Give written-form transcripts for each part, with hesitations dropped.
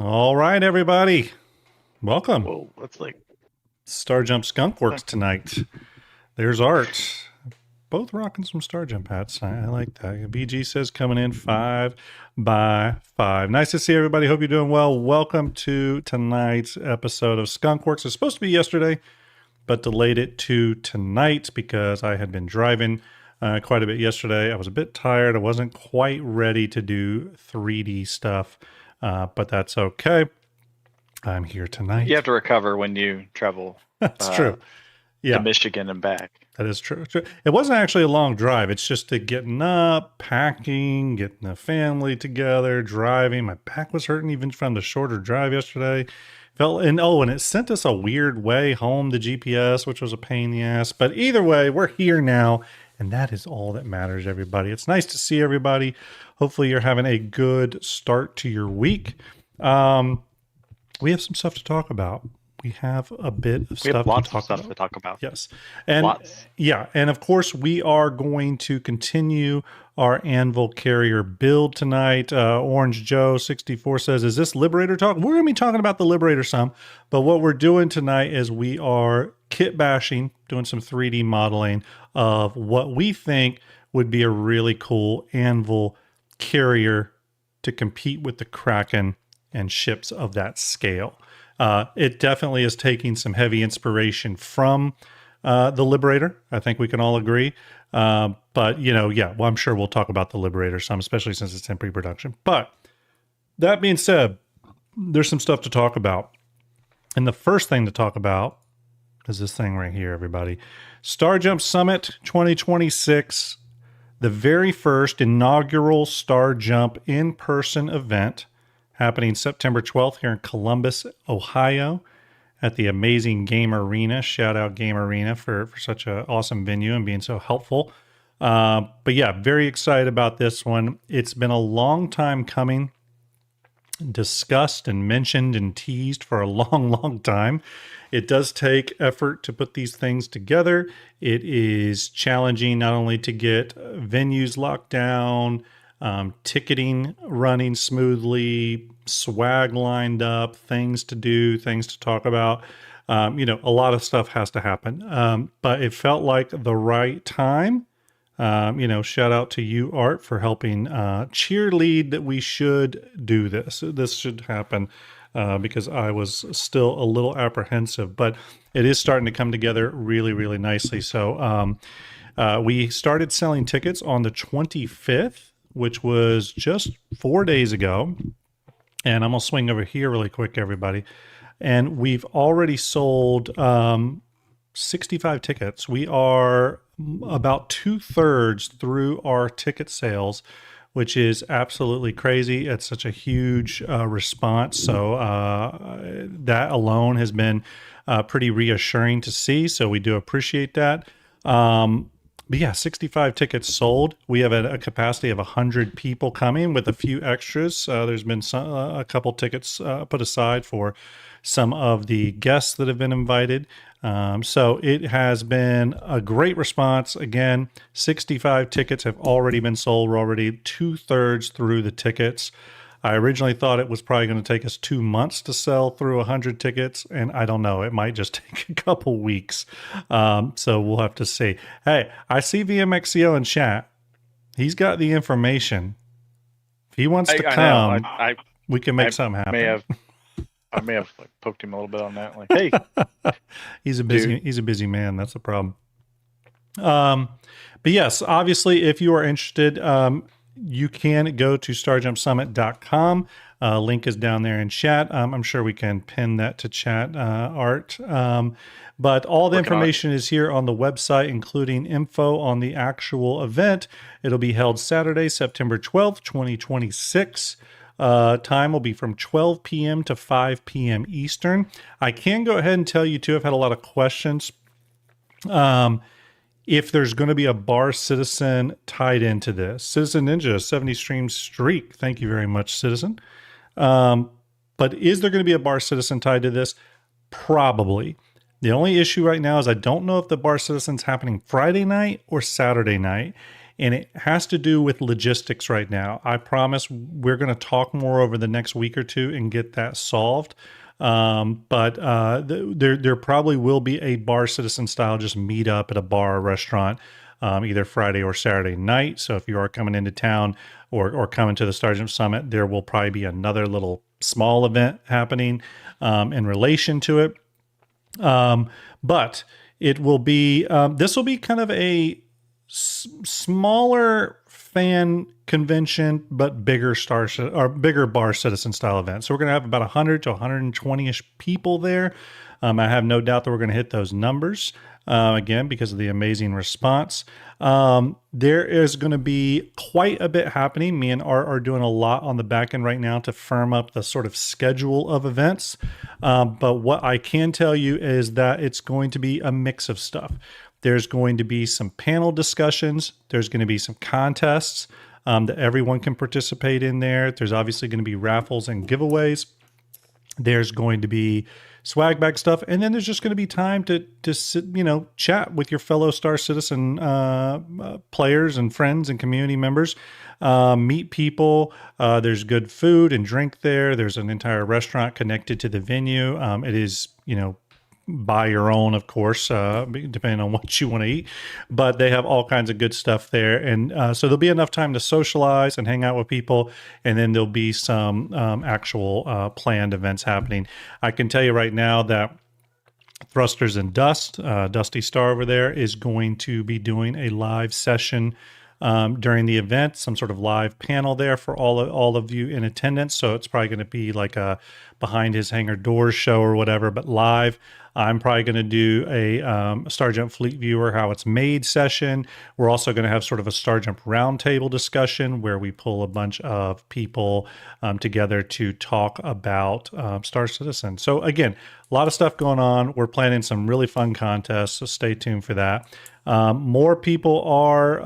All right, everybody. Welcome. Whoa, that's like Starjump Skunkworks tonight. There's Art. Both rocking some Starjump hats. I like that. BG says coming in 5x5. Nice to see everybody. Hope you're doing well. Welcome to tonight's episode of Skunkworks. It's supposed to be yesterday, but delayed it to tonight because I had been driving quite a bit yesterday. I was a bit tired. I wasn't quite ready to do 3D stuff, but that's okay. I'm here tonight. you have to recover when you travel That's true. Yeah, to Michigan and back. that is true. It wasn't actually a long drive. It's just the getting up, packing, getting the family together, driving. My back was hurting even from the shorter drive yesterday. And it sent us a weird way home, the GPS, which was a pain in the ass. But either way, we're here now, and that is all that matters, everybody. It's nice to see everybody. Hopefully you're having a good start to your week. We have some stuff to talk about. We have a bit of We stuff have lots to of talk stuff about. to talk about. Yes. And Lots. yeah, and of course we are going to continue our Anvil carrier build tonight. Orange Joe 64 says, is this Liberator talk? We're going to be talking about the Liberator some, but what we're doing tonight is we are kit bashing, doing some 3D modeling of what we think would be a really cool Anvil carrier to compete with the Kraken and ships of that scale. It definitely is taking some heavy inspiration from the Liberator. I think we can all agree. But, I'm sure we'll talk about the Liberator some, especially since it's in pre-production. But that being said, there's some stuff to talk about. And the first thing to talk about is this thing right here, everybody. Starjump Summit 2026, the very first inaugural Starjump in-person event, happening September 12th here in Columbus, Ohio, at the amazing Game Arena. Shout out Game Arena for such an awesome venue and being so helpful. But yeah, very excited about this one. It's been a long time coming, discussed and mentioned and teased for a long, long time. It does take effort to put these things together. It is challenging not only to get venues locked down, ticketing running smoothly, swag lined up, things to do, things to talk about. A lot of stuff has to happen. But it felt like the right time. Shout out to you, Art, for helping cheerlead that we should do this. This should happen because I was still a little apprehensive, but it is starting to come together really, really nicely. So we started selling tickets on the 25th. Which was just 4 days ago. And I'm going to swing over here really quick, everybody. And we've already sold 65 tickets. We are about 2/3 through our ticket sales, which is absolutely crazy. It's such a huge response. So that alone has been pretty reassuring to see. So we do appreciate that. But yeah, 65 tickets sold. We have a capacity of 100 people coming with a few extras. There's been a couple tickets put aside for some of the guests that have been invited. So it has been a great response. Again, 65 tickets have already been sold. We're already 2/3 through the tickets. I originally thought it was probably going to take us 2 months to sell through 100 tickets, and I don't know. It might just take a couple weeks. So we'll have to see. Hey, I see VMXCO in chat. He's got the information. If he wants to come, we can make something happen. I may have poked him a little bit on that. Like, hey, he's a busy man. That's the problem. But yes, obviously, if you are interested, you can go to starjumpsummit.com. Link is down there in chat. I'm sure we can pin that to chat, Art. But all the information is here on the website, including info on the actual event. It'll be held Saturday, September 12th, 2026. Time will be from 12 p.m. to 5 p.m. Eastern. I can go ahead and tell you, too, I've had a lot of questions. If there's going to be a Bar Citizen tied into this. Citizen Ninja, 70 stream streak. Thank you very much, Citizen. But is there going to be a Bar Citizen tied to this? Probably. The only issue right now is I don't know if the Bar Citizen's happening Friday night or Saturday night. and it has to do with logistics right now. I promise we're going to talk more over the next week or two and get that solved. But there probably will be a Bar Citizen style just meet up at a bar or restaurant, either Friday or Saturday night. So if you are coming into town or coming to the Starjump Summit, there will probably be another little small event happening in relation to it. But it will be this will be kind of a smaller fan convention, but bigger bigger Bar Citizen style event. So we're going to have about 100 to 120-ish people there. I have no doubt that we're going to hit those numbers again because of the amazing response. There is going to be quite a bit happening. Me and Art are doing a lot on the back end right now to firm up the sort of schedule of events. But what I can tell you is that it's going to be a mix of stuff. There's going to be some panel discussions. There's going to be some contests that everyone can participate in there. There's obviously going to be raffles and giveaways. There's going to be swag bag stuff, and then there's just going to be time to sit, chat with your fellow Star Citizen players and friends and community members, meet people. There's good food and drink there. There's an entire restaurant connected to the venue. It is, buy your own, of course, depending on what you want to eat, but they have all kinds of good stuff there. And so there'll be enough time to socialize and hang out with people. And then there'll be some actual planned events happening. I can tell you right now that Thrusters and Dust, Dusty Star over there, is going to be doing a live session during the event, some sort of live panel there for all of you in attendance. So it's probably going to be like a behind his hangar doors show or whatever, but live. I'm probably going to do a Starjump Fleet Viewer, how it's made session. We're also going to have sort of a Starjump roundtable discussion where we pull a bunch of people together to talk about Star Citizen. So again, a lot of stuff going on. We're planning some really fun contests, so stay tuned for that. More people are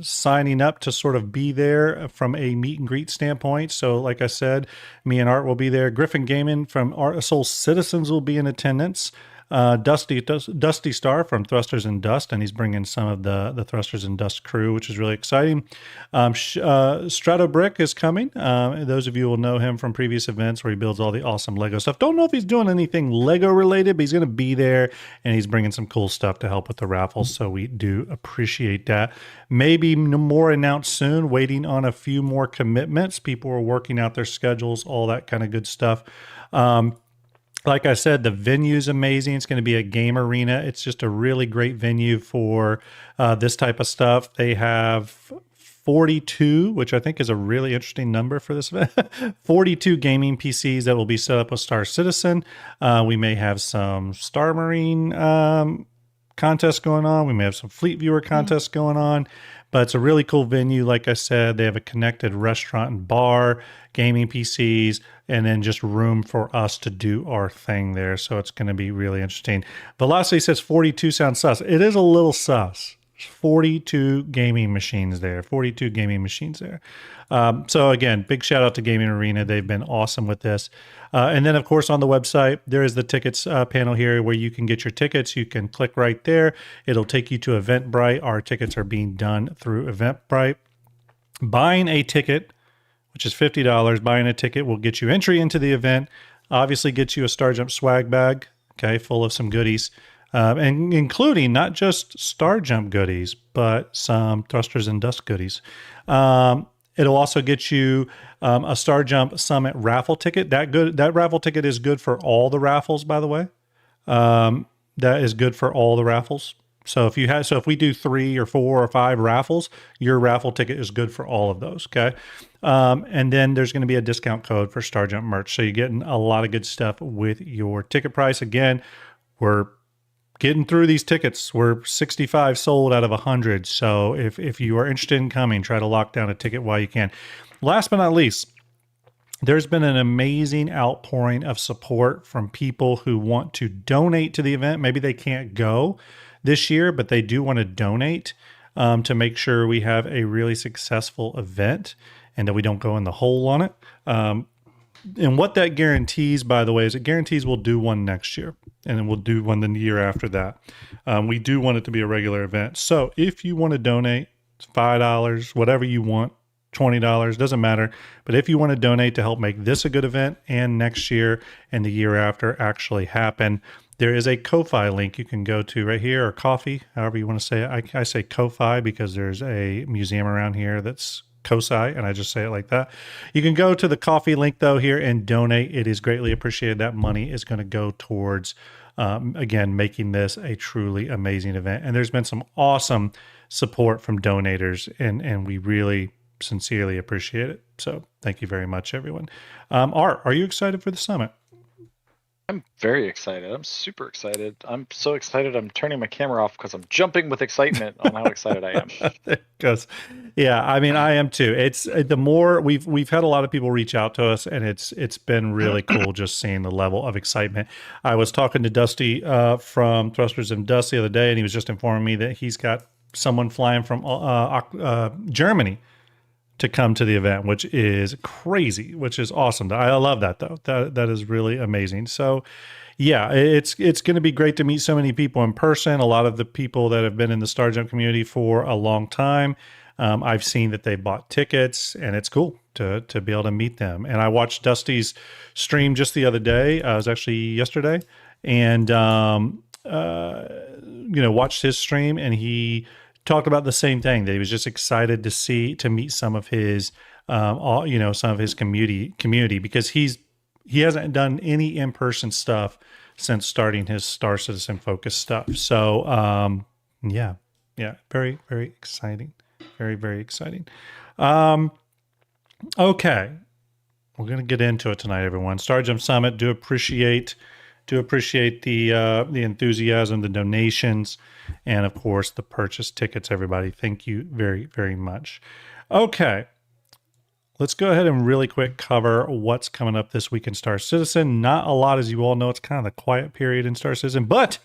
signing up to sort of be there from a meet and greet standpoint. So like I said, me and Art will be there. Griffin Gaming from Art Soul Citizens will be in attendance. Dusty Star from Thrusters and Dust, and he's bringing some of the Thrusters and Dust crew, which is really exciting. Strato Brick is coming. Those of you will know him from previous events where he builds all the awesome Lego stuff. Don't know if he's doing anything Lego related, but he's going to be there, and he's bringing some cool stuff to help with the raffles, so we do appreciate that. Maybe more announced soon, waiting on a few more commitments. People are working out their schedules, all that kind of good stuff. Like I said, the venue's amazing. It's going to be a game arena. It's just a really great venue for this type of stuff. They have 42, which I think is a really interesting number for this event. 42 gaming PCs that will be set up with Star Citizen. We may have some Star Marine contests going on. We may have some Fleet Viewer contests going on. But it's a really cool venue. Like I said, they have a connected restaurant and bar, gaming PCs, and then just room for us to do our thing there. So it's going to be really interesting. Velocity says 42 sounds sus. It is a little sus. 42 gaming machines there. 42 gaming machines there. So again, big shout out to Gaming Arena. They've been awesome with this. And then, of course, on the website, there is the tickets panel here where you can get your tickets. You can click right there. It'll take you to Eventbrite. Our tickets are being done through Eventbrite. Buying a ticket, which is $50, buying a ticket will get you entry into the event, obviously gets you a Starjump swag bag, okay, full of some goodies, and including not just Starjump goodies, but some Thrusters and Dust goodies. It'll also get you a Starjump Summit raffle ticket. That raffle ticket is good for all the raffles, by the way. That is good for all the raffles. So if we do 3 or 4 or 5 raffles, your raffle ticket is good for all of those. Okay. And then there's going to be a discount code for Starjump merch. So you're getting a lot of good stuff with your ticket price. Again, we're getting through these tickets. We're 65 sold out of 100. So if you are interested in coming, try to lock down a ticket while you can. Last but not least, there's been an amazing outpouring of support from people who want to donate to the event. Maybe they can't go this year, but they do want to donate to make sure we have a really successful event and that we don't go in the hole on it. And what that guarantees, by the way, is it guarantees we'll do one next year, and then we'll do one the year after that. We do want it to be a regular event. So if you want to donate $5, whatever you want, $20, doesn't matter. But if you want to donate to help make this a good event and next year and the year after actually happen, there is a Ko-Fi link you can go to right here, or Coffee, however you want to say it. I say Ko-Fi because there's a museum around here that's Kosai, and I just say it like that. You can go to the Coffee link, though, here and donate. It is greatly appreciated. That money is going to go towards, again, making this a truly amazing event. And there's been some awesome support from donators, and we really sincerely appreciate it. So thank you very much, everyone. Art, are you excited for the summit? I'm very excited. I'm super excited. I'm so excited I'm turning my camera off because I'm jumping with excitement on how excited I am. Because, yeah, I mean, I am too. It's the more we've had a lot of people reach out to us, and it's been really cool just seeing the level of excitement. I was talking to Dusty from Thrusters and Dust the other day, and he was just informing me that he's got someone flying from Germany to come to the event, which is crazy, which is awesome. I love that, though. That is really amazing. So yeah, it's going to be great to meet so many people in person. A lot of the people that have been in the Starjump community for a long time, I've seen that they bought tickets, and it's cool to be able to meet them. And I watched Dusty's stream just the other day. It was actually yesterday, and watched his stream, and he talked about the same thing, that he was just excited to meet some of his some of his community, because he hasn't done any in-person stuff since starting his Star Citizen focused stuff. So yeah, very, very exciting. Very, very exciting. Okay, we're gonna get into it tonight, everyone. Starjump Summit. Do appreciate the enthusiasm, the donations, and of course the purchase tickets, everybody. Thank you very, very much. Okay, let's go ahead and really quick cover what's coming up this week in Star Citizen. Not a lot, as you all know. It's kind of the quiet period in Star Citizen, but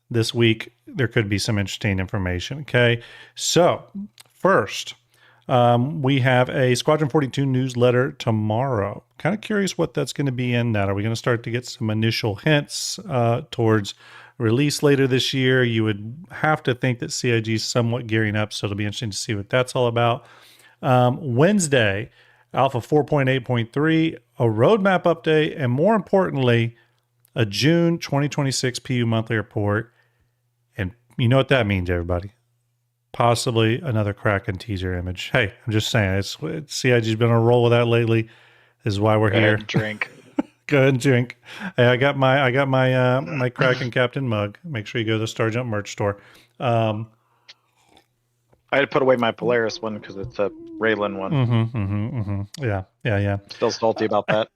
this week there could be some interesting information. Okay, so first, we have a Squadron 42 newsletter tomorrow. Kind of curious what that's going to be in that. Are we going to start to get some initial hints towards release later this year? You would have to think that CIG is somewhat gearing up, so it'll be interesting to see what that's all about. Wednesday, Alpha 4.8.3, a roadmap update, and more importantly, a June 2026 PU monthly report. And you know what that means, everybody. Possibly another Kraken teaser image. Hey, I'm just saying, CIG's been on a roll with that lately. This is why we're here. Drink. Go ahead and drink. Hey, I got my Kraken Captain mug. Make sure you go to the Starjump merch store. I had to put away my Polaris one because it's a Raylan one. Yeah. Still salty about that.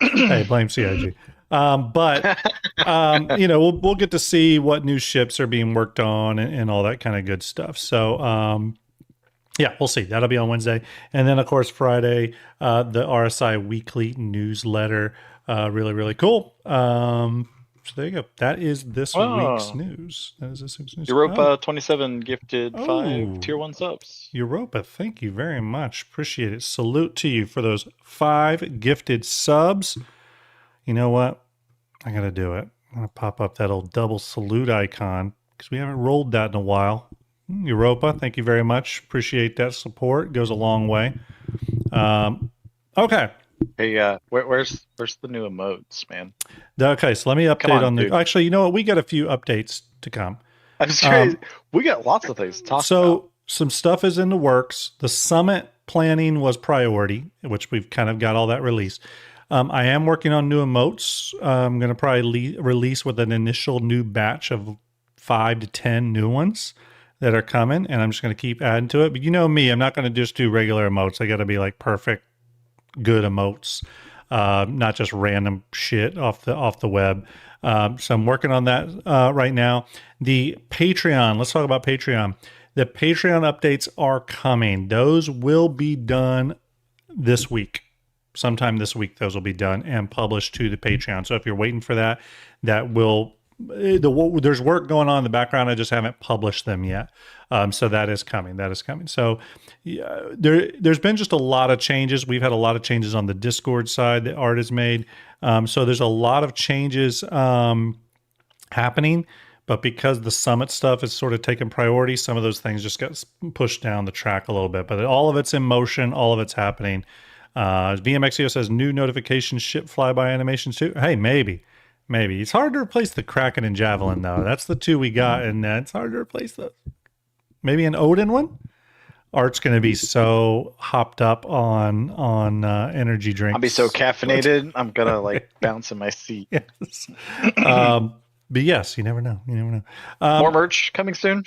Hey, blame CIG. But we'll get to see what new ships are being worked on and all that kind of good stuff. So, yeah, we'll see. That'll be on Wednesday. And then, of course, Friday, the RSI weekly newsletter. Really, really cool. So there you go. That is this week's news. That is this week's news. Europa 27 gifted 5 tier 1 subs. Europa, thank you very much. Appreciate it. Salute to you for those 5 gifted subs. You know what? I got to do it. I'm going to pop up that old double salute icon because we haven't rolled that in a while. Europa, thank you very much. Appreciate that support. It goes a long way. Okay. Hey, where's the new emotes, man? Okay, so let me update on the... dude. Actually, you know what? We got a few updates to come. I'm just curious. We got lots of things to talk about. So some stuff is in the works. The summit planning was priority, which we've kind of got all that released. I am working on new emotes. I'm going to probably release with an initial new batch of 5 to 10 new ones that are coming, and I'm just going to keep adding to it. But you know me, I'm not going to just do regular emotes. I got to be like perfect, good emotes, not just random shit off the web. So I'm working on that right now. The Patreon, let's talk about Patreon. The Patreon updates are coming. Those will be done this week. Sometime this week, those will be done and published to the Patreon. So if you're waiting for that, that will there's work going on in the background. I just haven't published them yet. So that is coming. That is coming. So yeah, there's been just a lot of changes. We've had a lot of changes on the Discord side that Art has made. So there's a lot of changes happening. But because the summit stuff is sort of taking priority, some of those things just got pushed down the track a little bit. But all of it's in motion. All of it's happening. VMXEO says new notifications ship flyby animations too. Hey, maybe. It's hard to replace the Kraken and Javelin though. That's the two we got, and it's hard to replace those. Maybe an Odin one. Art's going to be so hopped up on energy drinks. I'll be so caffeinated. I'm gonna like bounce in my seat. Yes. But yes, you never know. More merch coming soon?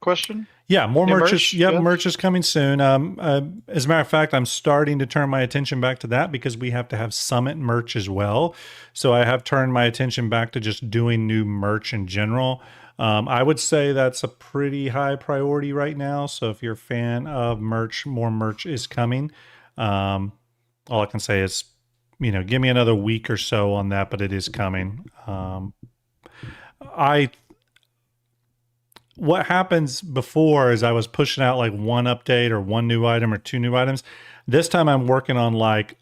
Question. Yeah, more merch. Merch? Merch is coming soon. As a matter of fact, I'm starting to turn my attention back to that because we have to have Summit merch as well. So I have turned my attention back to just doing new merch in general. I would say that's a pretty high priority right now. So if you're a fan of merch, more merch is coming. All I can say is, give me another week or so on that, but it is coming. What happens before is I was pushing out like one update or one new item or two new items. This time I'm working on like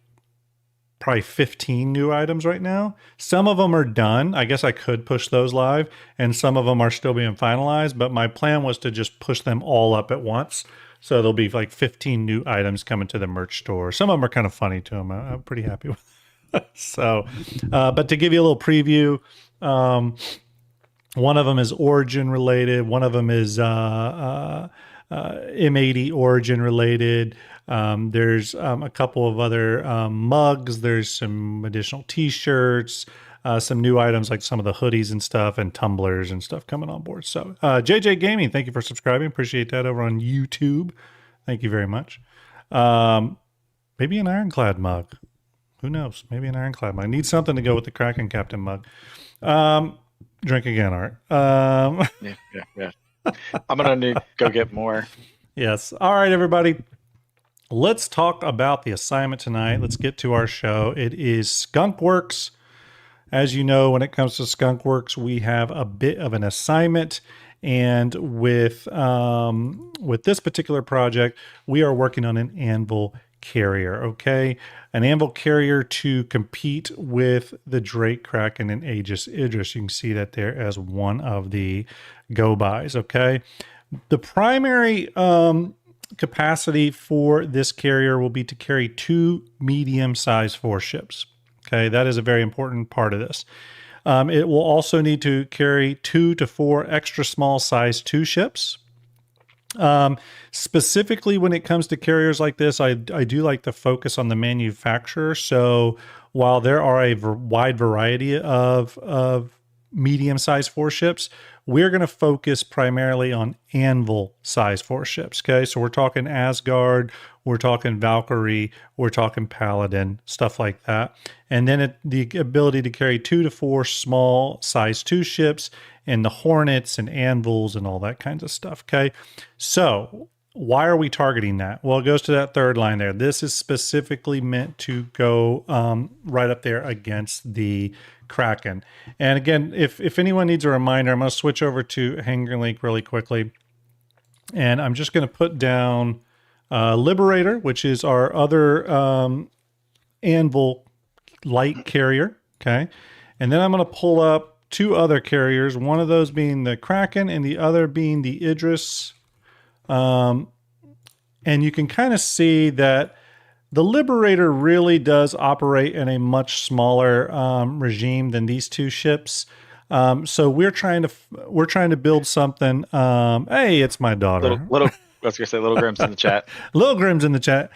probably 15 new items right now. Some of them are done. I guess I could push those live, and some of them are still being finalized, but my plan was to just push them all up at once. So there'll be like 15 new items coming to the merch store. Some of them are kind of funny to them. I'm pretty happy with it. So, but to give you a little preview, one of them is Origin related. One of them is M80 Origin related. There's a couple of other mugs. There's some additional T-shirts, some new items like some of the hoodies and stuff, and tumblers and stuff coming on board. So JJ Gaming, thank you for subscribing. Appreciate that over on YouTube. Thank you very much. Maybe an Ironclad mug. Who knows? Maybe an Ironclad mug. I need something to go with the Kraken Captain mug. Drink again, Art. Yeah. I'm gonna need to go get more. Yes. All right, everybody. Let's talk about the assignment tonight. Let's get to our show. It is Skunkworks. As you know, when it comes to Skunkworks, we have a bit of an assignment. And with this particular project, we are working on an Anvil carrier, okay? An Anvil carrier to compete with the Drake, Kraken, and Aegis Idris. You can see that there as one of the go-bys, okay? The primary capacity for this carrier will be to carry 2 medium-sized 4 ships, okay? That is a very important part of this. It will also need to carry 2 to 4 extra small size 2 ships. Specifically when it comes to carriers like this, I do like to focus on the manufacturer. So while there are a wide variety of medium-sized 4 ships, we're going to focus primarily on Anvil size 4 ships. Okay, so we're talking Asgard, we're talking Valkyrie, we're talking Paladin, stuff like that. And then the ability to carry 2 to 4 small size 2 ships, and the Hornets and Anvils and all that kinds of stuff. Okay, so why are we targeting that? Well, it goes to that third line there. This is specifically meant to go right up there against the Kraken. And again, if anyone needs a reminder, I'm going to switch over to Hanger Link really quickly. And I'm just going to put down Liberator, which is our other Anvil light carrier. Okay, and then I'm going to pull up 2 other carriers, one of those being the Kraken and the other being the Idris. And you can kind of see that the Liberator really does operate in a much smaller regime than these 2 ships. So we're trying to build something. Hey, it's my daughter. I was gonna say Little Grim's in the chat. Lil Grim's in the chat.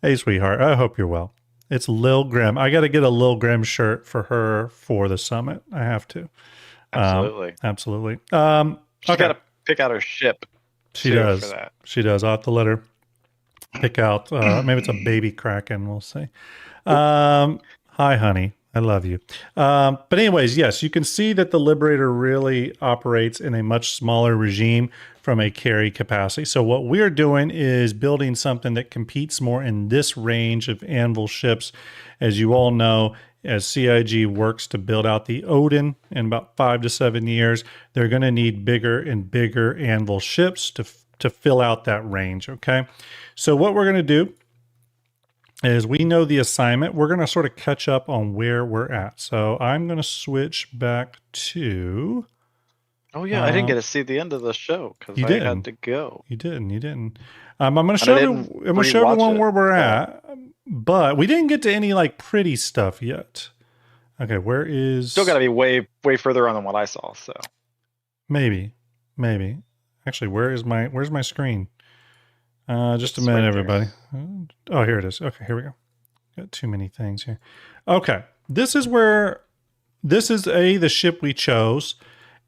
Hey, sweetheart. I hope you're well. It's Lil Grim. I got to get a Lil Grim shirt for her for the summit. I have to. Absolutely. She's got to pick out her ship. She does. For that. She does. I'll have to let her pick out. Maybe it's a baby Kraken. We'll see. Hi, honey. I love you. But anyways, yes, you can see that the Liberator really operates in a much smaller regime from a carry capacity. So what we're doing is building something that competes more in this range of Anvil ships. As you all know, as CIG works to build out the Odin in about 5 to 7 years, they're going to need bigger and bigger Anvil ships to fill out that range, okay? So what we're going to do is we know the assignment. We're going to sort of catch up on where we're at. So I'm going to switch back to... Oh yeah, I didn't get to see the end of the show because You I didn't. had to go. You didn't. You didn't. I'm going to And show I you. didn't I'm going to show rewatch everyone it, where we're so- at, but we didn't get to any like pretty stuff yet. Okay, where is? Still got to be way further on than what I saw. So maybe. Actually, where's my screen? Just a It's minute, right there. everybody. Oh, here it is. Okay, here we go. Got too many things here. Okay, this is the ship we chose,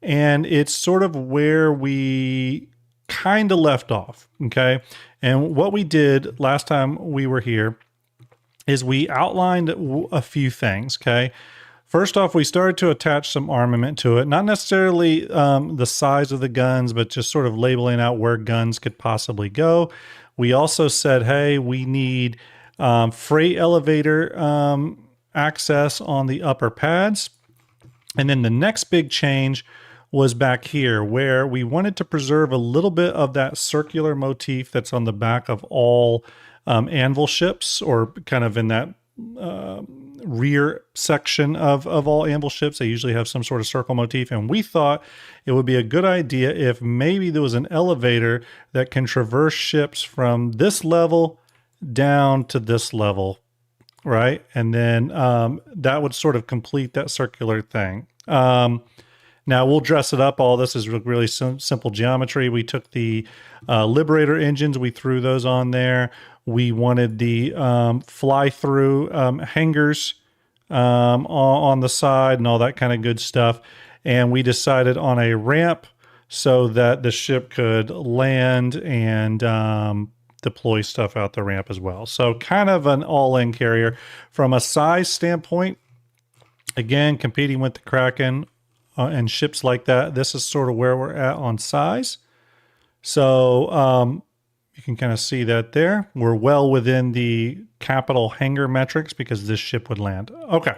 and it's sort of where we kind of left off. Okay, and what we did last time we were here is we outlined a few things. Okay. First off, we started to attach some armament to it, not necessarily the size of the guns, but just sort of labeling out where guns could possibly go. We also said, hey, we need freight elevator access on the upper pads. And then the next big change was back here where we wanted to preserve a little bit of that circular motif that's on the back of all Anvil ships, or kind of in that rear section of all Anvil ships. They usually have some sort of circle motif, and we thought it would be a good idea if maybe there was an elevator that can traverse ships from this level down to this level, right? And then that would sort of complete that circular thing. Now we'll dress it up. All this is really simple geometry. We took the Liberator engines, we threw those on there. We wanted the fly-through hangars on the side and all that kind of good stuff. And we decided on a ramp so that the ship could land and deploy stuff out the ramp as well. So kind of an all-in carrier. From a size standpoint, again, competing with the Kraken and ships like that, this is sort of where we're at on size. So you can kind of see that there. We're well within the capital hangar metrics because this ship would land. Okay.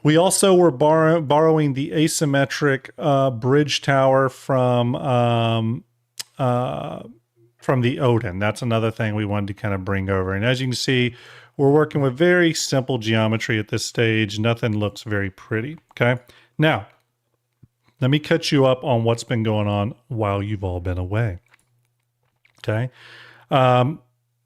We also were borrowing the asymmetric bridge tower from the Odin. That's another thing we wanted to kind of bring over. And as you can see, we're working with very simple geometry at this stage. Nothing looks very pretty. Okay. Now, let me catch you up on what's been going on while you've all been away. Okay.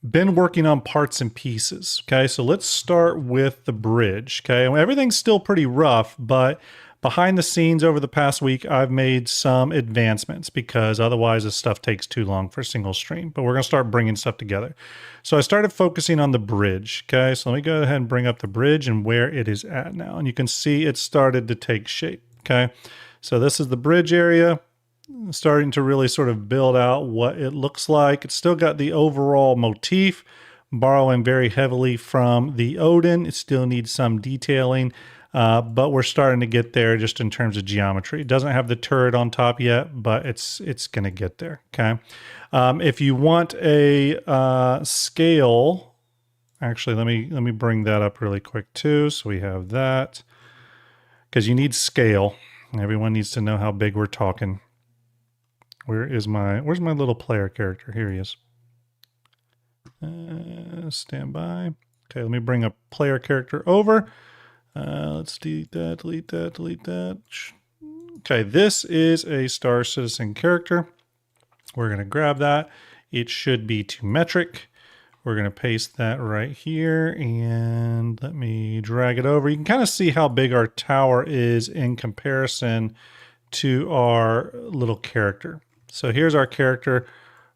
Been working on parts and pieces. Okay. So let's start with the bridge. Okay. Everything's still pretty rough, but behind the scenes over the past week, I've made some advancements because otherwise this stuff takes too long for a single stream, but we're going to start bringing stuff together. So I started focusing on the bridge. Okay. So let me go ahead and bring up the bridge and where it is at now. And you can see it started to take shape. Okay. So this is the bridge area, starting to really sort of build out what it looks like. It's still got the overall motif, borrowing very heavily from the Odin. It still needs some detailing, but we're starting to get there just in terms of geometry. It doesn't have the turret on top yet, but it's going to get there. Okay. If you want a scale, actually, let me bring that up really quick too. So we have that because you need scale. Everyone needs to know how big we're talking. Where's my little player character? Here he is. Stand by. Okay, let me bring a player character over. Let's delete that. Okay, this is a Star Citizen character. We're going to grab that. It should be to metric. We're going to paste that right here and let me drag it over. You can kind of see how big our tower is in comparison to our little character. So here's our character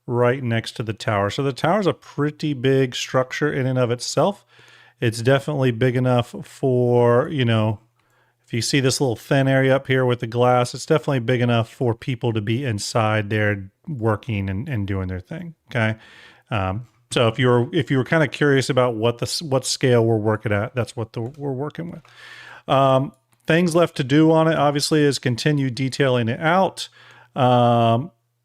right next to the tower. So the tower is a pretty big structure in and of itself. It's definitely big enough for, you know, if you see this little thin area up here with the glass, it's definitely big enough for people to be inside there working and doing their thing. Okay. So if you were kind of curious about what scale we're working at, that's what we're working with. Things left to do on it, obviously, is continue detailing it out.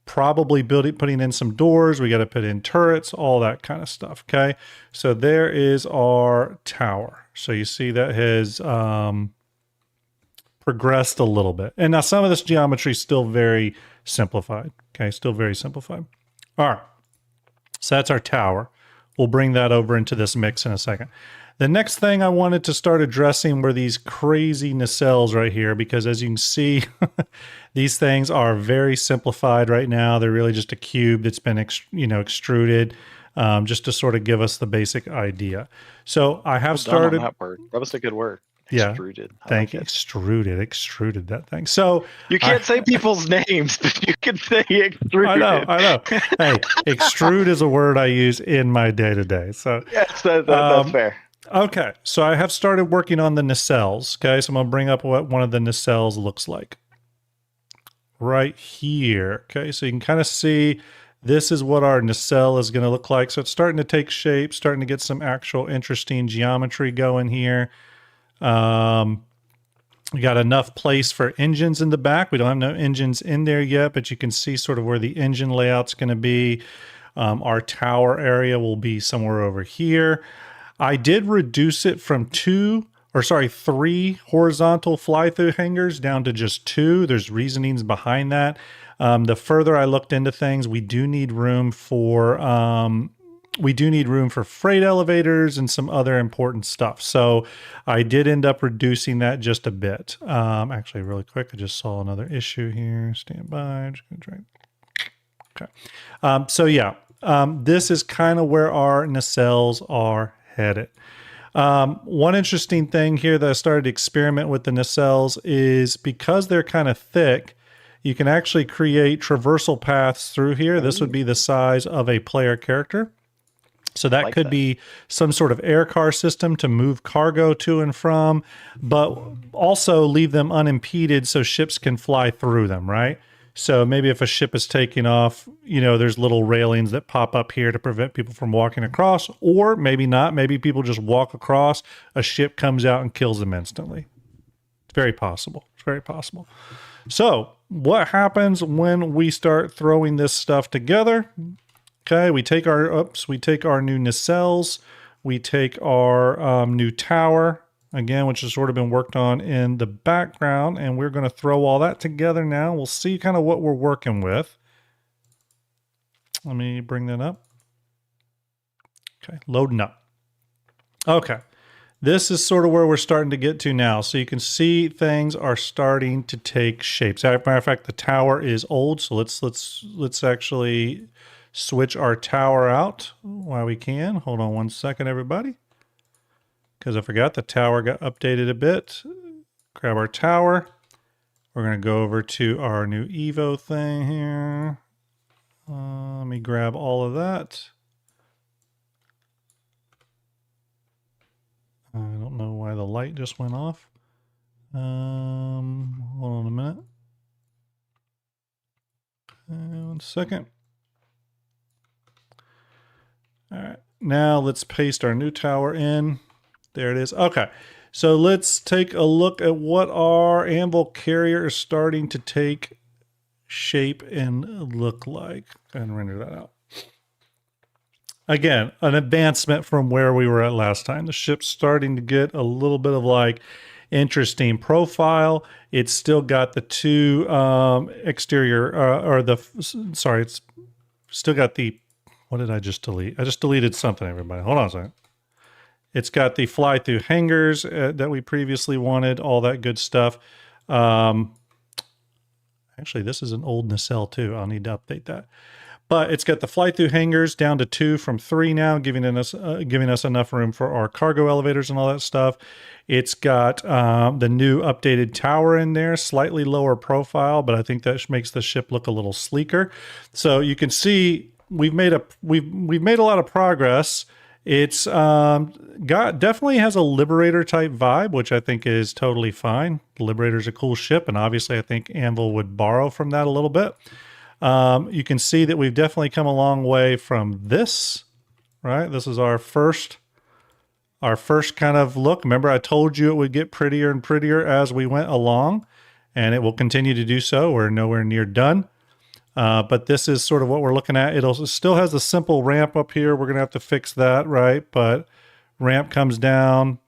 Probably putting in some doors. We got to put in turrets, all that kind of stuff. Okay, so there is our tower. So you see that has progressed a little bit, and now some of this geometry is still very simplified. Okay, still very simplified. All right, so that's our tower. We'll bring that over into this mix in a second. The next thing I wanted to start addressing were these crazy nacelles right here, because as you can see, these things are very simplified right now. They're really just a cube that's been extruded, just to sort of give us the basic idea. So I have started on that word. That was a good word. Yeah. Extruded. Thank you. Extruded that thing. So you can't say people's names, but you can say extruded. I know. Hey, extrude is a word I use in my day-to-day. So yes, that's fair. Okay, so I have started working on the nacelles. Okay, so I'm going to bring up what one of the nacelles looks like. Right here. Okay, so you can kind of see this is what our nacelle is going to look like. So it's starting to take shape, starting to get some actual interesting geometry going here. We got enough place for engines in the back. We don't have no engines in there yet, but you can see sort of where the engine layout's going to be. Our tower area will be somewhere over here. I did reduce it from 3 horizontal fly-through hangers down to just 2. There's reasonings behind that. The further I looked into things, we do need room for freight elevators and some other important stuff. So I did end up reducing that just a bit. Actually, really quick, I just saw another issue here. Stand by. I'm just going to try. Okay. So yeah, this is kind of where our nacelles are headed. One interesting thing here that I started to experiment with the nacelles is because they're kind of thick, you can actually create traversal paths through here. This would be the size of a player character. So that could be some sort of air car system to move cargo to and from, but also leave them unimpeded so ships can fly through them, right? So maybe if a ship is taking off, there's little railings that pop up here to prevent people from walking across, or maybe not. Maybe people just walk across, a ship comes out and kills them instantly. It's very possible. It's very possible. So what happens when we start throwing this stuff together? Okay, we take our new nacelles, we take our new tower, again, which has sort of been worked on in the background, and we're going to throw all that together now. We'll see kind of what we're working with. Let me bring that up. Okay, loading up. Okay, this is sort of where we're starting to get to now. So you can see things are starting to take shape. As a matter of fact, the tower is old, so let's actually switch our tower out while we can. Hold on one second, everybody, because I forgot the tower got updated a bit. Grab our tower. We're going to go over to our new Evo thing here. Let me grab all of that. I don't know why the light just went off. Hold on a minute. One second. All right, now let's paste our new tower in. There it is. Okay, so let's take a look at what our Anvil carrier is starting to take shape and look like. Go ahead and render that out. Again, an advancement from where we were at last time. The ship's starting to get a little bit of interesting profile. It's still got the two exterior, it's still got the, what did I just delete? I just deleted something, everybody. Hold on a second. It's got the fly-through hangers that we previously wanted, all that good stuff. Actually, this is an old nacelle too. I'll need to update that. But it's got the fly-through hangers down to 2 from 3 now, giving us enough room for our cargo elevators and all that stuff. It's got the new updated tower in there, slightly lower profile, but I think that makes the ship look a little sleeker. So you can see we've made a lot of progress. It's definitely has a Liberator type vibe, which I think is totally fine. The Liberator's a cool ship, and obviously I think Anvil would borrow from that a little bit. You can see that we've definitely come a long way from this right? This is our first kind of look. Remember, I told you it would get prettier and prettier as we went along, and it will continue to do so. We're nowhere near done. But this is sort of what we're looking at. It still has a simple ramp up here. We're going to have to fix that, right? But ramp comes down.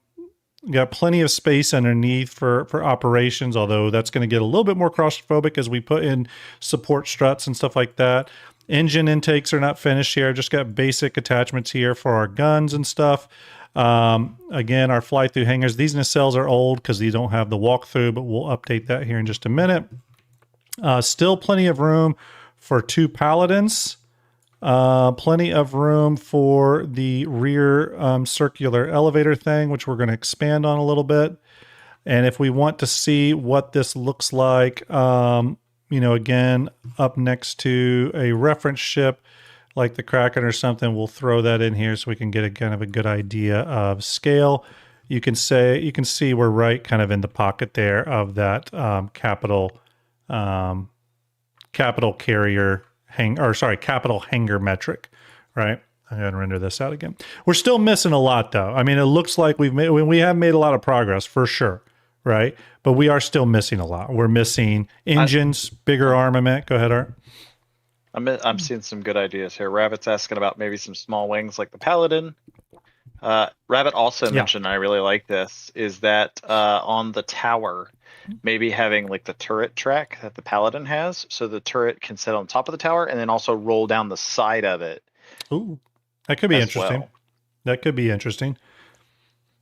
You got plenty of space underneath for operations, although that's going to get a little bit more claustrophobic as we put in support struts and stuff like that. Engine intakes are not finished here. Just got basic attachments here for our guns and stuff. Again, our fly-through hangers. These nacelles are old because they don't have the walkthrough, but we'll update that here in just a minute. Still plenty of room for 2 paladins. Plenty of room for the rear circular elevator thing, which we're going to expand on a little bit. And if we want to see what this looks like, again, up next to a reference ship like the Kraken or something, we'll throw that in here so we can get a kind of a good idea of scale. You can see we're right kind of in the pocket there of that capital carrier capital hanger metric, right? I'm going to render this out again. We're still missing a lot though. I mean, it looks like we have made a lot of progress for sure, right? But we are still missing a lot. We're missing engines, bigger armament. Go ahead, Art. I'm seeing some good ideas here. Rabbit's asking about maybe some small wings like the Paladin. Rabbit also mentioned, and I really like this, is that on the tower, maybe having like the turret track that the Paladin has, so the turret can sit on top of the tower and then also roll down the side of it. Ooh, that could be interesting. Well. That could be interesting.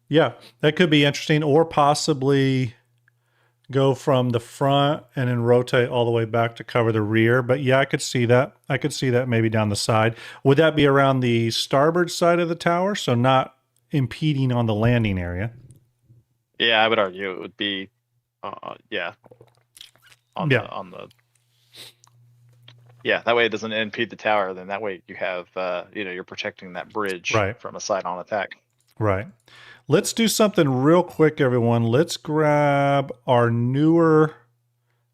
Yeah, that could be interesting, or possibly go from the front and then rotate all the way back to cover the rear. But yeah, I could see that. I could see that maybe down the side. Would that be around the starboard side of the tower, so not impeding on the landing area? Yeah, I would argue it would be, that way it doesn't impede the tower. Then that way you have, you're protecting that bridge from a side-on attack. Right. Let's do something real quick, everyone. Let's grab our newer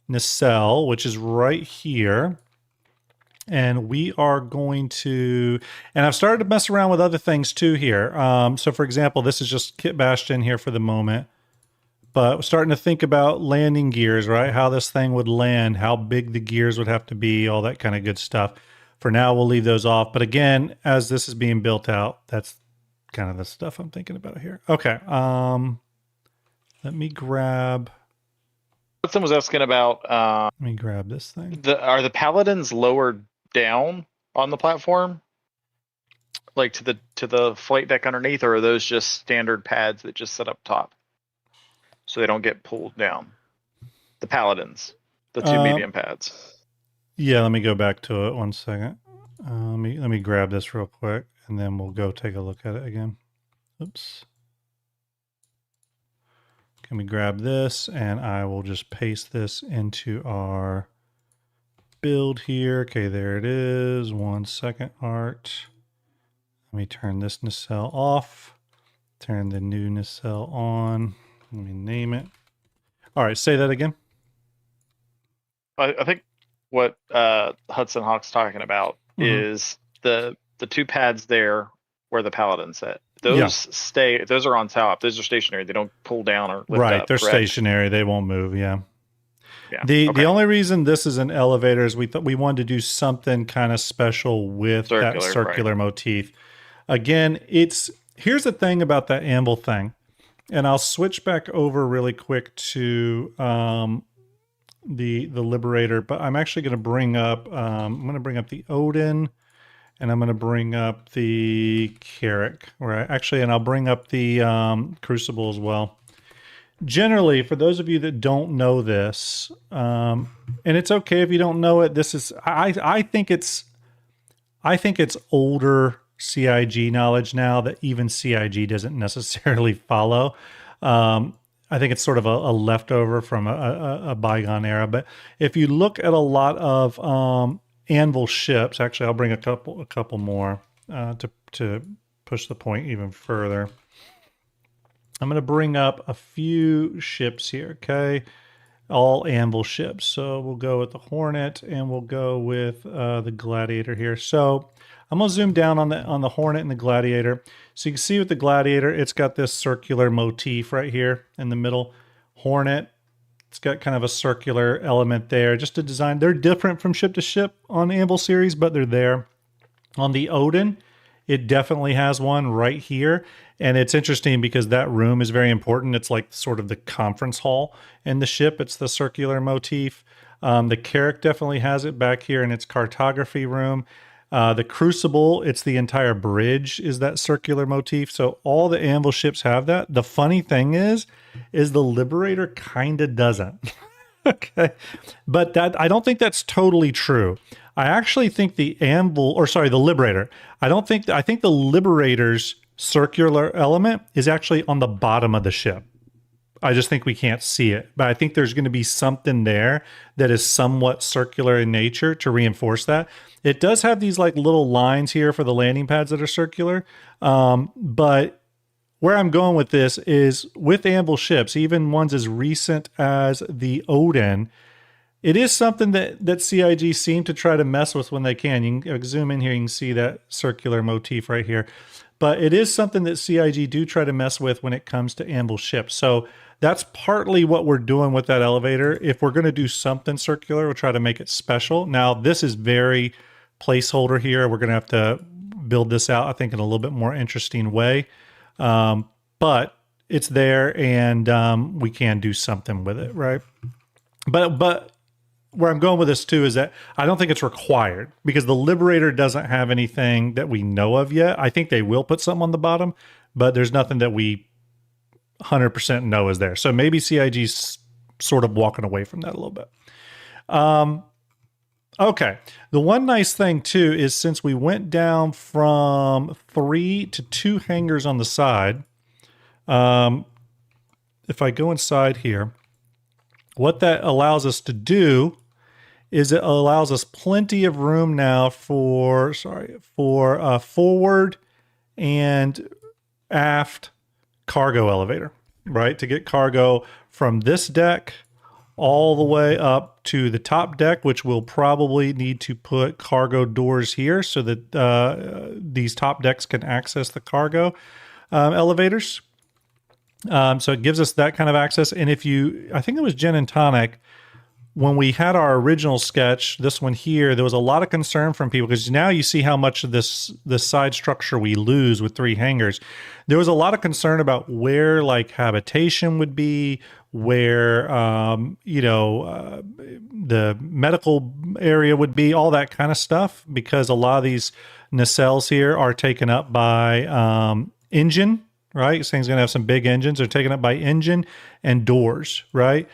nacelle, which is right here. And we are going to, and I've started to mess around with other things too here. So for example, this is just kit bashed in here for the moment, but we're starting to think about landing gears, right? How this thing would land, how big the gears would have to be, all that kind of good stuff. For now, we'll leave those off. But again, as this is being built out, that's kind of the stuff I'm thinking about here. Okay. Let me grab. Someone was asking about. Let me grab this thing. Are the Paladins lowered down on the platform, like to the flight deck underneath, or are those just standard pads that just sit up top, so they don't get pulled down? The Paladins, the 2 medium pads. Yeah, let me go back to it 1 second. Let me grab this real quick, and then we'll go take a look at it again. Oops. Can we grab this, and I will just paste this into our build here. Okay, there it is. 1 second, Art. Let me turn this nacelle off. Turn the new nacelle on. Let me name it. All right, say that again. I think what Hudson Hawk's talking about is the 2 pads there where the Paladins sit. Those are on top. Those are stationary. They don't pull down or lift up. They're stationary. They won't move. Yeah. The only reason this is an elevator is we wanted to do something kind of special with that circular motif. Again, here's the thing about that Anvil thing, and I'll switch back over really quick to the Liberator, but I'm actually going to bring up the Odin, and I'm going to bring up the Carrack, and I'll bring up the Crucible as well. Generally, for those of you that don't know this, and it's okay if you don't know it, I think it's older CIG knowledge now that even CIG doesn't necessarily follow. I think it's sort of a leftover from a bygone era. But if you look at a lot of Anvil ships, actually, I'll bring a couple more to push the point even further. I'm going to bring up a few ships here, okay? All Anvil ships. So we'll go with the Hornet, and we'll go with the Gladiator here. So I'm gonna zoom down on the Hornet and the Gladiator. So you can see with the Gladiator, it's got this circular motif right here in the middle. Hornet, it's got kind of a circular element there. Just a design. They're different from ship to ship on Anvil series, but they're there. On the Odin, it definitely has one right here. And it's interesting because that room is very important. It's like sort of the conference hall in the ship. It's the circular motif. The Carrack definitely has it back here in its cartography room. The Crucible, it's the entire bridge is that circular motif. So all the Anvil ships have that. The funny thing is the Liberator kind of doesn't. Okay. But that I don't think that's totally true. I actually think the Liberator. I think the Liberator's circular element is actually on the bottom of the ship. I just think we can't see it. But I think there's going to be something there that is somewhat circular in nature to reinforce that. It does have these like little lines here for the landing pads that are circular. But where I'm going with this is with Anvil ships, even ones as recent as the Odin, it is something that CIG seem to try to mess with when they can. You can zoom in here, you can see that circular motif right here. But it is something that CIG do try to mess with when it comes to Anvil ships. So that's partly what we're doing with that elevator. If we're going to do something circular, we'll try to make it special. Now, this is very placeholder here. We're going to have to build this out, I think, in a little bit more interesting way. But it's there, and we can do something with it, right? But where I'm going with this too is that I don't think it's required because the Liberator doesn't have anything that we know of yet. I think they will put something on the bottom, but there's nothing that we 100% know is there. So maybe CIG's sort of walking away from that a little bit. Okay. The one nice thing too is since we went down from 3 to 2 hangars on the side, if I go inside here, what that allows us to do is it allows us plenty of room now for forward and aft cargo elevator, right? To get cargo from this deck all the way up to the top deck, which we'll probably need to put cargo doors here so that these top decks can access the cargo elevators. So it gives us that kind of access. And I think it was Gin and Tonic, when we had our original sketch, this one here, there was a lot of concern from people because now you see how much of this side structure we lose with 3 hangars. There was a lot of concern about where like habitation would be, where the medical area would be, all that kind of stuff, because a lot of these nacelles here are taken up by engine, right? This thing's going to have some big engines. They're taken up by engine and doors, right?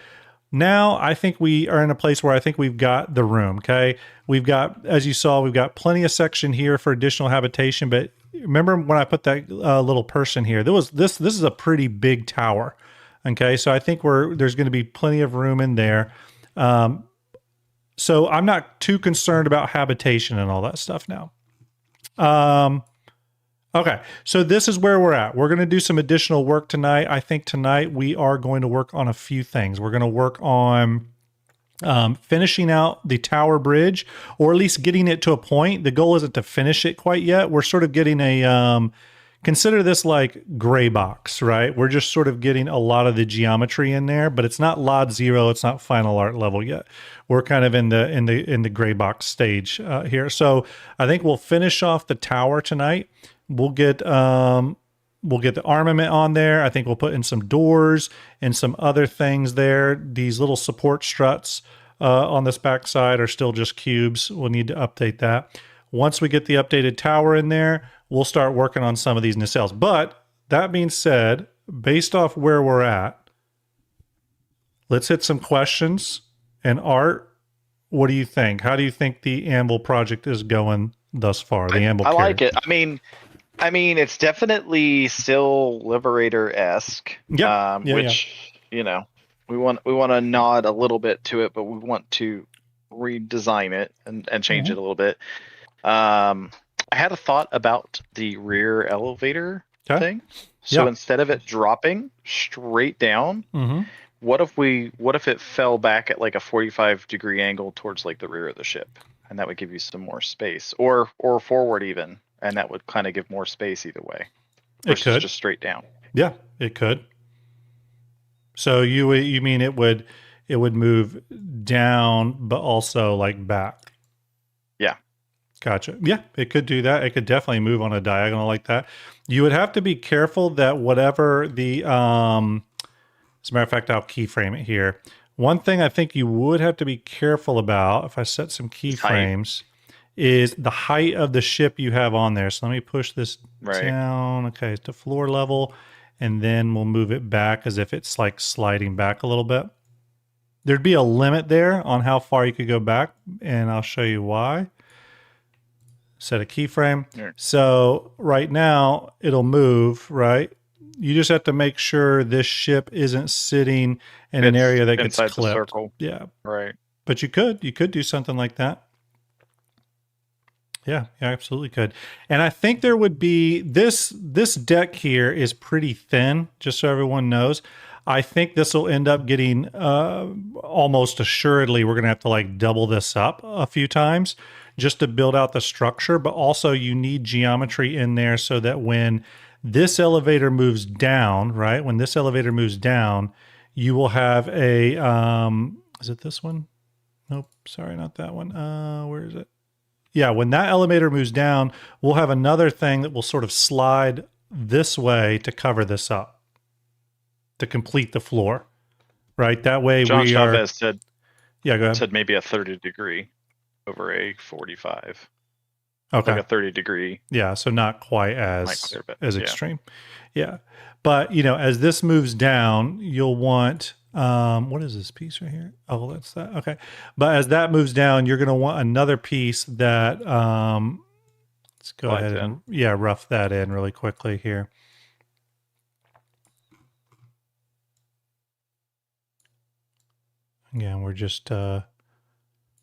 Now, I think we are in a place where I think we've got the room, okay? We've got, as you saw, we've got plenty of section here for additional habitation, but remember when I put that little person here, this is a pretty big tower, okay? So I think there's going to be plenty of room in there. So I'm not too concerned about habitation and all that stuff now. Okay, so this is where we're at. We're going to do some additional work tonight. I think tonight we are going to work on a few things. We're going to work on finishing out the tower bridge, or at least getting it to a point. The goal isn't to finish it quite yet. We're sort of getting consider this like gray box, right? We're just sort of getting a lot of the geometry in there, but it's not LOD 0. It's not final art level yet. We're kind of in the gray box stage here. So I think we'll finish off the tower tonight. We'll get the armament on there. I think we'll put in some doors and some other things there. These little support struts on this backside are still just cubes. We'll need to update that. Once we get the updated tower in there, we'll start working on some of these nacelles. But that being said, based off where we're at, let's hit some questions. And Art, what do you think? How do you think the Anvil project is going thus far? The Anvil I like carry? it. I mean, it's definitely still Liberator-esque. Yep. Which, you know, we want to nod a little bit to it, but we want to redesign it and change it a little bit. I had a thought about the rear elevator thing. So instead of it dropping straight down, what if it fell back at like a 45-degree angle towards like the rear of the ship? and that would give you some more space, or forward even, and that would kind of give more space either way versus just straight down. Yeah, it could. So you mean it would move down, but also like back? Yeah. Gotcha. Yeah, it could do that. It could definitely move on a diagonal like that. You would have to be careful that whatever the as a matter of fact, I'll keyframe it here. One thing I think you would have to be careful about, if I set some keyframes, is the height of the ship you have on there. So let me push this down. Okay, to floor level, and then we'll move it back as if it's like sliding back a little bit. There'd be a limit there on how far you could go back, and I'll show you why. Set a keyframe. So right now it'll move, right? You just have to make sure this ship isn't sitting in an area that gets clipped. The circle. Yeah. Right. But you could do something like that. Yeah, you absolutely could. And I think there would be this deck here is pretty thin, just so everyone knows. I think this will end up getting almost assuredly we're going to have to like double this up a few times just to build out the structure, but also you need geometry in there so that when this elevator moves down, right? When this elevator moves down, you will have a, is it this one? Nope, sorry, not that one. Where is it? Yeah, when that elevator moves down, we'll have another thing that will sort of slide this way to cover this up, to complete the floor, right? That way John we Chavez said, yeah, go ahead. Said maybe a 30 degree over a 45. Okay. Like a 30 degree. Yeah, so not quite as extreme. Yeah. But, you know, as this moves down, you'll want, what is this piece right here? Oh, that's that. Okay. But as that moves down, you're going to want another piece that, let's go ahead and, rough that in really quickly here. Again, we're just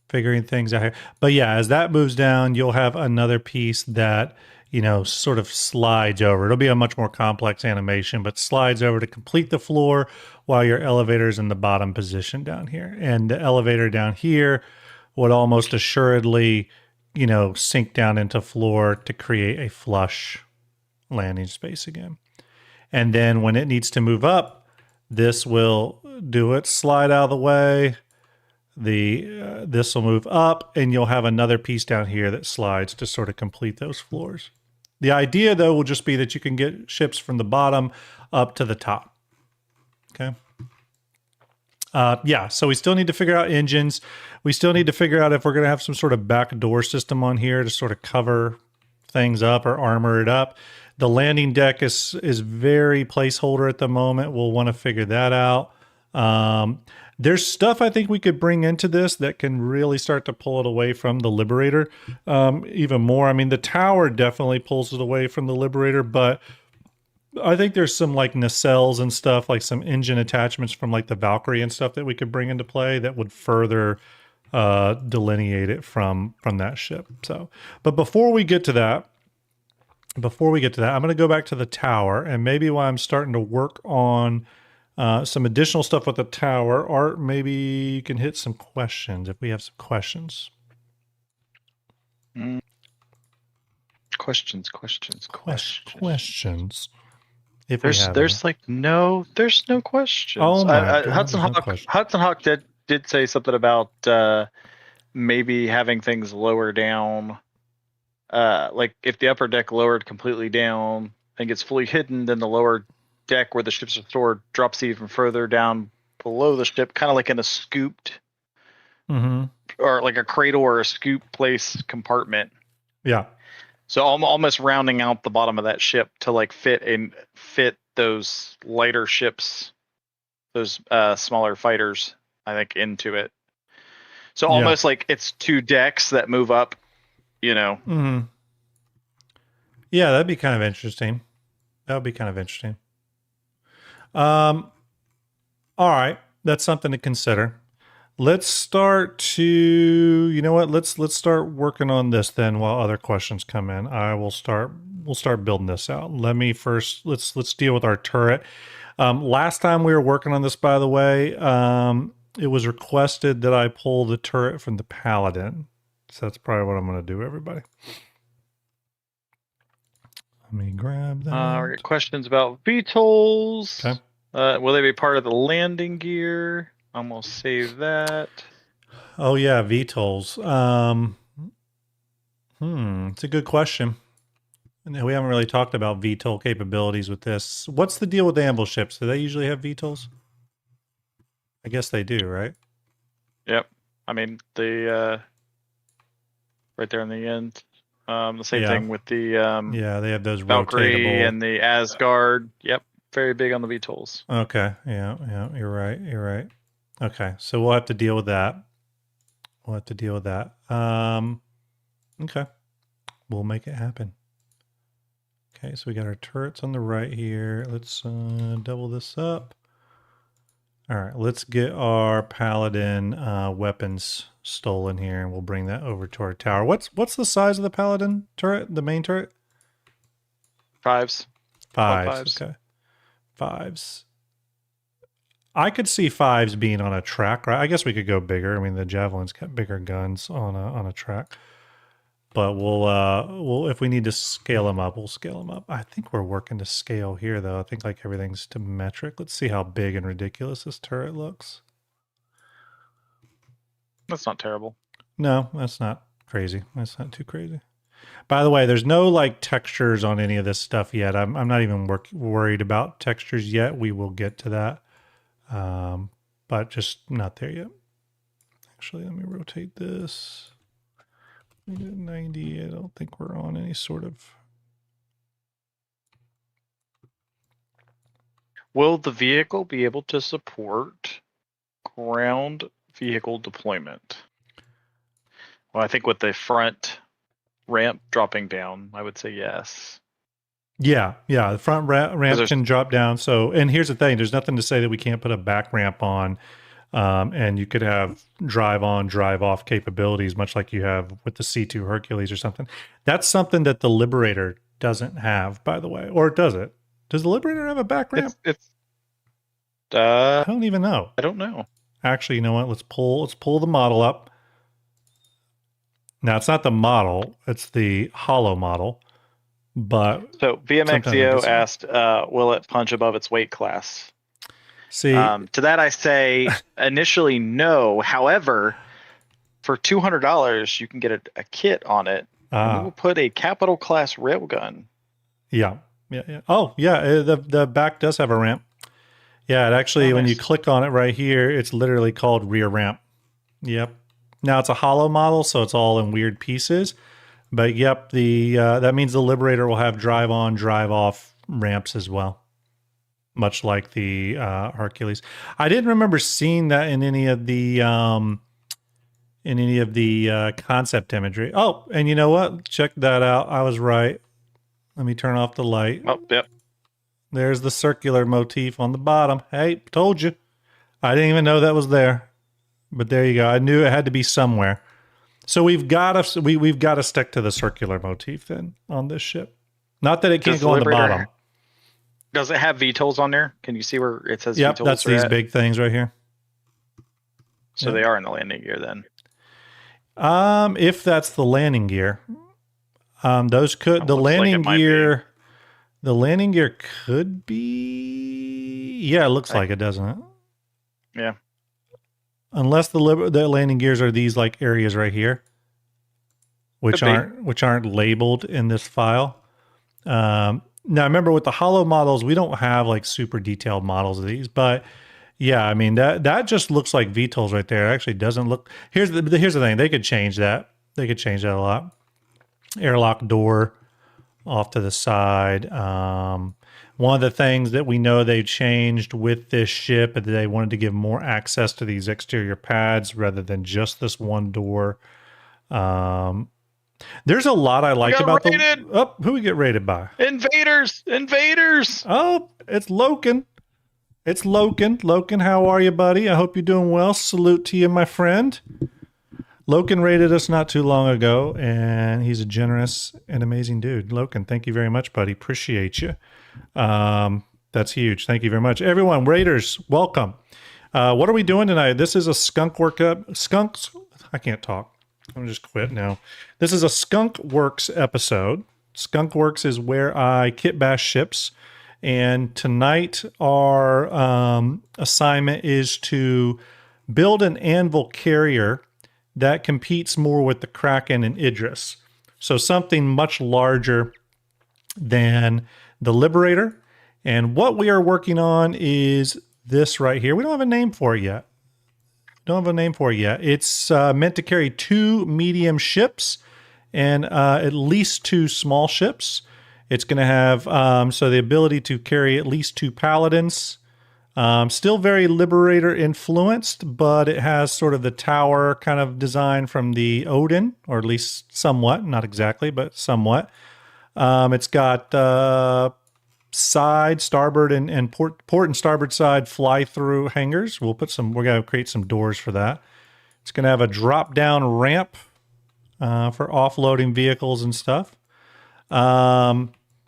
figuring things out here. But yeah, as that moves down, you'll have another piece that, you know, sort of slides over. It'll be a much more complex animation, but slides over to complete the floor while your elevator's in the bottom position down here. And the elevator down here would almost assuredly, you know, sink down into floor to create a flush landing space again. And then when it needs to move up, this will do it, slide out of the way. This will move up, and you'll have another piece down here that slides to sort of complete those floors. The idea, though, will just be that you can get ships from the bottom up to the top. Okay. Yeah, so we still need to figure out engines. We still need to figure out if we're going to have some sort of backdoor system on here to sort of cover things up or armor it up. The landing deck is very placeholder at the moment. We'll want to figure that out. There's stuff I think we could bring into this that can really start to pull it away from the Liberator even more. I mean, the tower definitely pulls it away from the Liberator, but I think there's some like nacelles and stuff, like some engine attachments from like the Valkyrie and stuff that we could bring into play that would further delineate it from that ship. So, but before we get to that, I'm going to go back to the tower, and maybe while I'm starting to work on some additional stuff with the tower, Art, maybe you can hit some questions if we have some questions. Questions. If there's no questions. Oh my Hudson Hawk did say something about maybe having things lower down. Like if the upper deck lowered completely down and gets fully hidden, then the lower deck where the ships are stored drops even further down below the ship, kind of like in a scooped or like a cradle or a scoop place compartment. Yeah. So almost rounding out the bottom of that ship to like fit those lighter ships, those smaller fighters, I think, into it. So almost like it's two decks that move up, you know. Mm-hmm. Yeah, that'd be kind of interesting. All right, that's something to consider. Let's start to, you know what? Let's start working on this then while other questions come in. We'll start building this out. Let's deal with our turret. Last time we were working on this, by the way, it was requested that I pull the turret from the Paladin. So that's probably what I'm going to do, everybody. Let me grab that. We got questions about VTOLs. Okay. Will they be part of the landing gear? I'm going to save that. Oh, yeah, VTOLs. It's a good question. We haven't really talked about VTOL capabilities with this. What's the deal with the Anvil ships? Do they usually have VTOLs? I guess they do, right? Yep. I mean, the right there in the end. The same thing with the yeah, they have those Valkyrie rotatable and the Asgard. Yep. Very big on the VTOLs. Okay. Yeah, you're right. You're right. Okay. So we'll have to deal with that. Okay. We'll make it happen. Okay, so we got our turrets on the right here. Let's double this up. All right, let's get our paladin weapons stolen here, and we'll bring that over to our tower. What's the size of the paladin turret, the main turret? Fives. Fives. Okay. Fives. I could see fives being on a track, right? I guess we could go bigger. I mean, the javelin's got bigger guns on a track. But we'll if we need to scale them up, we'll scale them up. I think we're working to scale here, though. I think like everything's to metric. Let's see how big and ridiculous this turret looks. That's not terrible. No, that's not crazy. That's not too crazy. By the way, there's no like textures on any of this stuff yet. I'm not even worried about textures yet. We will get to that, but just not there yet. Actually, let me rotate this. 90. I don't think we're on any sort of. Will the vehicle be able to support ground vehicle deployment? Well, I think with the front ramp dropping down, I would say yes. Yeah. The front ramp can drop down. So, and here's the thing: there's nothing to say that we can't put a back ramp on. And you could have drive on, drive off capabilities, much like you have with the C2 Hercules or something. That's something that the Liberator doesn't have, by the way. Or does it? Does the Liberator have a back ramp? I don't even know. I don't know. Actually, you know what? Let's pull the model up. Now, it's not the model. It's the hollow model. But so VMXZO asked, will it punch above its weight class? See, to that I say initially no. However, for $200 you can get a kit on it. And we will put a capital class railgun. Yeah. Oh, yeah. The back does have a ramp. Yeah, it actually, when you click on it right here, it's literally called rear ramp. Yep. Now it's a hollow model, so it's all in weird pieces. But yep, that means the Liberator will have drive on, drive off ramps as well. Much like the Hercules. I didn't remember seeing that in any of the concept imagery. Oh, and you know what? Check that out. I was right. Let me turn off the light. Oh, yep. There's the circular motif on the bottom. Hey, told you. I didn't even know that was there. But there you go. I knew it had to be somewhere. So we've got to stick to the circular motif then on this ship. Not that it can't go on the bottom. Does it have VTOLs on there? Can you see where it says yep, VTOLs? That's these big things right here. So they are in the landing gear then. If that's the landing gear. Those could the landing gear. The landing gear could be. Yeah, it looks like it, doesn't it? Yeah. Unless the landing gears are these like areas right here, which aren't labeled in this file. Now, remember with the hollow models, we don't have like super detailed models of these, but yeah, I mean that just looks like VTOLs right there. It actually doesn't look. Here's the thing: they could change that. They could change that a lot. Airlock door off to the side. One of the things that we know they changed with this ship is that they wanted to give more access to these exterior pads rather than just this one door. There's a lot I liked about the. Oh, who we get raided by? Invaders! Oh, it's Loken. It's Loken. Loken, how are you, buddy? I hope you're doing well. Salute to you, my friend. Loken raided us not too long ago, and he's a generous and amazing dude. Loken, thank you very much, buddy. Appreciate you. That's huge. Thank you very much. Everyone, raiders, welcome. What are we doing tonight? This is a Skunkworks. I can't talk. I'm just quit now. This is a Skunkworks episode. Skunkworks is where I kit bash ships. And tonight our assignment is to build an Anvil carrier that competes more with the Kraken and Idris. So something much larger than the Liberator. And what we are working on is this right here. We don't have a name for it yet. It's meant to carry 2 medium ships and at least 2 small ships. It's going to have so the ability to carry at least 2 paladins. Still very Liberator influenced, but it has sort of the tower kind of design from the Odin, or at least somewhat, not exactly, but somewhat. It's got side, starboard, and port and starboard side fly-through hangars. We're going to create some doors for that. It's going to have a drop-down ramp for offloading vehicles and stuff.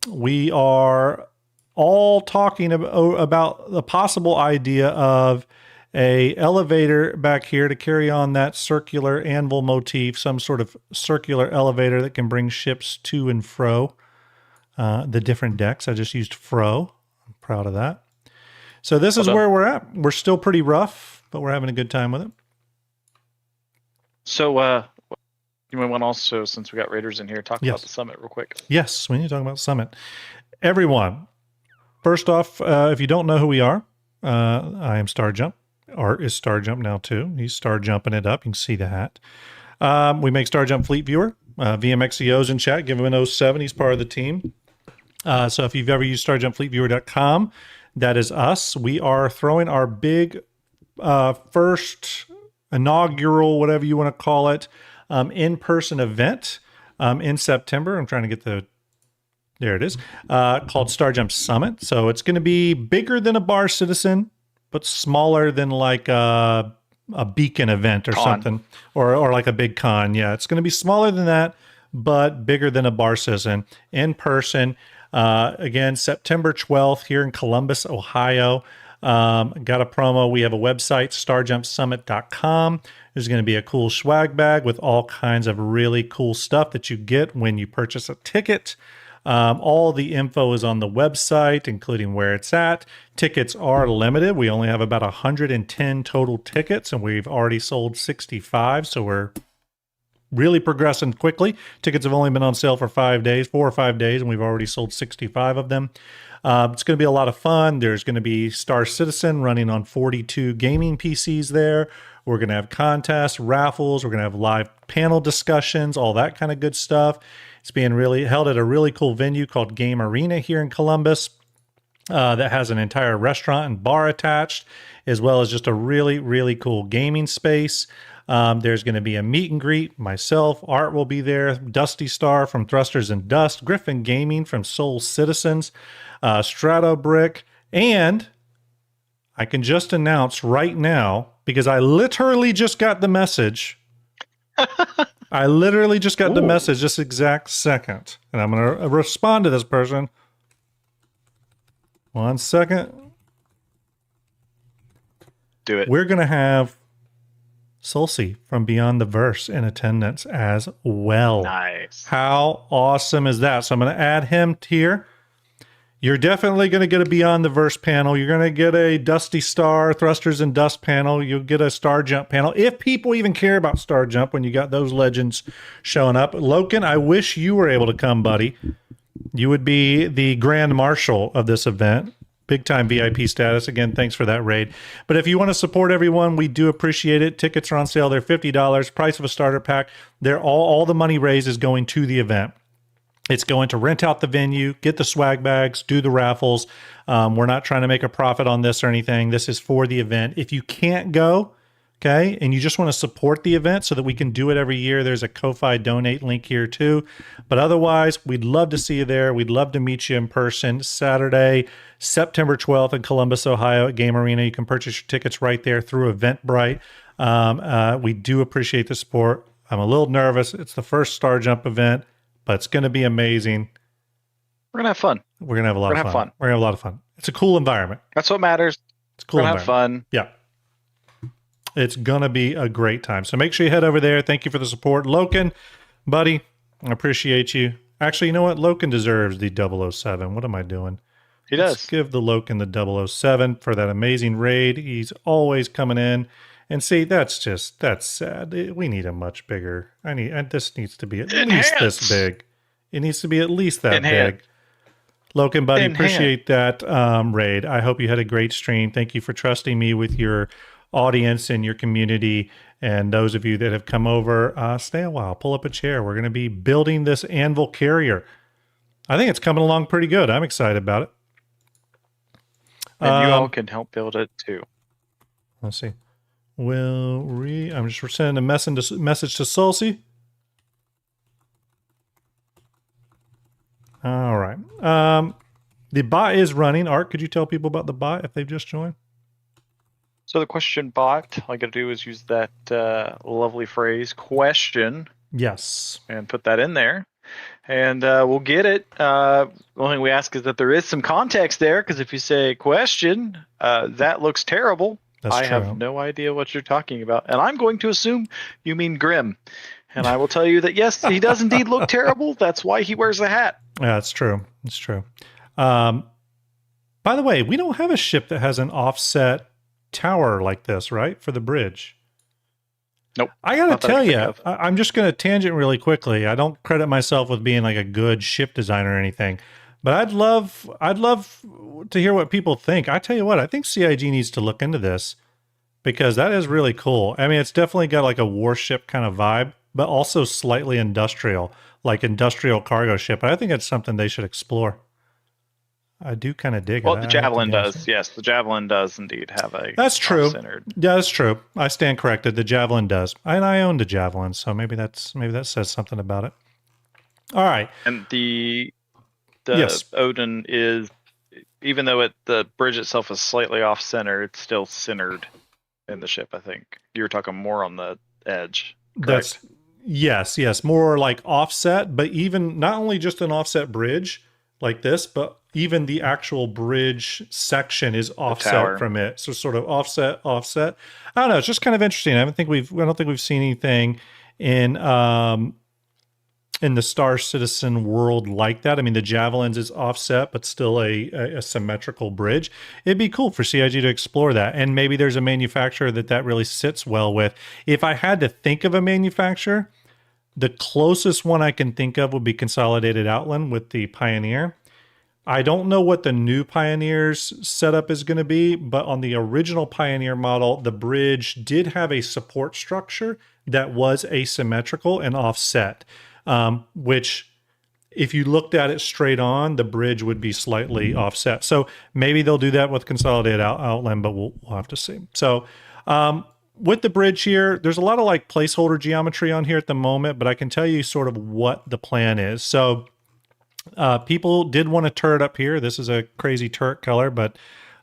We are all talking about the possible idea of a elevator back here to carry on that circular anvil motif, some sort of circular elevator that can bring ships to and fro the different decks. I just used fro. I'm proud of that. So this is where we're at. We're still pretty rough, but we're having a good time with it. So you might want to also, since we got Raiders in here, talk about the summit real quick. Yes, we need to talk about Summit. Everyone, first off, if you don't know who we are, I am Starjump. Art is Starjump now too. He's Starjumping it up. You can see the hat. We make Starjump Fleet Viewer. VMXEO's in chat. Give him an 07. He's part of the team. So if you've ever used StarjumpFleetViewer.com, that is us. We are throwing our big first inaugural, whatever you want to call it, in-person event in September. I'm trying to get there it is, called Starjump Summit. So it's going to be bigger than a Bar Citizen, but smaller than like a beacon event or something, or like a big con. Yeah, it's going to be smaller than that, but bigger than a Bar Citizen in person. Again, September 12th here in Columbus, Ohio. Got a promo. We have a website, starjumpsummit.com. There's going to be a cool swag bag with all kinds of really cool stuff that you get when you purchase a ticket. All the info is on the website, including where it's at. Tickets are limited. We only have about 110 total tickets, and we've already sold 65, so we're really progressing quickly. Tickets have only been on sale for 4 or 5 days, and we've already sold 65 of them. It's going to be a lot of fun. There's going to be Star Citizen running on 42 gaming PCs there. We're going to have contests, raffles. We're going to have live panel discussions, all that kind of good stuff. It's being really held at a really cool venue called Game Arena here in Columbus that has an entire restaurant and bar attached, as well as just a really, really cool gaming space. There's going to be a meet and greet. Myself, Art will be there, Dusty Star from Thrusters and Dust, Griffin Gaming from Soul Citizens, Strato Brick, and I can just announce right now, because I literally just got the message. I literally just got the message this exact second. And I'm going to respond to this person. 1 second. Do it. We're going to have Sulci from Beyond the Verse in attendance as well. Nice. How awesome is that? So I'm going to add him here. You're definitely going to get a Beyond the Verse panel. You're going to get a Dusty Star, Thrusters and Dust panel. You'll get a Starjump panel. If people even care about Starjump when you got those legends showing up. Loken, I wish you were able to come, buddy. You would be the Grand Marshal of this event. Big time VIP status. Again, thanks for that raid. But if you want to support everyone, we do appreciate it. Tickets are on sale. They're $50. Price of a starter pack. They're all the money raised is going to the event. It's going to rent out the venue, get the swag bags, do the raffles. We're not trying to make a profit on this or anything. This is for the event. If you can't go, okay, and you just want to support the event so that we can do it every year, there's a Ko-Fi donate link here too. But otherwise, we'd love to see you there. We'd love to meet you in person Saturday, September 12th in Columbus, Ohio at Game Arena. You can purchase your tickets right there through Eventbrite. We do appreciate the support. I'm a little nervous. It's the first Starjump event, but it's going to be amazing. We're going to have fun. We're going to have a lot of fun. We're going to have a lot of fun. It's a cool environment. That's what matters. It's a cool environment. Have fun. Yeah. It's going to be a great time. So make sure you head over there. Thank you for the support. Loken, buddy, I appreciate you. Actually, you know what? Loken deserves the 007. What am I doing? He Let's does. give the Loken the 007 for that amazing raid. He's always coming in. And see, that's sad. We need a much bigger. This needs to be at least this big. It needs to be at least that big. Loken, buddy, appreciate that raid. I hope you had a great stream. Thank you for trusting me with your audience and your community. And those of you that have come over, stay a while. Pull up a chair. We're going to be building this Anvil carrier. I think it's coming along pretty good. I'm excited about it. And you all can help build it too. Let's see. I'm just sending a message to Sulcy. All right. The bot is running. Art, could you tell people about the bot if they've just joined? So the question bot, all I got to do is use that lovely phrase, question. Yes. And put that in there. And we'll get it. The only thing we ask is that there is some context there, because if you say question, that looks terrible. I have no idea what you're talking about. And I'm going to assume you mean Grim. And I will tell you that, yes, he does indeed look terrible. That's why he wears a hat. Yeah, that's true. It's true. By the way, we don't have a ship that has an offset tower like this, right? For the bridge. Nope. I got to tell you, I'm just going to tangent really quickly. I don't credit myself with being like a good ship designer or anything, but I'd love to hear what people think. I tell you what, I think CIG needs to look into this, because that is really cool. I mean, it's definitely got like a warship kind of vibe, but also slightly industrial, like industrial cargo ship. I think it's something they should explore. I do kind of dig it. Well, the Javelin does. Yes, the Javelin does indeed have a. That's true. Yeah, that's true. I stand corrected. The Javelin does, and I owned a Javelin, so maybe that says something about it. All right. And the Odin is, even though the bridge itself is slightly off center, it's still centered in the ship. I think you were talking more on the edge. Correct? Yes, more like offset, but even not only just an offset bridge like this, but even the actual bridge section is offset from it. So sort of offset. I don't know. It's just kind of interesting. I don't think we've seen anything in the Star Citizen world like that. I mean, the Javelins is offset, but still a symmetrical bridge. It'd be cool for CIG to explore that. And maybe there's a manufacturer that really sits well with. If I had to think of a manufacturer, the closest one I can think of would be Consolidated Outland with the Pioneer. I don't know what the new Pioneer's setup is going to be, but on the original Pioneer model, the bridge did have a support structure that was asymmetrical and offset, which if you looked at it straight on, the bridge would be slightly offset. So maybe they'll do that with Consolidated Outland, but we'll have to see. So with the bridge here, there's a lot of like placeholder geometry on here at the moment, but I can tell you sort of what the plan is. So people did want a turret up here. This is a crazy turret color, but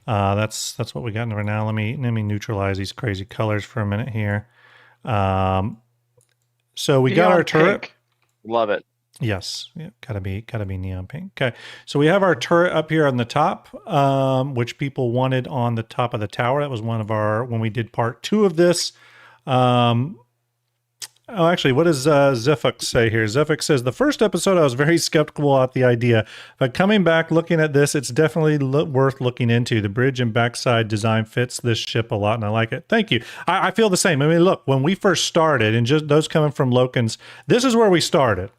that's what we got right now. Let me neutralize these crazy colors for a minute here. So we got our turret. Pink. Love it. Yes, yeah, gotta be neon pink. Okay, so we have our turret up here on the top, which people wanted on the top of the tower. That was one of our, when we did part 2 of this. Actually, what does Zephyx say here? Zephyx says, the first episode I was very skeptical about the idea, but coming back looking at this, it's definitely worth looking into. The bridge and backside design fits this ship a lot, and I like it. Thank you. I feel the same. I mean, look, when we first started, and just those coming from Loken's, this is where we started.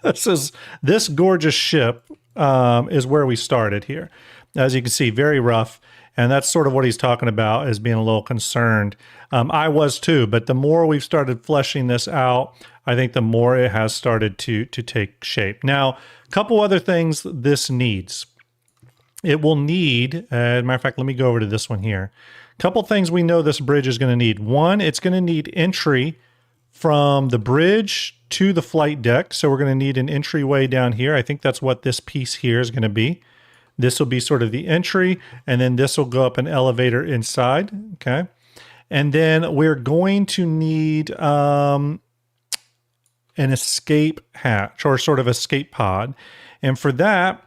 This gorgeous ship is where we started here. As you can see, very rough. And that's sort of what he's talking about, as being a little concerned. I was too, but the more we've started fleshing this out, I think the more it has started to take shape. Now, a couple other things this needs. It will need, matter of fact, let me go over to this one here. A couple things we know this bridge is going to need. One, it's going to need entry from the bridge to the flight deck. So we're going to need an entryway down here. I think that's what this piece here is going to be. This will be sort of the entry, and then this will go up an elevator inside, okay? And then we're going to need an escape hatch, or sort of escape pod. And for that,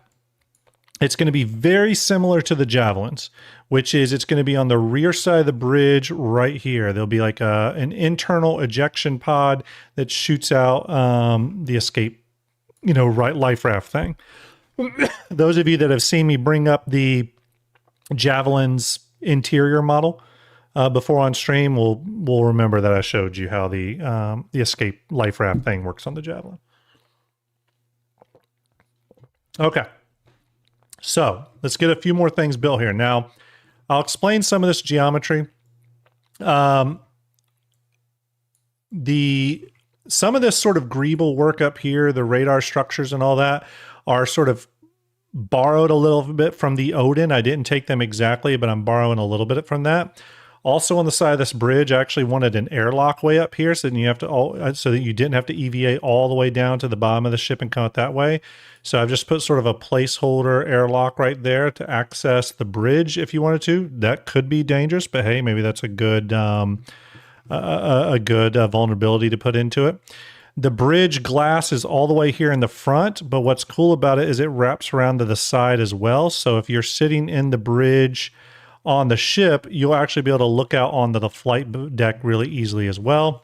it's going to be very similar to the Javelins. which is it's going to be on the rear side of the bridge right here. There'll be like an internal ejection pod that shoots out the escape, right, life raft thing. Those of you that have seen me bring up the Javelin's interior model before on stream will remember that I showed you how the escape life raft thing works on the Javelin. Okay, so let's get a few more things built here. Now, I'll explain some of this geometry. Some of this sort of greeble work up here, the radar structures and all that, are sort of borrowed a little bit from the Odin. I didn't take them exactly, but I'm borrowing a little bit from that. Also on the side of this bridge, I actually wanted an airlock way up here so that you didn't have to EVA all the way down to the bottom of the ship and come out that way. So I've just put sort of a placeholder airlock right there to access the bridge if you wanted to. That could be dangerous, but hey, maybe that's a good vulnerability to put into it. The bridge glass is all the way here in the front, but what's cool about it is it wraps around to the side as well. So if you're sitting in the bridge on the ship, you'll actually be able to look out onto the flight deck really easily as well.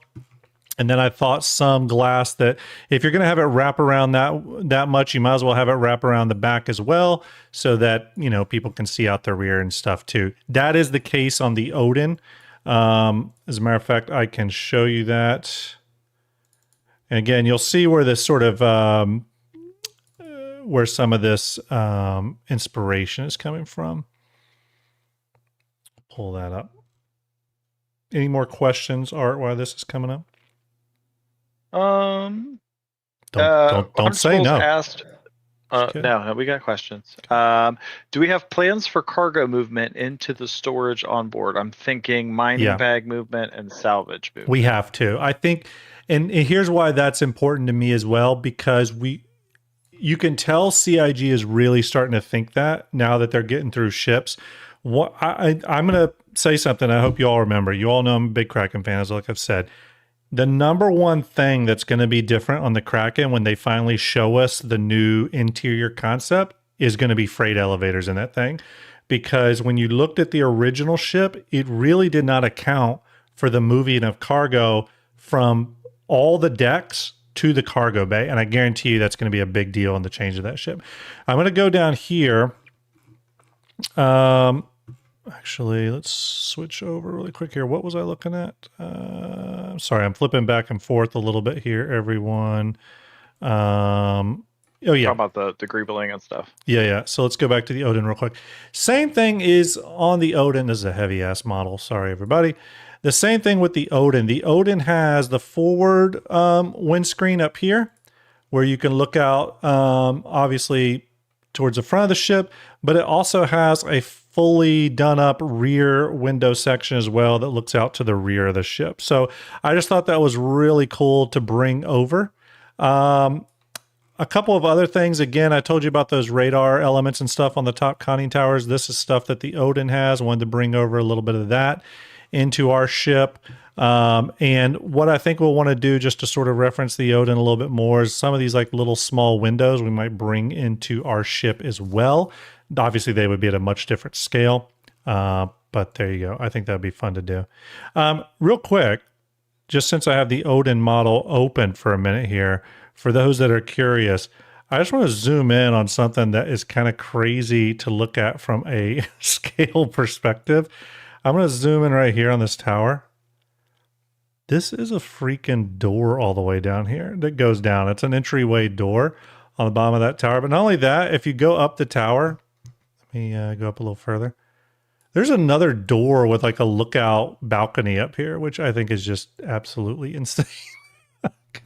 And then I thought some glass that if you're going to have it wrap around that much, you might as well have it wrap around the back as well so that, people can see out the rear and stuff too. That is the case on the Odin. As a matter of fact, I can show you that. And again, you'll see where this sort of, where some of this inspiration is coming from. Pull that up. Any more questions, Art, while this is coming up? Don't say no. Asked, no, we got questions. Do we have plans for cargo movement into the storage on board? I'm thinking mining bag movement and salvage movement. We have to. I think, and here's why that's important to me as well, because you can tell CIG is really starting to think that now that they're getting through ships. I'm going to say something I hope you all remember. You all know I'm a big Kraken fan, as like I've said. The number one thing that's going to be different on the Kraken when they finally show us the new interior concept is going to be freight elevators in that thing. Because when you looked at the original ship, it really did not account for the moving of cargo from all the decks to the cargo bay. And I guarantee you that's going to be a big deal in the change of that ship. I'm going to go down here. Actually, let's switch over really quick here. What was I looking at? Sorry, I'm flipping back and forth a little bit here, everyone. Oh, yeah. Talk about the greebling and stuff. Yeah. So let's go back to the Odin real quick. Same thing is on the Odin. This is a heavy-ass model. Sorry, everybody. The same thing with the Odin. The Odin has the forward windscreen up here where you can look out, obviously, towards the front of the ship, but it also has a fully done up rear window section as well that looks out to the rear of the ship. So I just thought that was really cool to bring over. A couple of other things. Again, I told you about those radar elements and stuff on the top conning towers. This is stuff that the Odin has. I wanted to bring over a little bit of that into our ship. And what I think we'll want to do, just to sort of reference the Odin a little bit more, is some of these like little small windows we might bring into our ship as well. Obviously, they would be at a much different scale, but there you go. I think that'd be fun to do. Real quick, just since I have the Odin model open for a minute here, for those that are curious, I just want to zoom in on something that is kind of crazy to look at from a scale perspective. I'm going to zoom in right here on this tower. This is a freaking door all the way down here that goes down. It's an entryway door on the bottom of that tower. But not only that, if you go up the tower, let me go up a little further. There's another door with like a lookout balcony up here, which I think is just absolutely insane.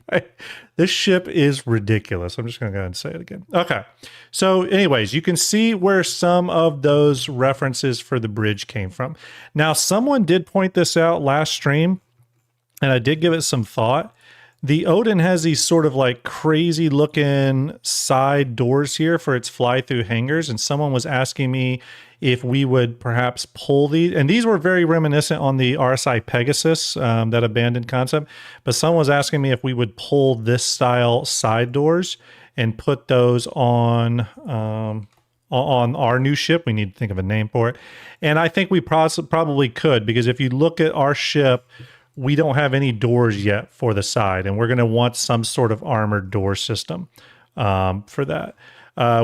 Okay. This ship is ridiculous. I'm just going to go ahead and say it again. Okay. So anyways, you can see where some of those references for the bridge came from. Now, someone did point this out last stream, and I did give it some thought. The Odin has these sort of like crazy looking side doors here for its fly through hangars. And someone was asking me if we would perhaps pull these. And these were very reminiscent on the RSI Pegasus, that abandoned concept. But someone was asking me if we would pull this style side doors and put those on on our new ship. We need to think of a name for it. And I think we probably could, because if you look at our ship, we don't have any doors yet for the side, and we're going to want some sort of armored door system for that.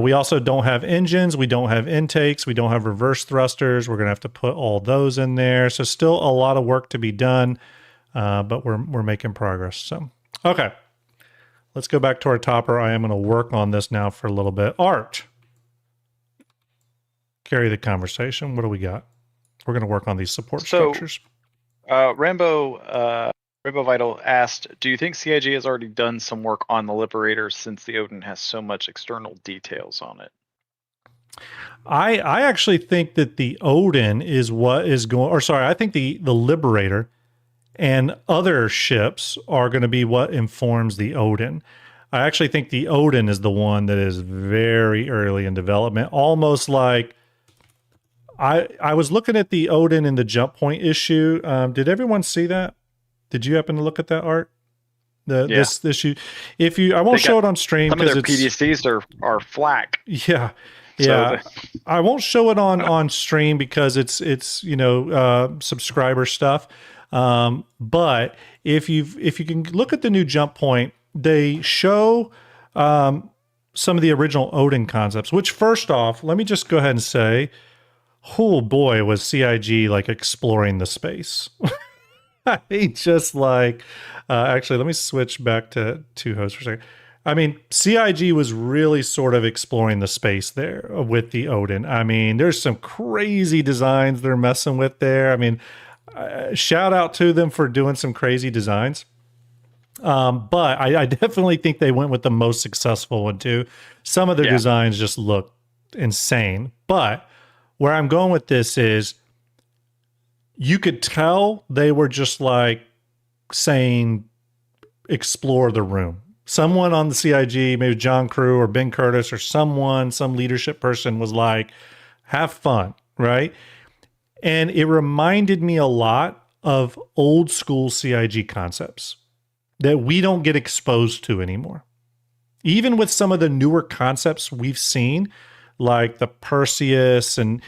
We also don't have engines. We don't have intakes. We don't have reverse thrusters. We're going to have to put all those in there. So still a lot of work to be done, but we're making progress. So, okay. Let's go back to our topper. I am going to work on this now for a little bit. Art. Carry the conversation. What do we got? We're going to work on these support structures. Rambo Vital asked, do you think CIG has already done some work on the Liberator since the Odin has so much external details on it? I actually think that the Odin is what is going, or sorry, I think the Liberator and other ships are going to be what informs the Odin. I actually think the Odin is the one that is very early in development, almost like I was looking at the Odin in the jump point issue. Did everyone see that? Did you happen to look at that, Art? This issue. If you, I won't show it on stream because their PDCs are flak. Yeah, yeah. I won't show it on stream because it's subscriber stuff. But if you can look at the new jump point, they show some of the original Odin concepts. Which, first off, let me just go ahead and say, oh boy, was CIG like exploring the space. I just like, actually, let me switch back to two hosts for a second. I mean, CIG was really sort of exploring the space there with the Odin. I mean, there's some crazy designs they're messing with there. I mean, shout out to them for doing some crazy designs. But I definitely think they went with the most successful one too. Some of their designs just look insane, but where I'm going with this is you could tell they were just like saying, explore the room. Someone on the CIG, maybe John Crew or Ben Curtis or some leadership person was like, have fun, right? And it reminded me a lot of old school CIG concepts that we don't get exposed to anymore. Even with some of the newer concepts we've seen, like the Perseus and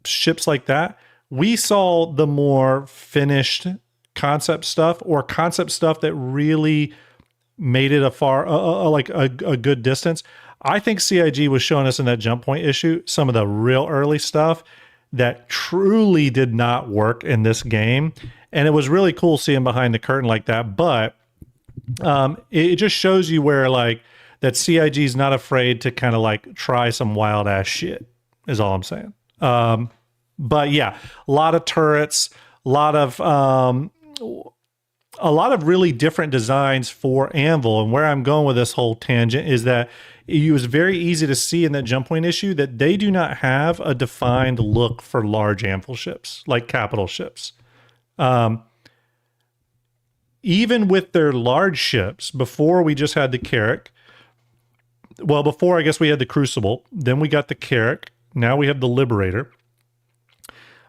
ships like that, we saw the more finished concept stuff, or concept stuff that really made it a good distance. I think CIG was showing us in that jump point issue some of the real early stuff that truly did not work in this game, and it was really cool seeing behind the curtain like that. But it just shows you where like that CIG is not afraid to kind of like try some wild ass shit, is all I'm saying. But yeah, a lot of turrets, a lot of really different designs for Anvil. And where I'm going with this whole tangent is that it was very easy to see in that jump point issue that they do not have a defined look for large Anvil ships, like capital ships. Even with their large ships, before we just had the Carrack. Well, before I guess we had the Crucible, then we got the Carrack. Now we have the Liberator.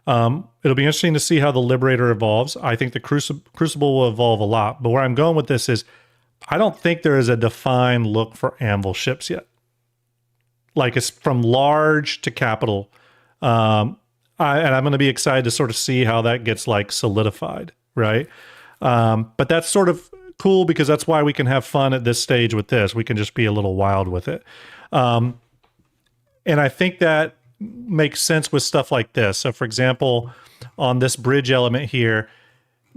It'll be interesting to see how the Liberator evolves. I think the Crucible will evolve a lot. But where I'm going with this is, I don't think there is a defined look for Anvil ships yet. Like it's from large to capital. And I'm going to be excited to sort of see how that gets like solidified, right? But that's sort of cool because that's why we can have fun at this stage with this. We can just be a little wild with it. And I think that makes sense with stuff like this. So for example, on this bridge element here,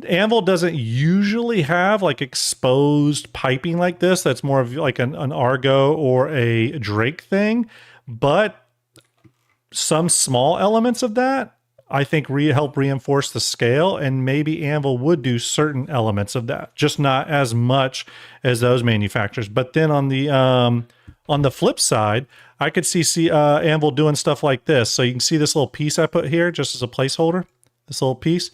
Anvil doesn't usually have like exposed piping like this. That's more of like an Argo or a Drake thing. But some small elements of that, I think, help reinforce the scale, and maybe Anvil would do certain elements of that, just not as much as those manufacturers. But then on the flip side, I could see Anvil doing stuff like this. So you can see this little piece I put here just as a placeholder, this little piece.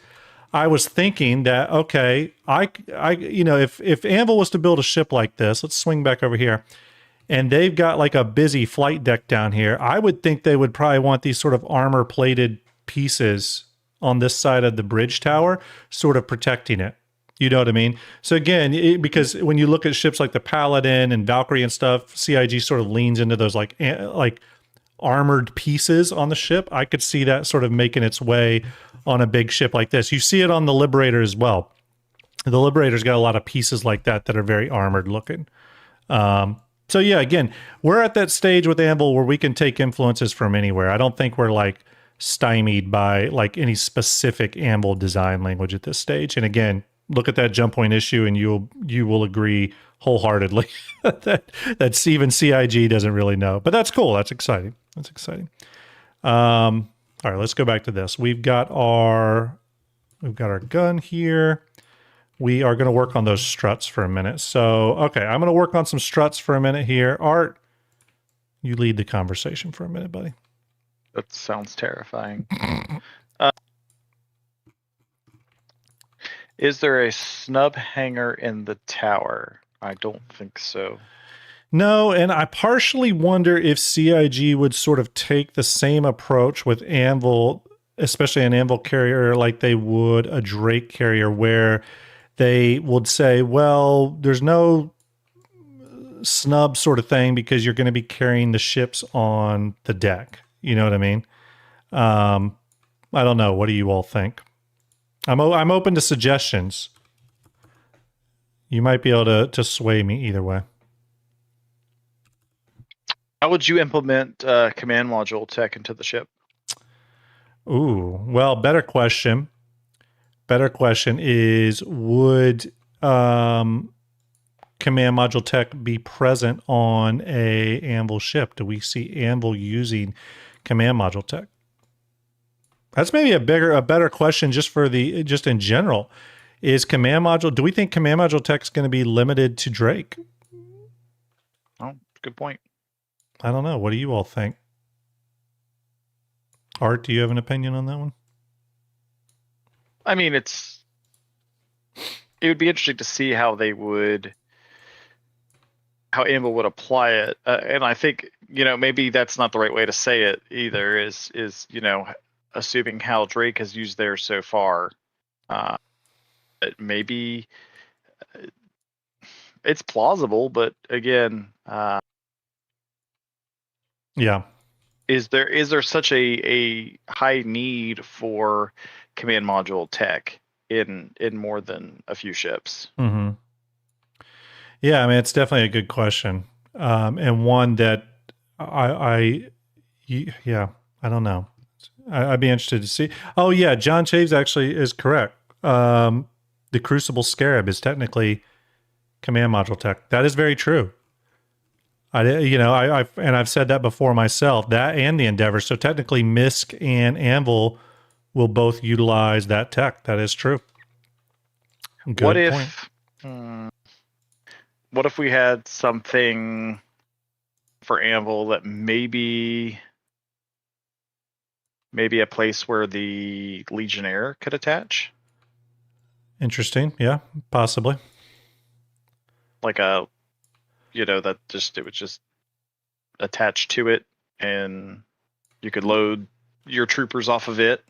I was thinking that, okay, if Anvil was to build a ship like this, let's swing back over here, and they've got like a busy flight deck down here, I would think they would probably want these sort of armor plated pieces on this side of the bridge tower, sort of protecting it. You know what I mean? So again, because when you look at ships like the Paladin and Valkyrie and stuff, CIG sort of leans into those like armored pieces on the ship. I could see that sort of making its way on a big ship like this. You see it on the Liberator as well. The Liberator's got a lot of pieces like that are very armored looking. So yeah, again, we're at that stage with Anvil where we can take influences from anywhere. I don't think we're like stymied by like any specific Anvil design language at this stage. And again, look at that jump point issue and you will agree wholeheartedly that even CIG doesn't really know. But that's cool. That's exciting. That's exciting. All right, let's go back to this. We've got our gun here. We are going to work on those struts for a minute. So, okay, I'm going to work on some struts for a minute here. Art, you lead the conversation for a minute, buddy. That sounds terrifying. Is there a snub hanger in the tower? I don't think so. No, and I partially wonder if CIG would sort of take the same approach with Anvil, especially an Anvil carrier, like they would a Drake carrier, where they would say, well, there's no snub sort of thing because you're going to be carrying the ships on the deck. You know what I mean? I don't know. What do you all think? I'm open to suggestions. You might be able to sway me either way. How would you implement command module tech into the ship? Ooh, well, better question. Better question is, would command module tech be present on a Anvil ship? Do we see Anvil using command module tech? That's maybe a better question just in general. Is command module, do we think command module tech is going to be limited to Drake? Oh, good point. I don't know. What do you all think? Art, do you have an opinion on that one? I mean, it would be interesting to see how Anvil would apply it. And I think, maybe that's not the right way to say it either, is assuming how Drake has used theirs so far. Maybe it's plausible, but again, yeah. Is there such a high need for command module tech in more than a few ships? Mm-hmm. Yeah, I mean, it's definitely a good question, and one that I don't know. I'd be interested to see. Oh yeah, John Chaves actually is correct. The Crucible Scarab is technically command module tech. That is very true. I've said that before myself. That and the Endeavor. So technically, MISC and Anvil will both utilize that tech. That is true. Good point. What if we had something for Anvil that maybe a place where the Legionnaire could attach? Interesting. Yeah, possibly. Like it would just attach to it, and you could load your troopers off of it.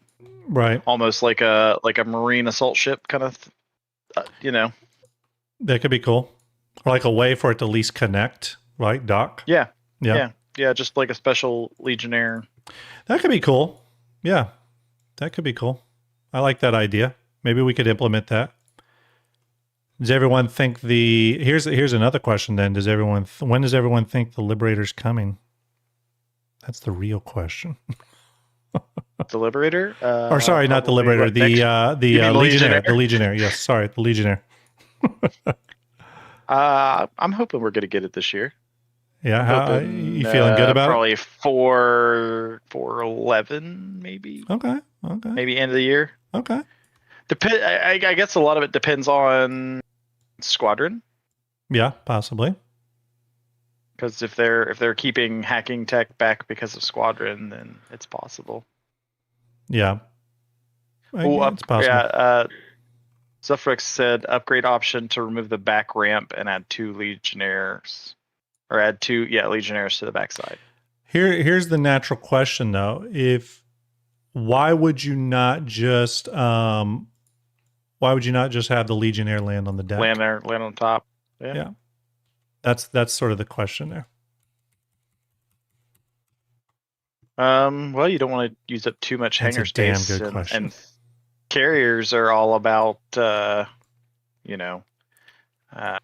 Right. Almost like a marine assault ship kind of, That could be cool. Or like a way for it to at least connect, right, dock? Yeah. Just like a special Legionnaire. That could be cool. Yeah, that could be cool. I like that idea. Maybe we could implement that. Does everyone think here's another question then. When does everyone think the Liberator's coming? That's the real question. The Liberator? Or sorry, not the Liberator. The Legionnaire. The Legionnaire. Yes, sorry, the Legionnaire. I'm hoping we're going to get it this year. Yeah, you feeling good about probably it? Probably 4/11, maybe. Okay. Maybe end of the year. Okay. I guess a lot of it depends on Squadron. Yeah, possibly. Because if they're keeping hacking tech back because of Squadron, then it's possible. Yeah. It's possible. Yeah. Zuffrix said upgrade option to remove the back ramp and add 2 Legionnaires. Or add 2 Legionnaires to the backside. Here's the natural question though. Why would you not just have the Legionnaire land on the deck? Land on top. Yeah. That's sort of the question there. Well, you don't want to use up too much That's a hangar damn space, good question. and carriers are all about you know uh,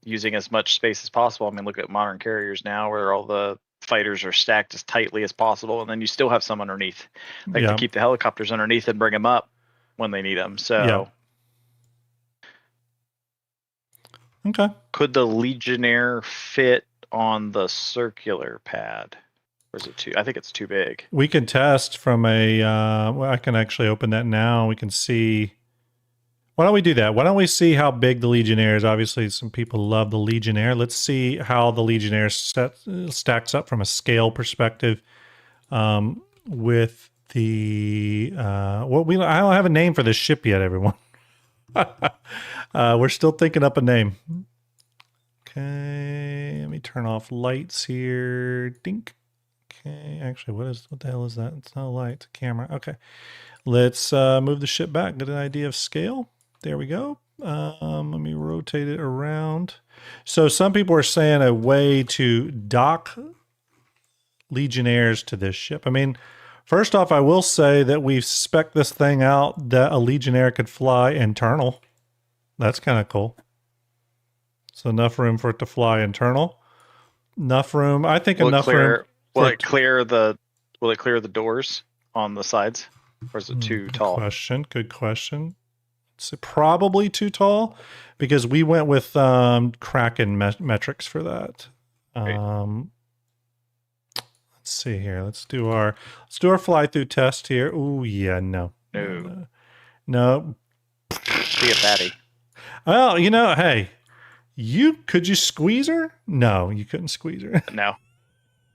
using as much space as possible. I mean, look at modern carriers now, where all the fighters are stacked as tightly as possible, and then you still have some underneath, like to Yeah. keep the helicopters underneath and bring them up when they need them. Yeah. So, Okay. could the Legionnaire fit on the circular pad? Or is it too? I think it's too big. We can test from a, well, I can actually open that now. We can see. Why don't we do that? Why don't we see how big the Legionnaire is? Obviously, some people love the Legionnaire. Let's see how the Legionnaire stacks up from a scale perspective with the, I don't have a name for this ship yet, everyone. We're still thinking up a name. Okay, let me turn off lights here. Dink. Okay, actually, what the hell is that? It's not a light, it's a camera. Okay, let's move the ship back. Get an idea of scale. There we go. Let me rotate it around. So some people are saying a way to dock Legionnaires to this ship. I mean, first off, I will say that we've spec'd this thing out that a Legionnaire could fly internal. That's kind of cool. So enough room for it to fly internal. Enough room. I think enough room. Will it clear the doors on the sides, or is it too tall? Good question. It's probably too tall because we went with Kraken metrics for that. Let's see here. Let's do our fly through test here. Oh yeah, no. Be a fatty. Well, hey, could you squeeze her? No, you couldn't squeeze her. No.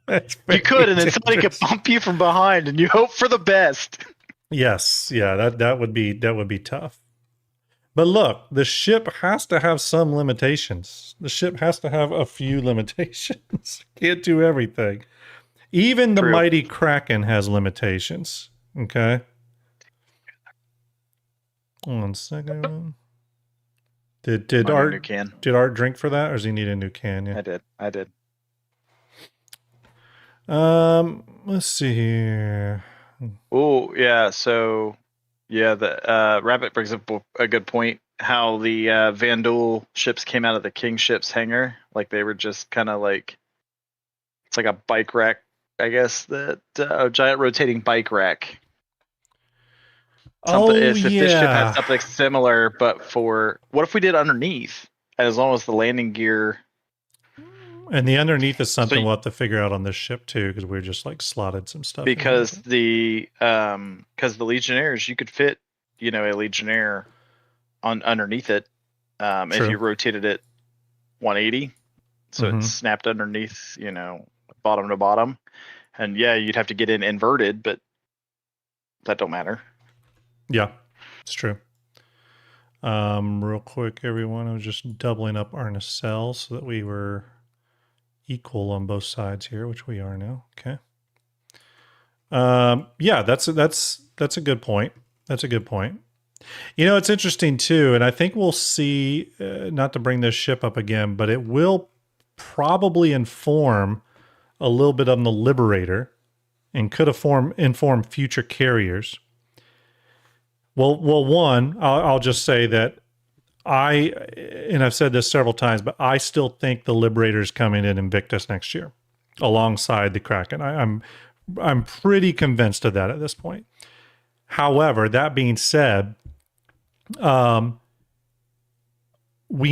You could, and then somebody could bump you from behind, and you hope for the best. Yes, yeah, that would be tough. But look, the ship has to have some limitations. The ship has to have a few limitations. Can't do everything. Even the mighty Kraken has limitations. Okay. 1 second. Did Art drink for that, or does he need a new can? Yeah, I did. Let's see here. Oh yeah, so yeah, the Rabbit brings up a good point. How the Vandal ships came out of the King ship's hangar, like they were just kind of like, it's like a bike rack, I guess, that a giant rotating bike rack. If this ship had something similar, but for what if we did underneath, as long as the landing gear. And the underneath is something we'll have to figure out on this ship too, because we're just like slotted some stuff. Because the Legionnaires, you could fit, a Legionnaire on underneath it, if you rotated it 180, so it snapped underneath, bottom to bottom, and yeah, you'd have to get in inverted, but that don't matter. Yeah, it's true. Real quick, everyone, I was just doubling up our nacelle so that we were equal on both sides here, which we are now. Okay. Yeah, that's a good point. That's a good point. It's interesting too, and I think we'll see, not to bring this ship up again, but it will probably inform a little bit on the Liberator and could inform future carriers. Well, one, I'll just say that and I've said this several times, but I still think the Liberator's coming in Invictus next year alongside the Kraken. I'm pretty convinced of that at this point. However, that being said, we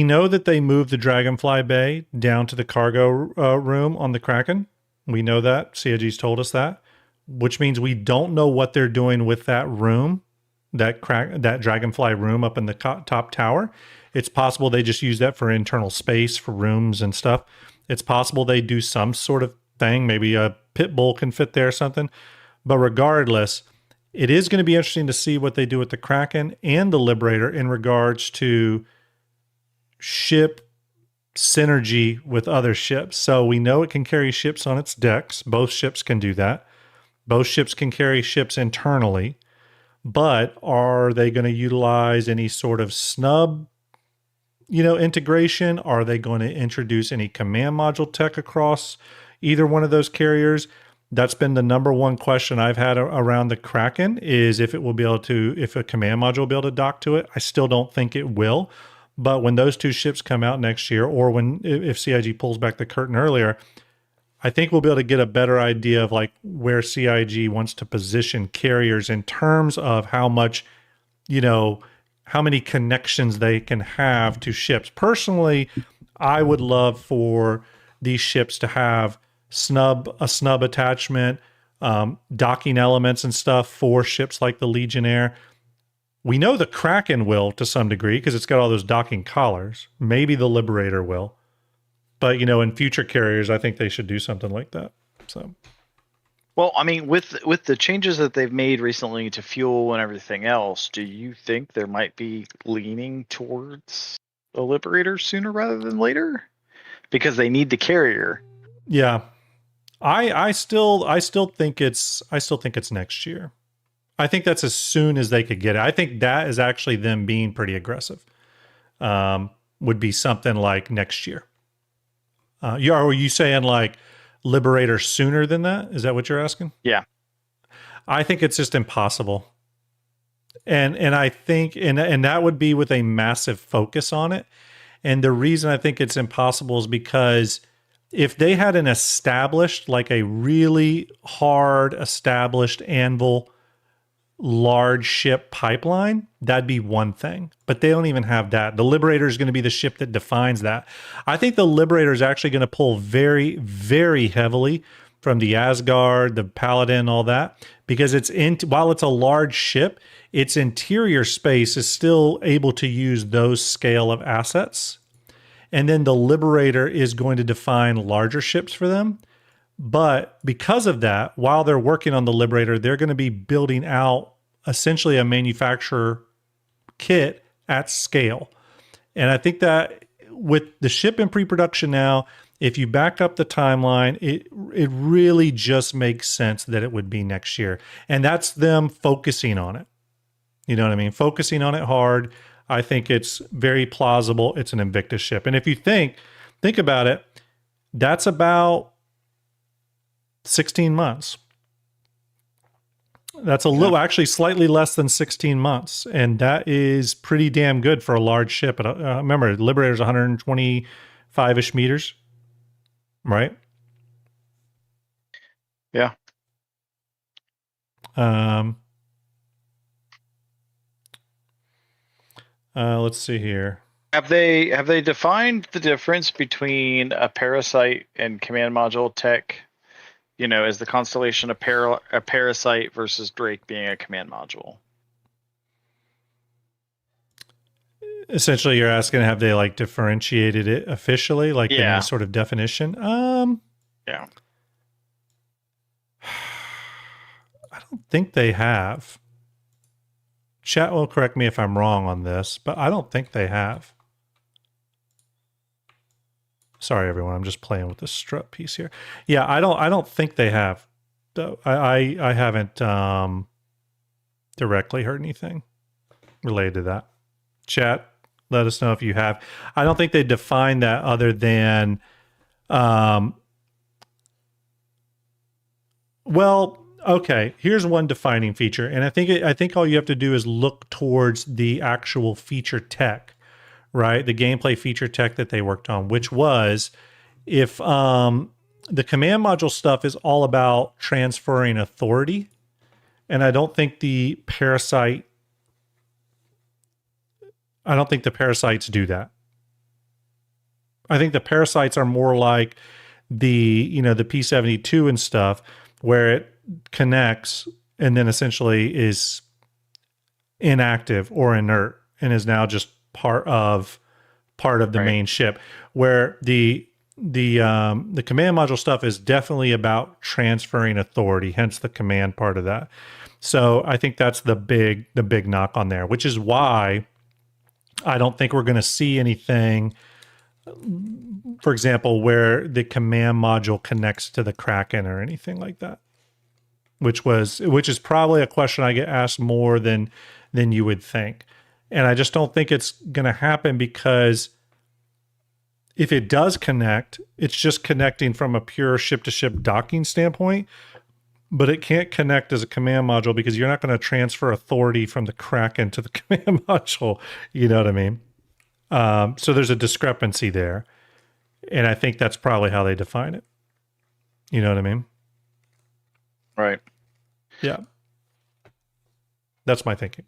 know that they moved the Dragonfly Bay down to the cargo room on the Kraken. We know that. CIG's told us that, which means we don't know what they're doing with that room, that Dragonfly room up in the top tower. It's possible they just use that for internal space for rooms and stuff. It's possible they do some sort of thing. Maybe a pit bull can fit there or something. But regardless, it is going to be interesting to see what they do with the Kraken and the Liberator in regards to ship synergy with other ships. So we know it can carry ships on its decks. Both ships can do that. Both ships can carry ships internally. But are they going to utilize any sort of snub, integration? Are they going to introduce any command module tech across either one of those carriers? That's been the number one question I've had around the Kraken, is if a command module will be able to dock to it. I still don't think it will. But when those two ships come out next year, or if CIG pulls back the curtain earlier, I think we'll be able to get a better idea of like where CIG wants to position carriers in terms of how much, how many connections they can have to ships. Personally, I would love for these ships to have a snub attachment, docking elements and stuff for ships like the Legionnaire. We know the Kraken will to some degree because it's got all those docking collars. Maybe the Liberator will. But, in future carriers, I think they should do something like that. So, well, I mean, with the changes that they've made recently to fuel and everything else, do you think there might be leaning towards a Liberator sooner rather than later? Because they need the carrier. Yeah. I still think it's next year. I think that's as soon as they could get it. I think that is actually them being pretty aggressive. Would be something like next year. Are you saying like Liberator sooner than that? Is that what you're asking? Yeah. I think it's just impossible. And I think and that would be with a massive focus on it. And the reason I think it's impossible is because if they had an established, like a really hard established Anvil large ship pipeline, that'd be one thing. But they don't even have that. The Liberator is going to be the ship that defines that. I think the Liberator is actually going to pull very, very heavily from the Asgard, the Paladin, all that, because while it's a large ship, its interior space is still able to use those scale of assets. And then the Liberator is going to define larger ships for them. But because of that, while they're working on the Liberator, they're going to be building out essentially a manufacturer kit at scale. And I think that with the ship in pre-production now, if you back up the timeline, it really just makes sense that it would be next year. And that's them focusing on it. You know what I mean? Focusing on it hard. I think it's very plausible. It's an Invictus ship. And if you think about it, that's about 16 months. That's a little, actually slightly less than 16 months. And that is pretty damn good for a large ship. Remember, Liberator's 125-ish meters, right? Yeah. Let's see here. Have they defined the difference between a parasite and command module tech? Is the constellation a parasite versus Drake being a command module? Essentially, you're asking, have they like differentiated it officially, like in any sort of definition? Yeah. I don't think they have. Chat will correct me if I'm wrong on this, but I don't think they have. Sorry, everyone. I'm just playing with this strut piece here. Yeah, I don't think they have. Though I haven't directly heard anything related to that. Chat, let us know if you have. I don't think they define that other than, well, okay. Here's one defining feature, and I think all you have to do is look towards the actual feature tech. Right, the gameplay feature tech that they worked on, which was if the command module stuff is all about transferring authority, and I don't think the parasites do that. I think the parasites are more like the P-72 and stuff, where it connects and then essentially is inactive or inert and is now just part of the main ship, where the command module stuff is definitely about transferring authority, hence the command part of that. So I think that's the big knock on there, which is why I don't think we're going to see anything, for example, where the command module connects to the Kraken or anything like that, which is probably a question I get asked more than you would think. And I just don't think it's going to happen, because if it does connect, it's just connecting from a pure ship-to-ship docking standpoint. but it can't connect as a command module because you're not going to transfer authority from the Kraken to the command module. You know what I mean? So there's a discrepancy there. And I think that's probably how they define it. You know what I mean? Right. Yeah. That's my thinking.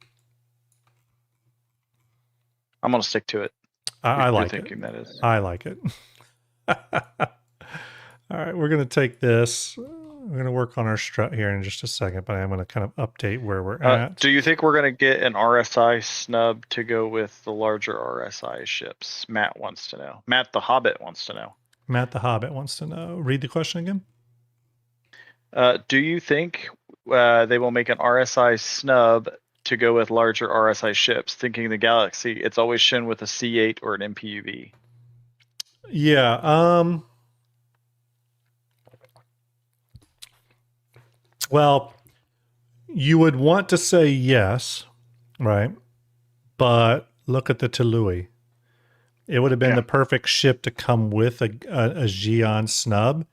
I'm gonna stick to it. I You're like thinking it. that is. I like it. All right, we're going to take this. We're going to work on our strut here in just a second, but I'm going to kind of update where we're at. Do you think we're gonna get an RSI snub to go with the larger RSI ships? Matt wants to know. Matt the Hobbit wants to know. Matt the Hobbit wants to know. Read the question again. Do you think they will make an RSI snub to go with larger RSI ships? Thinking the Galaxy, it's always shown with a C8 or an MPUV. Yeah. Well, you would want to say yes, right? But look at the Tului. It would have been the perfect ship to come with a Xi'an snub,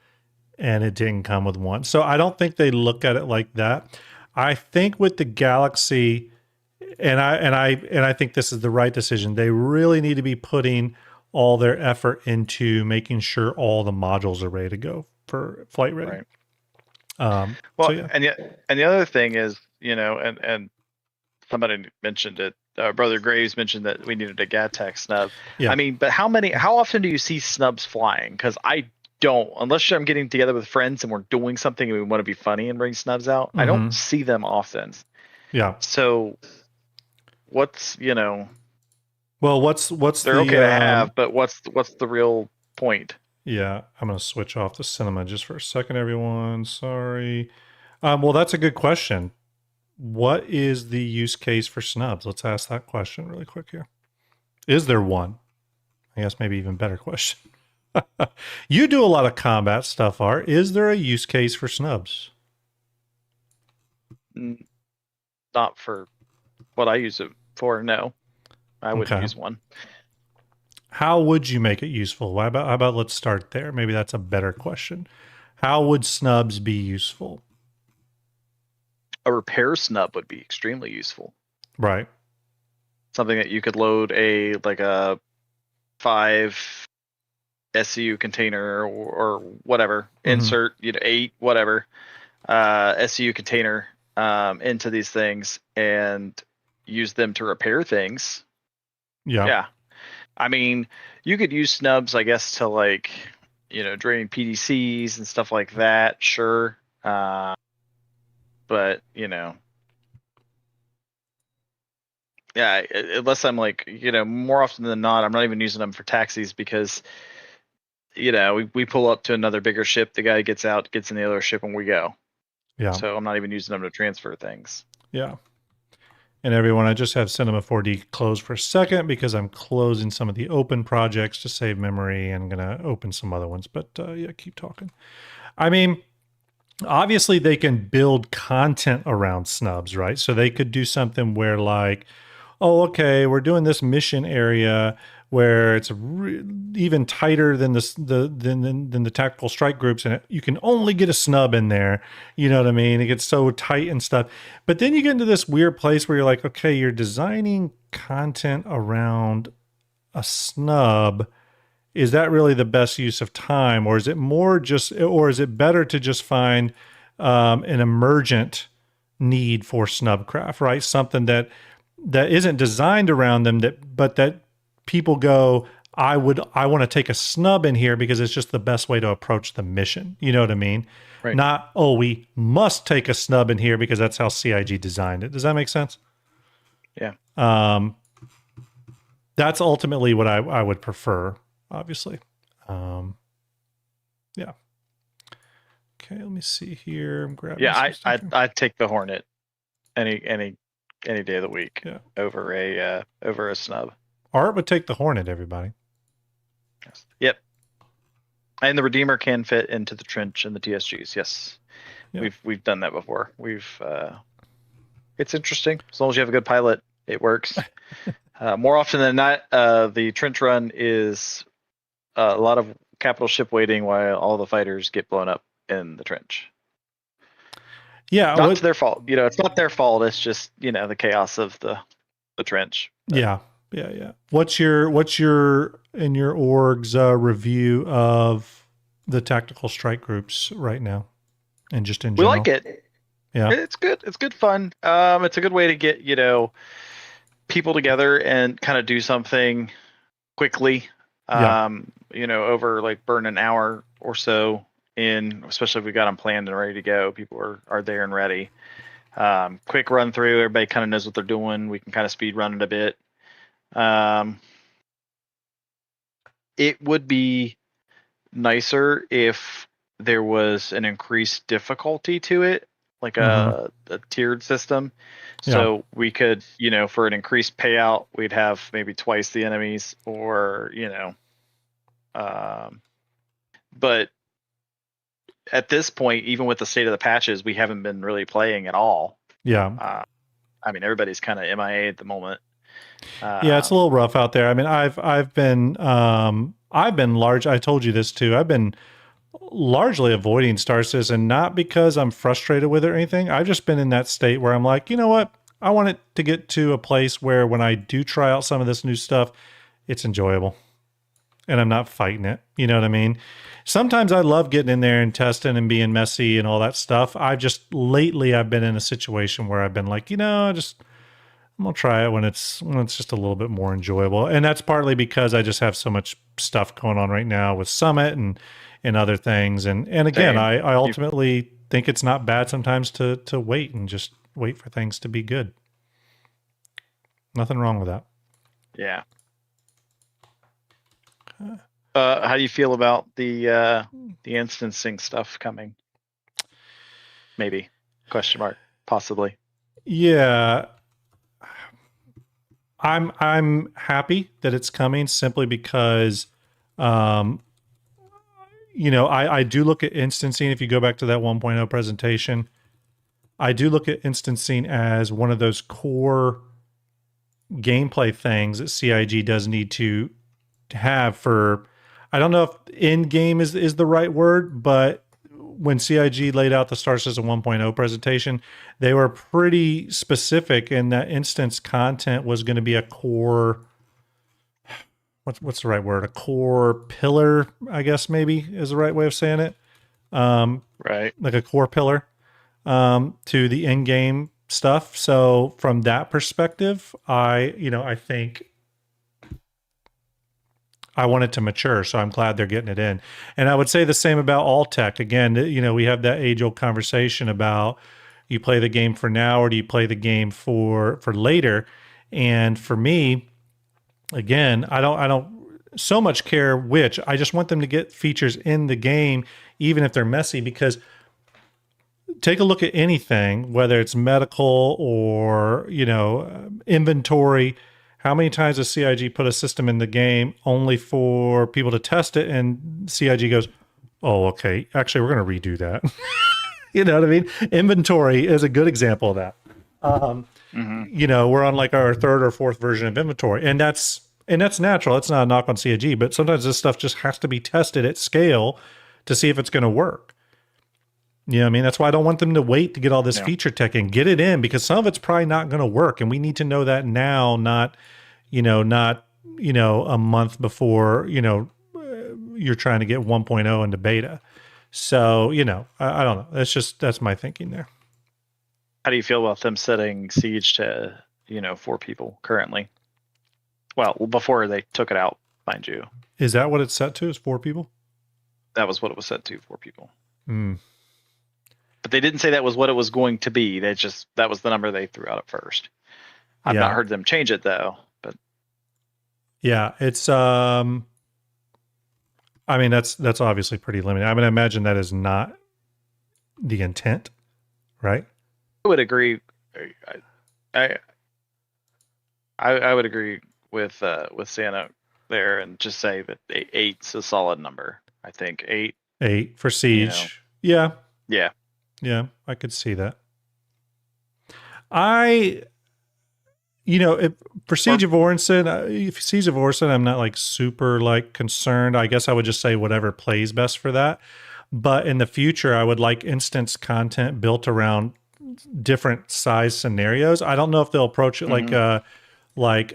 and it didn't come with one. So I don't think they look at it like that. I think with the Galaxy, and I think this is the right decision. They really need to be putting all their effort into making sure all the modules are ready to go for flight ready. Right. Well, so yeah. and the other thing is, and somebody mentioned it. Brother Graves mentioned that we needed a GATTEX snub. Yeah. I mean, but how often do you see snubs flying? Because I don't, unless I'm getting together with friends and we're doing something and we want to be funny and bring snubs out. I don't see them often. Yeah. So what's Well, what's they're okay to have, but what's the real point? Yeah, I'm going to switch off the cinema just for a second, everyone. Sorry. Well, that's a good question. What is the use case for snubs? Let's ask that question really quick here. Is there one? I guess maybe even better question. You do a lot of combat stuff, Art. Is there a use case for snubs? Not for what I use it for, no. I wouldn't use one. How would you make it useful? How about let's start there? Maybe that's a better question. How would snubs be useful? A repair snub would be extremely useful. Right. Something that you could load a 5 SCU container or whatever, insert 8 whatever SCU container into these things and use them to repair things. Yeah. I mean, you could use snubs, I guess, to drain PDCs and stuff like that. Sure. But yeah, unless I'm more often than not, I'm not even using them for taxis because, we pull up to another bigger ship. The guy gets out, gets in the other ship, and we go. Yeah. So I'm not even using them to transfer things. Yeah. And everyone, I just have Cinema 4D closed for a second because I'm closing some of the open projects to save memory and going to open some other ones. But yeah, keep talking. I mean, obviously they can build content around snubs, right? So they could do something where oh, okay, we're doing this mission area where it's even tighter than the tactical strike groups, and you can only get a snub in there. You know what I mean? It gets so tight and stuff. But then you get into this weird place where you're like, okay, you're designing content around a snub. Is that really the best use of time, or is it is it better to just find an emergent need for snubcraft, right? Something that isn't designed around them, but that people go, I want to take a snub in here because it's just the best way to approach the mission. You know what I mean? Right. Not, oh, we must take a snub in here because that's how CIG designed it. Does that make sense? Yeah. That's ultimately what I would prefer, obviously. Yeah. Okay, let me see here. I'm grabbing. Yeah, I'd take the Hornet any day of the week over a snub. Art would take the Hornet, everybody. Yep. And the Redeemer can fit into the trench and the TSGs. Yes. Yep. We've done that before. It's interesting. As long as you have a good pilot, it works. More often than not, the trench run is a lot of capital ship waiting while all the fighters get blown up in the trench. Yeah. Not to their fault. It's not their fault. It's just, the chaos of the trench. But Yeah. Yeah. Yeah. What's your in your org's review of the tactical strike groups right now and just in we like general? it. Yeah. It's good. It's good fun. It's a good way to get, people together and kind of do something quickly. Yeah. Over like burn an hour or so especially if we got them planned and ready to go. People are there and ready. Quick run through. Everybody kind of knows what they're doing. We can kind of speed run it a bit. It would be nicer if there was an increased difficulty to it, like a tiered system. Yeah. So we could, for an increased payout, we'd have maybe twice the enemies, or but at this point, even with the state of the patches, we haven't been really playing at all. Yeah. Everybody's kind of MIA at the moment. Yeah, it's a little rough out there. I mean, I've been large. I told you this too. I've been largely avoiding Star Citizen, not because I'm frustrated with it or anything. I've just been in that state where I'm like, you know what? I want it to get to a place where when I do try out some of this new stuff, it's enjoyable and I'm not fighting it. You know what I mean? Sometimes I love getting in there and testing and being messy and all that stuff. Lately I've been in a situation where I've been like, I'm gonna try it when it's just a little bit more enjoyable. And that's partly because I just have so much stuff going on right now with Summit and other things. And again, Same. I ultimately think it's not bad sometimes to wait and just wait for things to be good. Nothing wrong with that. Yeah. How do you feel about the instancing stuff coming? Maybe. Question mark. Possibly. Yeah. I'm happy that it's coming simply because I do look at instancing. If you go back to that 1.0 presentation, I do look at instancing as one of those core gameplay things that CIG does need to have for, I don't know if in-game is the right word, but when CIG laid out the Star Citizen 1.0 presentation, they were pretty specific in that instance content was going to be a core, what's the right word? A core pillar, I guess maybe is the right way of saying it. Right. Like a core pillar to the in-game stuff. So from that perspective, I think I want it to mature, so I'm glad they're getting it in. And I would say the same about all tech. Again, we have that age-old conversation about you play the game for now or do you play the game for later? And for me, again, I don't so much care which. I just want them to get features in the game, even if they're messy, because take a look at anything, whether it's medical or, inventory. How many times does CIG put a system in the game only for people to test it and CIG goes, oh, okay, actually, we're going to redo that. You know what I mean? Inventory is a good example of that. We're on like our third or fourth version of inventory, and that's natural. It's not a knock on CIG, but sometimes this stuff just has to be tested at scale to see if it's going to work. You know what I mean? That's why I don't want them to wait to get all this feature tech and get it in, because some of it's probably not going to work. And we need to know that now, not a month before, you're trying to get 1.0 into beta. So, I don't know. That's my thinking there. How do you feel about them setting Siege to, 4 people currently? Well, before they took it out, mind you. Is that what it's set to, is 4 people? That was what it was set to, 4 people. Mm. But they didn't say that was what it was going to be. That was the number they threw out at first. I've not heard them change it though, but yeah, it's that's obviously pretty limited. I mean, I imagine that is not the intent, right? I would agree. I would agree with Santa there and just say that 8's a solid number. I think 8 for Siege. Yeah. Yeah, I could see that. For Siege of Orison, I'm not like super like concerned. I guess I would just say whatever plays best for that. But in the future, I would like instance content built around different size scenarios. I don't know if they'll approach it like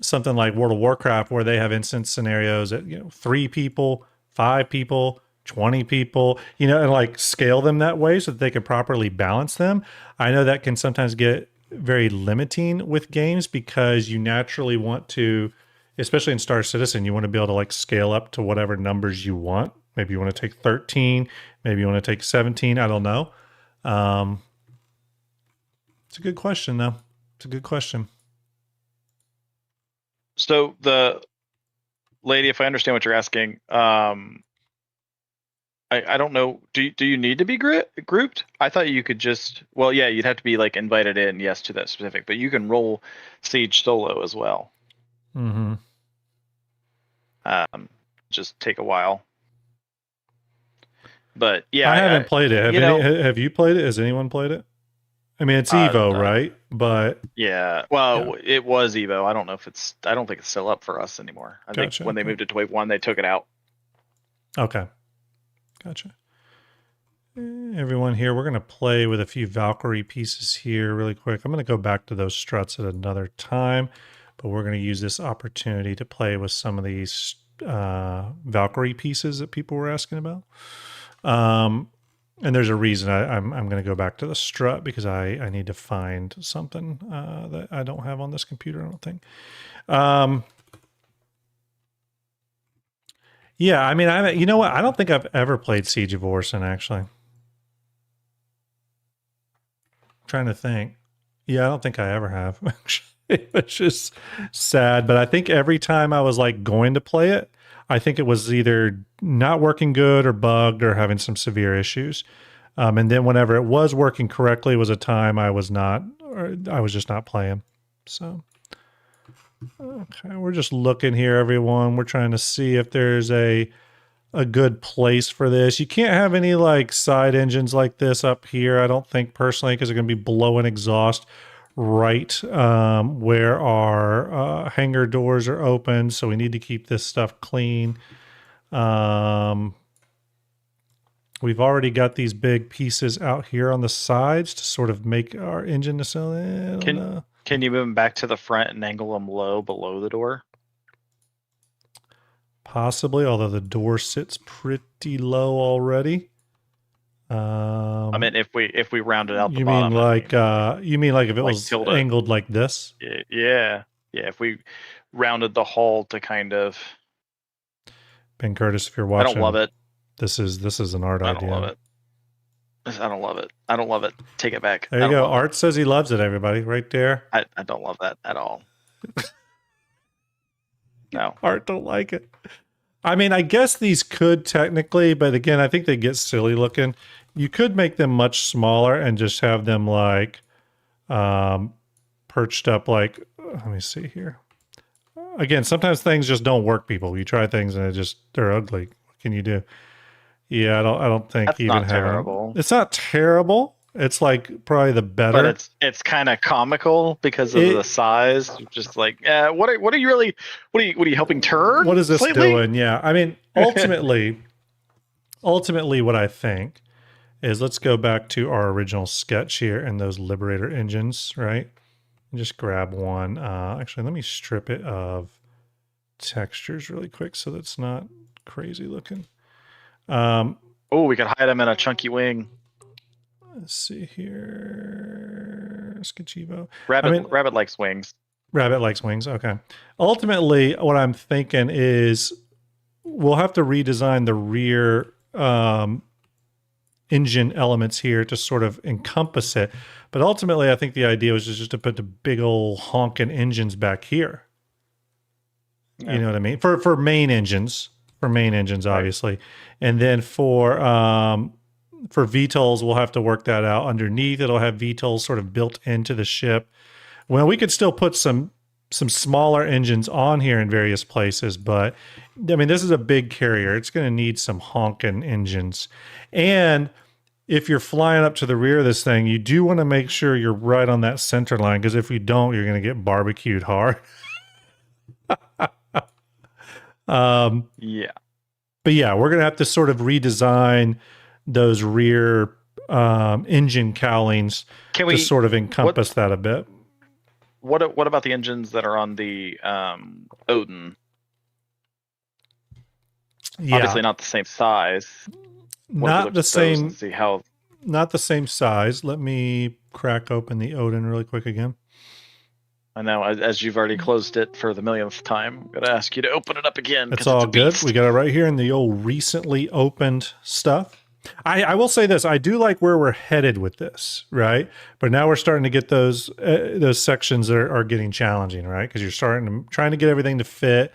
something like World of Warcraft, where they have instance scenarios at 3 people, 5 people, 20 people, and like scale them that way so that they can properly balance them. I know that can sometimes get very limiting with games because you naturally want to, especially in Star Citizen, you want to be able to like scale up to whatever numbers you want. Maybe you want to take 13, maybe you want to take 17. I don't know. It's a good question, though. It's a good question. So the lady, if I understand what you're asking, I don't know. Do you need to be grouped? I thought you could just. Well, yeah, you'd have to be like invited in, yes, to that specific. But you can roll Siege solo as well. Mm-hmm. Just take a while. But yeah, I haven't played it. Have you played it? Has anyone played it? I mean, it's Evo, right? But yeah, well, it was Evo. I don't know if it's. I don't think it's still up for us anymore. I think when they moved it to Wave 1, they took it out. Okay, gotcha. Everyone here, we're going to play with a few Valkyrie pieces here really quick. I'm going to go back to those struts at another time, but we're going to use this opportunity to play with some of these Valkyrie pieces that people were asking about. And there's a reason I'm going to go back to the strut because I need to find something that I don't have on this computer, I don't think. Yeah, I mean, you know what? I don't think I've ever played Siege of Orson, actually. I'm trying to think. Yeah, I don't think I ever have. It's just sad. But I think every time I was like going to play it, I think it was either not working good or bugged or having some severe issues. And then whenever it was working correctly was a time I was just not playing. So, okay, we're just looking here, everyone. We're trying to see if there's a good place for this. You can't have any like side engines like this up here, I don't think personally, because they're going to be blowing exhaust right where our hangar doors are open. So we need to keep this stuff clean. We've already got these big pieces out here on the sides to sort of make our engine assembly. Can you move them back to the front and angle them low below the door? Possibly, although the door sits pretty low already. I mean, if we rounded out the you bottom. You mean like if it like was angled like this? Yeah. If we rounded the hull to kind of. Ben Curtis, if you're watching, I don't love it. This is an art idea. I don't love it. I don't love it. Take it back. There you go. Art says he loves it, everybody. Right there. I don't love that at all. No. Art don't like it. I mean, I guess these could technically, but again, I think they get silly looking. You could make them much smaller and just have them like perched up like, let me see here. Again, sometimes things just don't work, people. You try things and they're ugly. What can you do? Yeah, I don't think that's even not terrible. It's not terrible. It's like probably the better. But it's kind of comical because of the size. Just like, what are you helping turn? What is this doing? Yeah, I mean, ultimately, what I think is, let's go back to our original sketch here and those Liberator engines, right? And just grab one. Actually, let me strip it of textures really quick so that's not crazy looking. We could hide them in a chunky wing. Let's see here. Skachivo. Rabbit likes wings. Rabbit likes wings. Okay. Ultimately, what I'm thinking is we'll have to redesign the rear engine elements here to sort of encompass it. But ultimately, I think the idea was just to put the big old honking engines back here. Yeah. You know what I mean? For main engines. For main engines, obviously. Right. And then for VTOLs, we'll have to work that out. Underneath, it'll have VTOLs sort of built into the ship. Well, we could still put some smaller engines on here in various places, but I mean, this is a big carrier. It's going to need some honking engines. And if you're flying up to the rear of this thing, you do want to make sure you're right on that center line, because if you don't, you're going to get barbecued hard. Yeah. but yeah, we're gonna have to sort of redesign those rear engine cowlings Can to we? sort of What encompass that a bit. what about the engines that are on the Odin? Yeah, Obviously not the same size. What if we not looked the at those and same, see how? not the same size. Let me crack open the Odin really quick again. I know, as you've already closed it for the millionth time, I'm gonna ask you to open it up again It's because it's all a good. We beast. got it right here in the old recently opened stuff. I will say this: I do like where we're headed with this, right? But now we're starting to get those sections that are getting challenging, right? Because you're trying to get everything to fit,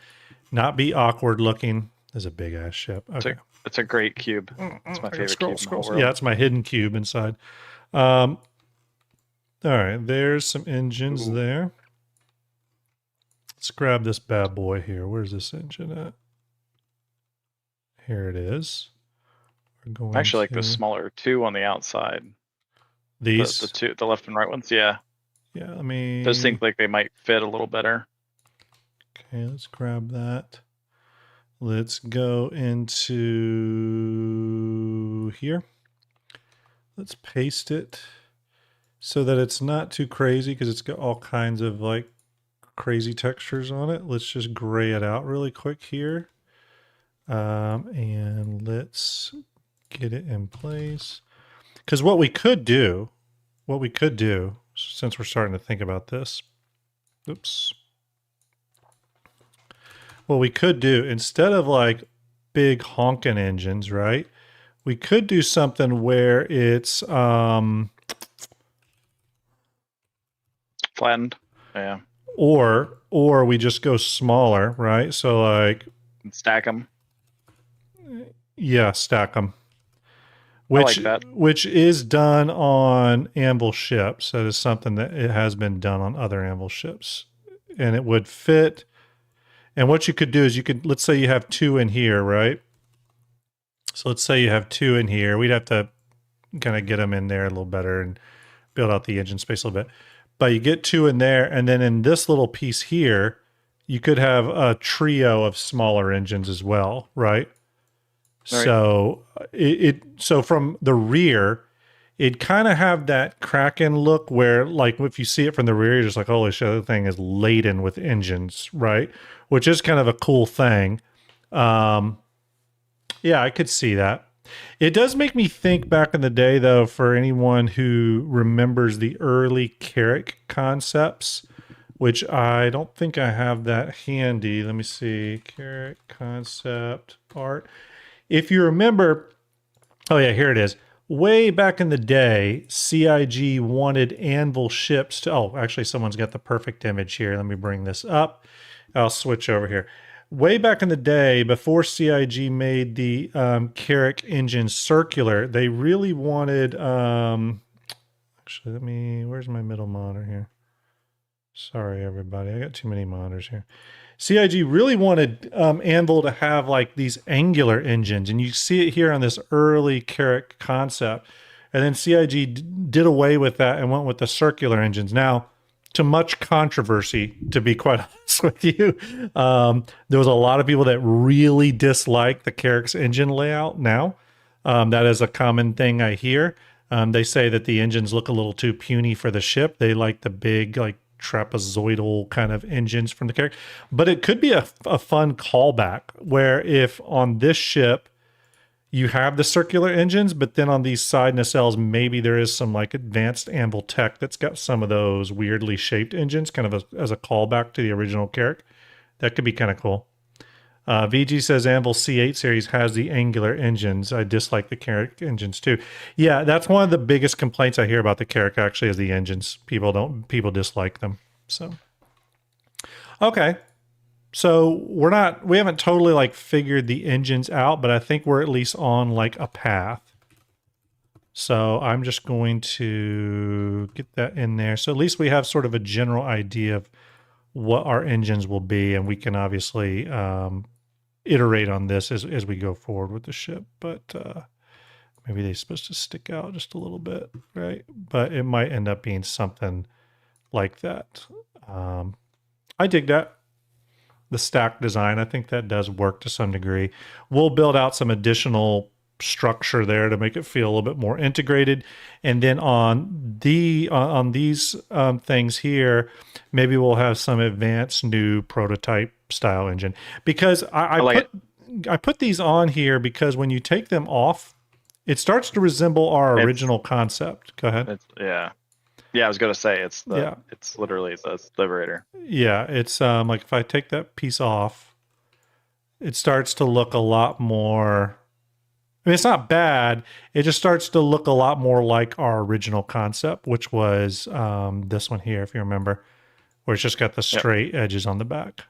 not be awkward looking. There's a big ass ship. Okay, It's a great cube. It's my I gotta favorite scroll, cube in the whole scroll. world. Yeah, it's my hidden cube inside. Um, all right, there's some engines Ooh. there. Let's grab this bad boy here. Where's this engine at? Here it is. We're I going actually like the to smaller two on the outside. The these. two, the left and right ones. Yeah, Yeah, let those me. seem like they might fit a little better. Okay, let's grab that. Let's go into here. Let's paste it so that it's not too crazy because it's got all kinds of like crazy textures on it. Let's just gray it out really quick here. And let's get it in place. Because what we could do, since we're starting to think about this, oops. What we could do, instead of like big honking engines, right? We could do something where it's Flattened. Yeah. or we just go smaller, right? So like And stack them. yeah, stack them. I like that. Which is done on Anvil ships. That is something that it has been done on other Anvil ships. And it would fit. And what you could do is you could, let's say you have two in here, right? So let's say you have two in here. We'd have to kind of get them in there a little better and build out the engine space a little bit. But you get two in there, and then in this little piece here, you could have a trio of smaller engines as well, right? Right. So so from the rear, it kind of have that Kraken look where, like, if you see it from the rear, you're just like, holy shit, the thing is laden with engines, right? Which is kind of a cool thing. Yeah, I could see that. It does make me think back in the day, though, for anyone who remembers the early Carrack concepts, which I don't think I have that handy. Let me see. Carrack concept art. If you remember, oh, yeah, here it is. Way back in the day, CIG wanted Anvil ships to. Oh, actually, someone's got the perfect image here. Let me bring this up. I'll switch over here. Way back in the day, before CIG made the Carrack engine circular, they really wanted. Actually, where's my middle monitor here? Sorry, everybody. I got too many monitors here. CIG really wanted Anvil to have like these angular engines, and you see it here on this early Carrack concept. And then CIG did away with that and went with the circular engines. Now, to much controversy, to be quite honest with you, there was a lot of people that really dislike the Carrack's engine layout now. That is a common thing I hear. They say that the engines look a little too puny for the ship. They like the big, like, trapezoidal kind of engines from the Carrack. But it could be a fun callback where if on this ship you have the circular engines, but then on these side nacelles, maybe there is some like advanced Anvil tech that's got some of those weirdly shaped engines, kind of as a callback to the original Carrack. That could be kind of cool. VG says Anvil C8 series has the angular engines. I dislike the Carrack engines too. Yeah, that's one of the biggest complaints I hear about the Carrack actually is the engines. People dislike them. So okay. So we haven't totally like figured the engines out, but I think we're at least on like a path. So I'm just going to get that in there. So at least we have sort of a general idea of what our engines will be, and we can obviously iterate on this as we go forward with the ship. But maybe they're supposed to stick out just a little bit, right? But it might end up being something like that. I dig that. the stack design. I think that does work to some degree. We'll build out some additional structure there to make it feel a little bit more integrated. And then on these things here, maybe we'll have some advanced new prototype style engine, because I put these on here because when you take them off, it starts to resemble our original concept. Go ahead. Yeah, I was gonna say it's literally the Liberator. Yeah, it's like if I take that piece off, it starts to look a lot more. I mean, it's not bad. It just starts to look a lot more like our original concept, which was this one here, if you remember, where it's just got the straight edges on the back.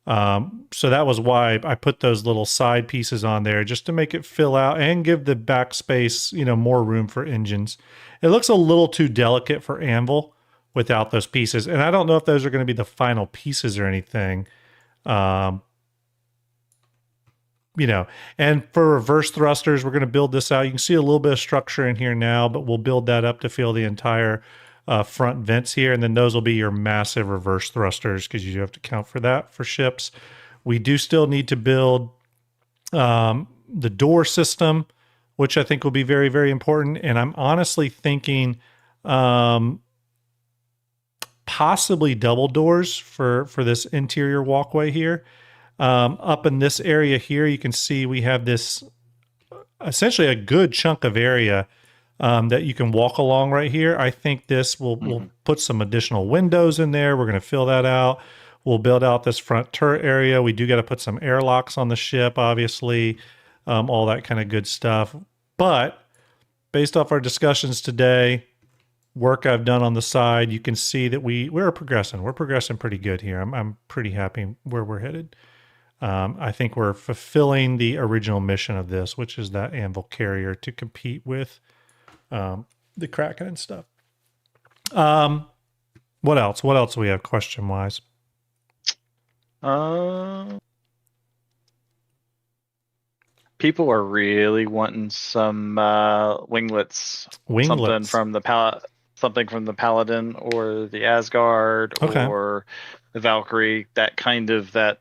So that was why I put those little side pieces on there, just to make it fill out and give the back space, more room for engines. It looks a little too delicate for Anvil without those pieces. And I don't know if those are going to be the final pieces or anything. And for reverse thrusters, we're going to build this out. You can see a little bit of structure in here now, but we'll build that up to fill the entire front vents here. And then those will be your massive reverse thrusters, because you have to count for that for ships. We do still need to build the door system, which I think will be very, very important. And I'm honestly thinking possibly double doors for this interior walkway here. Up in this area here, you can see we have this essentially a good chunk of area that you can walk along right here. I think this will put some additional windows in there. We're going to fill that out. We'll build out this front turret area. We do got to put some airlocks on the ship, obviously, all that kind of good stuff. But based off our discussions today, work I've done on the side, you can see that we're progressing. We're progressing pretty good here. I'm pretty happy where we're headed. I think we're fulfilling the original mission of this, which is that Anvil carrier to compete with the Kraken and stuff. What else? What else do we have question-wise? People are really wanting some winglets. Something from the Paladin or the Asgard or the Valkyrie. That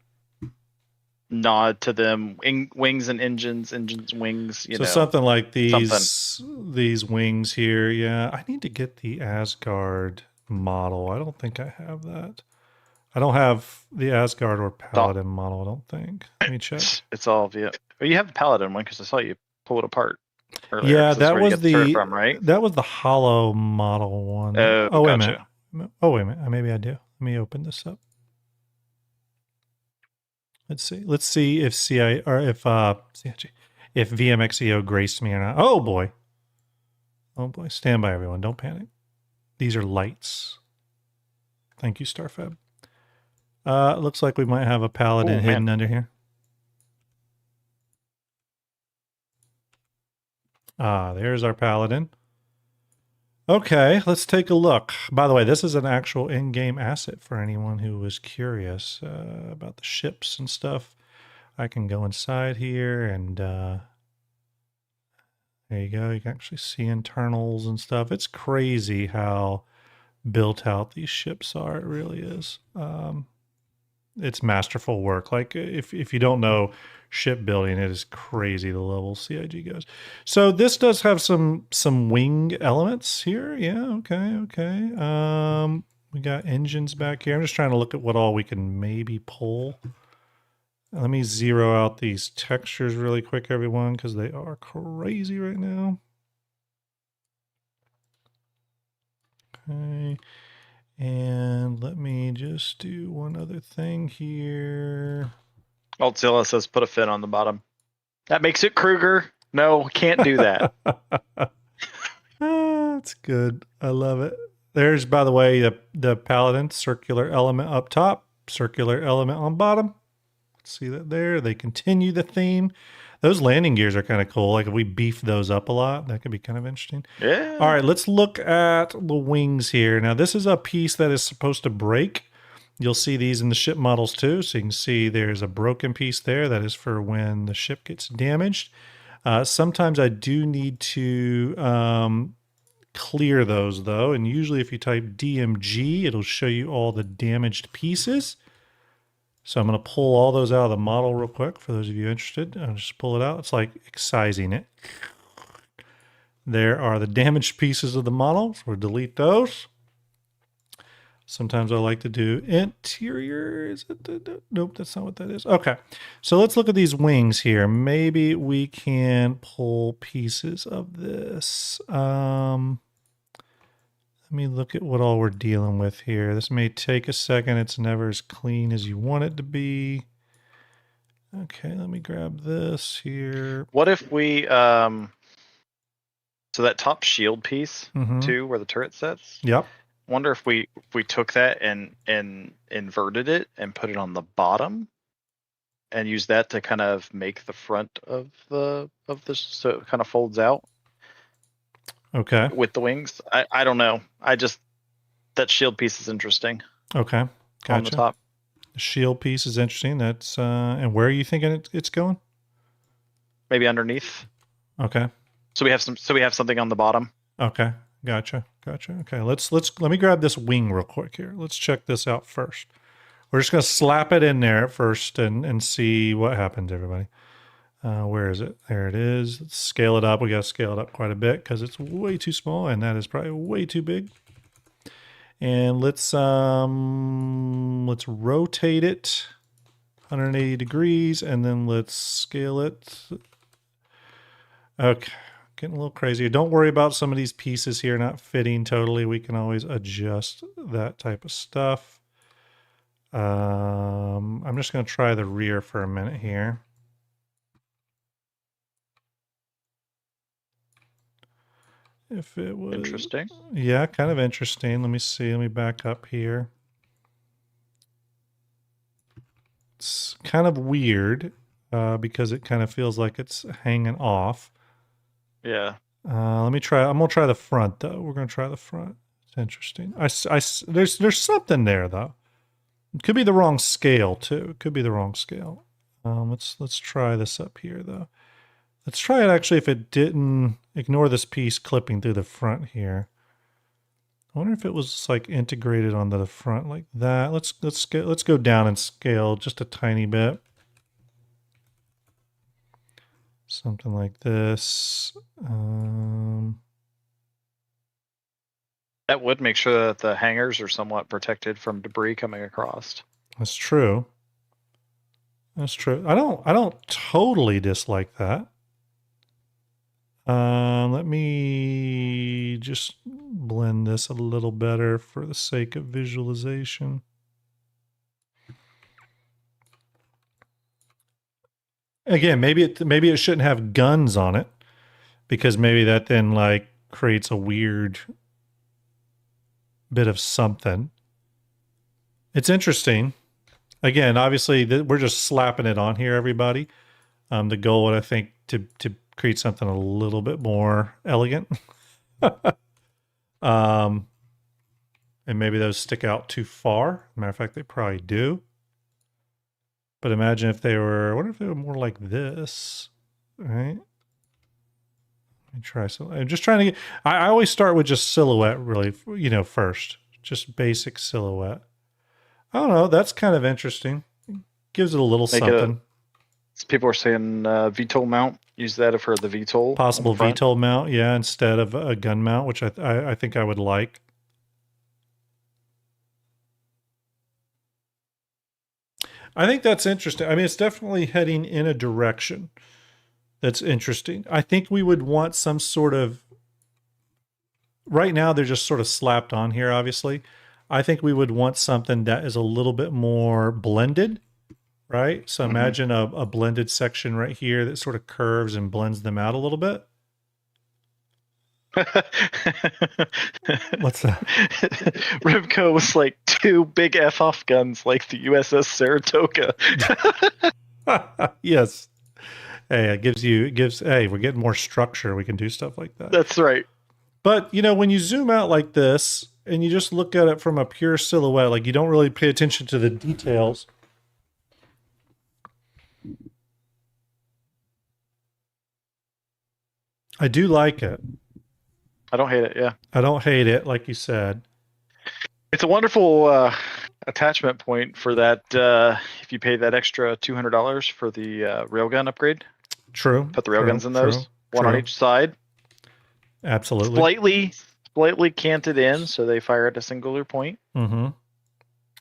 nod to them, wings and engines, wings. Something like these wings here. Yeah, I need to get the Asgard model. I don't think I have that. I don't have the Asgard or Paladin model, I don't think. Let me check. It's all via... Well, you have the Paladin one because I saw you pull it apart earlier. Yeah, that was right? That was the hollow model one. Oh, wait gotcha. a minute. Oh, wait a minute. Maybe I do. Let me open this up. Let's see. Let's see if if VMXEO graced me or not. Oh boy. Oh boy. Stand by, everyone. Don't panic. These are lights. Thank you, Starfab. Looks like we might have a Paladin hidden under here. There's our Paladin. Okay, let's take a look. By the way, this is an actual in-game asset for anyone who was curious about the ships and stuff. I can go inside here and there you go. You can actually see internals and stuff. It's crazy how built out these ships are. It really is. It's masterful work. Like if you don't know shipbuilding, it is crazy the level CIG goes. So this does have some wing elements here. Yeah, okay. We got engines back here. I'm just trying to look at what all we can maybe pull. Let me zero out these textures really quick, everyone, because they are crazy right now. Okay. And let me just do one other thing here. Altzilla says put a fin on the bottom. That makes it Kruger. No, can't do that. That's good. I love it. There's, by the way, the Paladin circular element up top, circular element on bottom. See that there? They continue the theme. Those landing gears are kind of cool. Like if we beef those up a lot, that could be kind of interesting. Yeah. All right, let's look at the wings here. Now, this is a piece that is supposed to break. You'll see these in the ship models too. So you can see there's a broken piece there. That is for when the ship gets damaged. Sometimes I do need to clear those though. And usually if you type DMG, it'll show you all the damaged pieces. So I'm going to pull all those out of the model real quick for those of you interested. I'll just pull it out. It's like excising it. There are the damaged pieces of the model. So we'll delete those. Sometimes I like to do interior. Is it? Nope, that's not what that is. Okay, so let's look at these wings here. Maybe we can pull pieces of this. Let me look at what all we're dealing with here. This may take a second. It's never as clean as you want it to be. Okay, let me grab this here. What if we so that top shield piece too, where the turret sits? Yep. Wonder if we took that and inverted it and put it on the bottom and use that to kind of make the front of the so it kind of folds out. Okay. With the wings. I don't know. That shield piece is interesting. Okay. Gotcha. On the top. The shield piece is interesting. That's and where are you thinking it's going? Maybe underneath. Okay. So we have something on the bottom. Okay. Gotcha. Okay. Let me grab this wing real quick here. Let's check this out first. We're just gonna slap it in there first and see what happens, everybody. Where is it? There it is. Let's scale it up. We gotta scale it up quite a bit because it's way too small, and that is probably way too big. And let's rotate it 180 degrees, and then let's scale it. Okay, getting a little crazy. Don't worry about some of these pieces here not fitting totally. We can always adjust that type of stuff. I'm just going to try the rear for a minute here. If it was interesting. Yeah, kind of interesting. Let me see. Let me back up here. It's kind of weird because it kind of feels like it's hanging off. Yeah. Let me try. I'm gonna try the front though. We're gonna try the front. It's interesting. There's something there though. It could be the wrong scale too. It could be the wrong scale. Let's try this up here though. Let's try it actually if it didn't ignore this piece clipping through the front here. I wonder if it was like integrated onto the front like that. Let's go down and scale just a tiny bit. Something like this. That would make sure that the hangers are somewhat protected from debris coming across. That's true. That's true. I don't totally dislike that. Let me just blend this a little better for the sake of visualization. Again, maybe it shouldn't have guns on it because maybe that then like creates a weird bit of something. It's interesting. Again, obviously we're just slapping it on here, everybody. The goal, I think, to create something a little bit more elegant. And maybe those stick out too far. Matter of fact, they probably do. But imagine if they were, I wonder if they were more like this, right? Let me try some. I'm just trying to get, I always start with just silhouette really, first. Just basic silhouette. I don't know. That's kind of interesting. Gives it a little something. People are saying VTOL mount. Use that for the VTOL. Possible VTOL mount, yeah, instead of a gun mount, which I think I would like. I think that's interesting. I mean, it's definitely heading in a direction that's interesting. I think we would want some sort of... Right now, they're just sort of slapped on here, obviously. I think we would want something that is a little bit more blended, right? So imagine a blended section right here that sort of curves and blends them out a little bit. What's that? Rivko was like 2 big F-off guns like the USS Saratoga. Yes. Hey, hey, we're getting more structure. We can do stuff like that. That's right. But, when you zoom out like this and you just look at it from a pure silhouette, like you don't really pay attention to the details. I do like it. I don't hate it, yeah. I don't hate it, like you said. It's a wonderful attachment point for that. If you pay that extra $200 for the railgun upgrade, True. put the railguns in True. those, one on each side, Absolutely. slightly canted in so they fire at a singular point. Mm-hmm.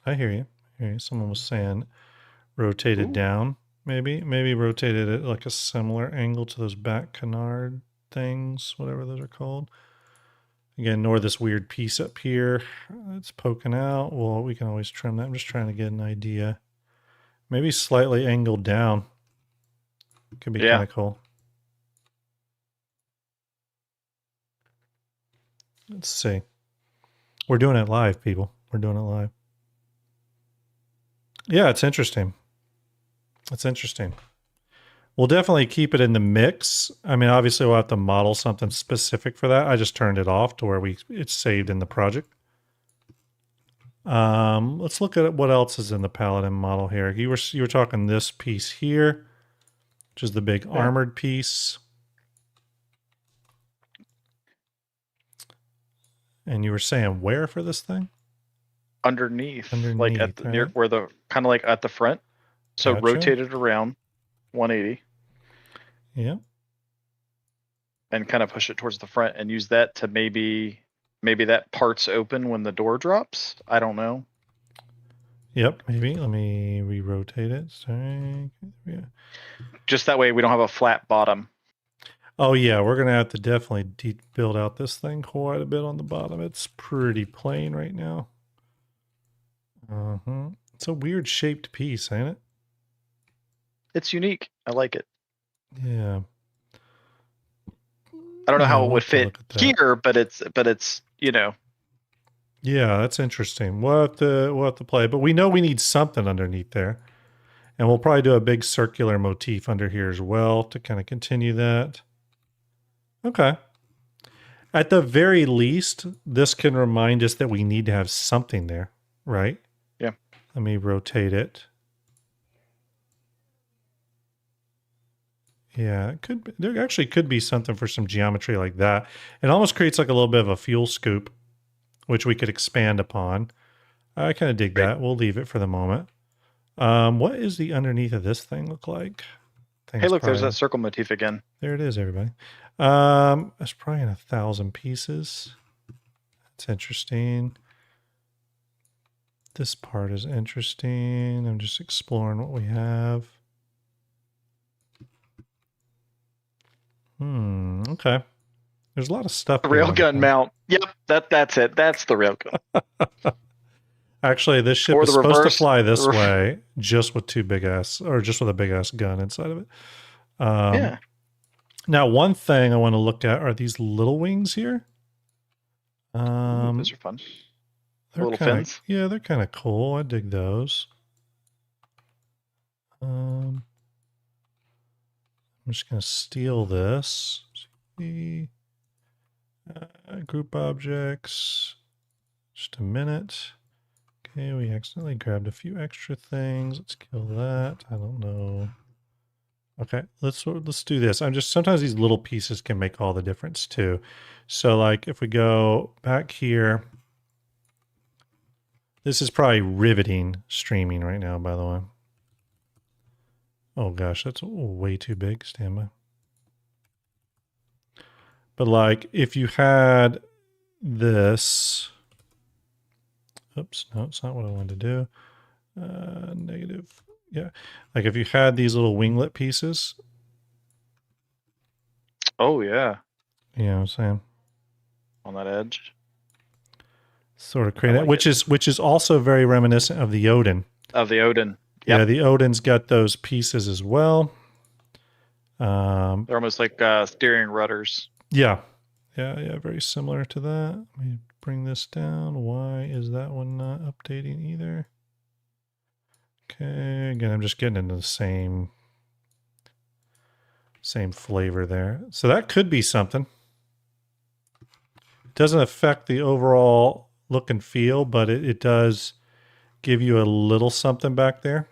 I hear you. Someone was saying rotated down, maybe rotated at like a similar angle to those back canard things, whatever those are called. Again, nor this weird piece up here. It's poking out. Well, we can always trim that. I'm just trying to get an idea. Maybe slightly angled down. Could be kind of cool. Let's see. We're doing it live, people. We're doing it live. Yeah, it's interesting. It's interesting. We'll definitely keep it in the mix. I mean, obviously we'll have to model something specific for that. I just turned it off to where it's saved in the project. Let's look at what else is in the Paladin model here. You were talking this piece here, which is the big armored piece. And you were saying where for this thing? Underneath like at the, near where the kind of like at the front. So rotate it around 180. Yeah. And kind of push it towards the front and use that to maybe that part's open when the door drops. I don't know. Yep, maybe. Let me re-rotate it. Sorry. Yeah. Just that way we don't have a flat bottom. Oh yeah, we're gonna have to definitely build out this thing quite a bit on the bottom. It's pretty plain right now. It's a weird shaped piece, ain't it? It's unique. I like it. Yeah. I don't know how it would fit here, but it's you know. Yeah, that's interesting. We'll have to play, but we know we need something underneath there, and we'll probably do a big circular motif under here as well to kind of continue that. Okay. At the very least, this can remind us that we need to have something there, right? Yeah. Let me rotate it. Yeah, it could be, there actually could be something for some geometry like that. It almost creates like a little bit of a fuel scoop, which we could expand upon. I kind of dig that. We'll leave it for the moment. What is the underneath of this thing look like? Hey, look, there's that circle motif again. There it is, everybody. It's probably in 1,000 pieces. That's interesting. This part is interesting. I'm just exploring what we have. Okay. There's a lot of stuff. The railgun mount. Yep, that's it. That's the railgun. Actually, this ship is supposed to fly this way, just with just with a big ass gun inside of it. Yeah. Now, one thing I want to look at are these little wings here. Those are fun. Little fins. Yeah, they're kind of cool. I dig those. I'm just going to steal this. Group objects. Just a minute. Okay, we accidentally grabbed a few extra things. Let's kill that. I don't know. Okay, let's do this. Sometimes these little pieces can make all the difference too. So like if we go back here, this is probably riveting streaming right now, by the way. Oh gosh, that's way too big. Stand by. But like if you had this, oops, no, it's not what I wanted to do. Negative. Yeah. Like if you had these little winglet pieces. Oh yeah. You know what I'm saying? On that edge. Sort of create it, which is also very reminiscent of the Odin. Of the Odin. Yep. Yeah, the Odin's got those pieces as well. They're almost like steering rudders. Yeah. Yeah, very similar to that. Let me bring this down. Why is that one not updating either? Okay, again, I'm just getting into the same flavor there. So that could be something. It doesn't affect the overall look and feel, but it does give you a little something back there.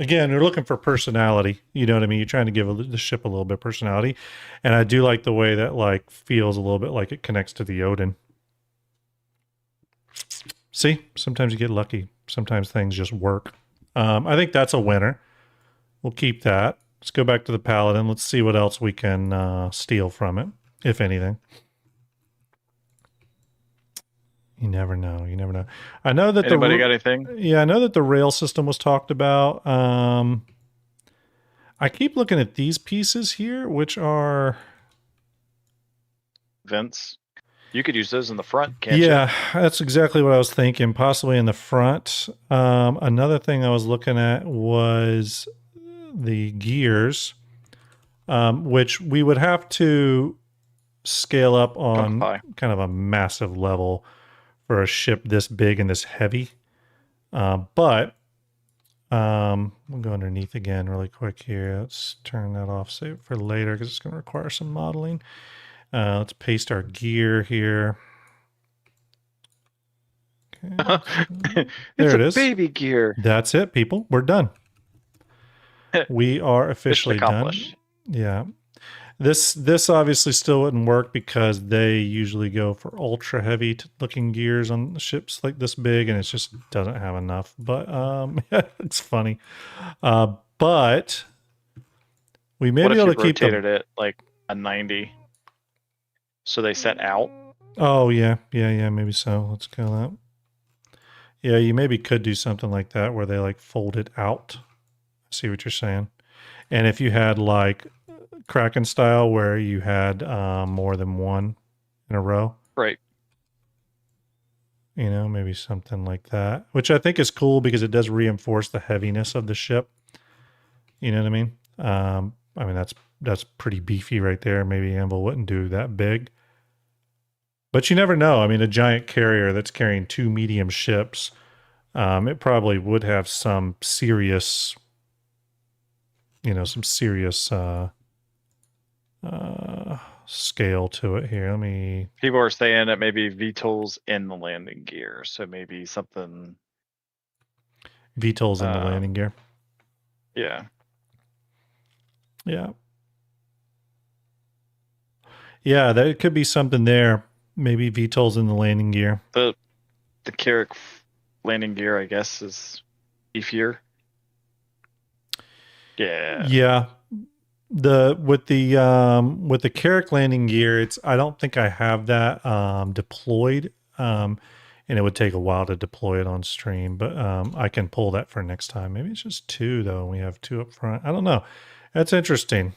Again, you're looking for personality. You know what I mean? You're trying to give the ship a little bit of personality. And I do like the way that like feels a little bit like it connects to the Odin. See, sometimes you get lucky. Sometimes things just work. I think that's a winner. We'll keep that. Let's go back to the Paladin. Let's see what else we can steal from it, if anything. You never know. You never know. I know that Anybody got anything? Yeah, I know that the rail system was talked about. I keep looking at these pieces here, which are vents. You could use those in the front, can't you? Yeah, that's exactly what I was thinking. Possibly in the front. Another thing I was looking at was the gears, which we would have to scale up on kind of a massive level for a ship this big and this heavy. But we'll go underneath again really quick here. Let's turn that off, save it for later because it's going to require some modeling. Let's paste our gear here. Okay. There it is. Baby gear. That's it, people. We're done. We are officially done. Yeah. This obviously still wouldn't work because they usually go for ultra heavy looking gears on ships like this big, and it just doesn't have enough. But it's funny. But we may be able to keep it like a 90, so they set out. Oh yeah, maybe so. Let's go that. Yeah, you maybe could do something like that where they like fold it out. I see what you're saying. And if you had like Kraken style where you had more than one in a row. Right. You know, maybe something like that, which I think is cool because it does reinforce the heaviness of the ship. You know what I mean? I mean, that's pretty beefy right there. Maybe Anvil wouldn't do that big. But you never know. I mean, a giant carrier that's carrying 2 medium ships, it probably would have some serious, scale to it here. People are saying that maybe VTOL's in the landing gear, so maybe something. VTOL's in the landing gear. Yeah. Yeah. Yeah, there could be something there. Maybe VTOL's in the landing gear. The Carrick landing gear, I guess, is beefier. Yeah. Yeah. With the Carrick landing gear, I don't think I have that deployed. And it would take a while to deploy it on stream, but I can pull that for next time. Maybe it's just 2 though. We have 2 up front. I don't know. That's interesting.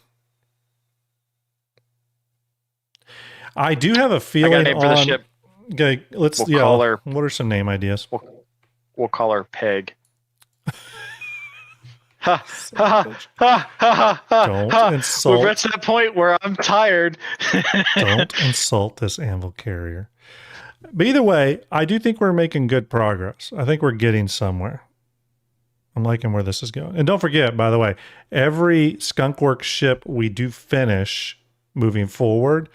I do have a feeling I got a name for the ship. Okay, let's call her. What are some name ideas? We'll call her Peg. Don't insult. We've reached that point where I'm tired. Don't insult this Anvil carrier. But either way, I do think we're making good progress. I think we're getting somewhere. I'm liking where this is going. And don't forget, by the way, every Skunkworks ship we do finish moving forward,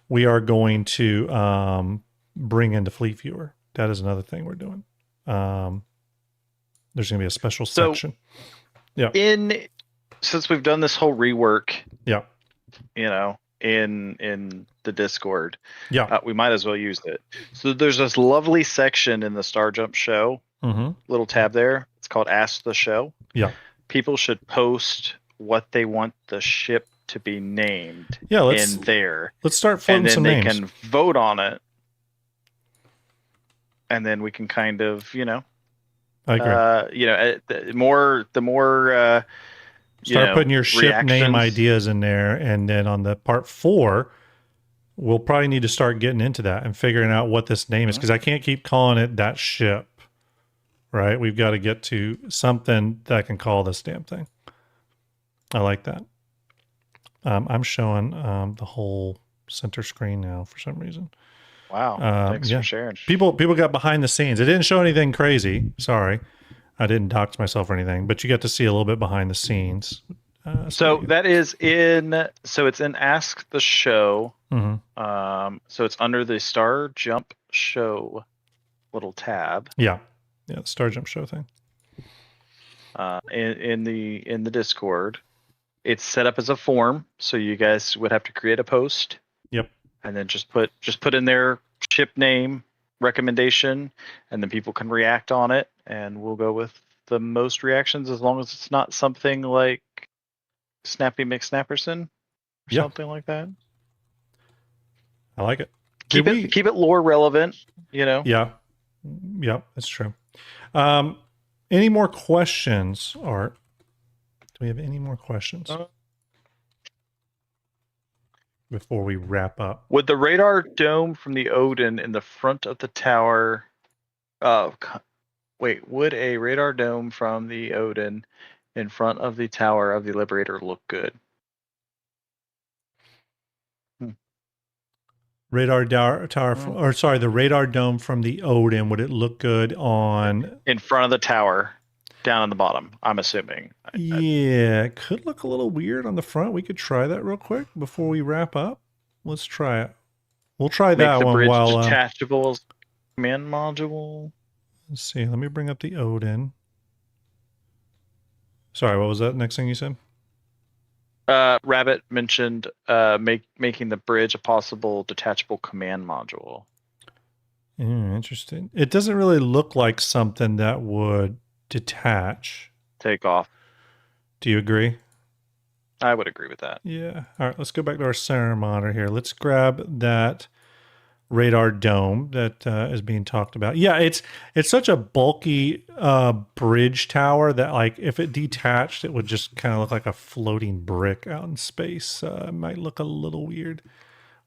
we are going to bring into Fleet Viewer. That is another thing we're doing. There's going to be a special section. Yeah. Since we've done this whole rework, yeah, in the Discord, yeah, we might as well use it. So there's this lovely section in the Starjump show, little tab there. It's called Ask the Show. Yeah. People should post what they want the ship to be named. Yeah, in there. Let's start floating some names. And then they can vote on it, and then we can kind of, I agree. The more start putting your ship reactions. Name ideas in there, and then on the part 4, we'll probably need to start getting into that and figuring out what this name is, because I can't keep calling it that ship. Right? We've got to get to something that I can call this damn thing. I like that. I'm showing the whole center screen now for some reason. Wow. Thanks for sharing. People got behind the scenes. It didn't show anything crazy. Sorry. I didn't dox myself or anything, but you got to see a little bit behind the scenes. So it's in Ask the Show. So it's under the Starjump Show little tab. Yeah. Yeah, the Starjump Show thing. In the Discord. It's set up as a form, so you guys would have to create a post. Yep. And then just put in their ship name recommendation, and then people can react on it, and we'll go with the most reactions as long as it's not something like Snappy McSnapperson or Yeah. something like that. I like it. Keep it lore relevant, you know. Yeah. Yeah, that's true. Any more questions, Art? Do we have any more questions before we wrap up? Would the radar dome from the Odin in the front of the tower would a radar dome from the Odin in front of the tower of the Liberator look good? Radar tower, or sorry, the radar dome from the Odin, would it look good on... In front of the tower, down on the bottom, I'm assuming. Yeah, it could look a little weird on the front. We could try that real quick before we wrap up. Let's try it. We'll try that the one bridge while... detachable command module. Let's see. Let me bring up the Odin. Sorry, what was that next thing you said? Rabbit mentioned making the bridge a possible detachable command module. Interesting. It doesn't really look like something that would detach. Take off. Do you agree? I would agree with that. Yeah. All right, let's go back to our center monitor here. Let's grab that radar dome that is being talked about. Yeah, it's such a bulky bridge tower that, like, if it detached, it would just kind of look like a floating brick out in space. It might look a little weird.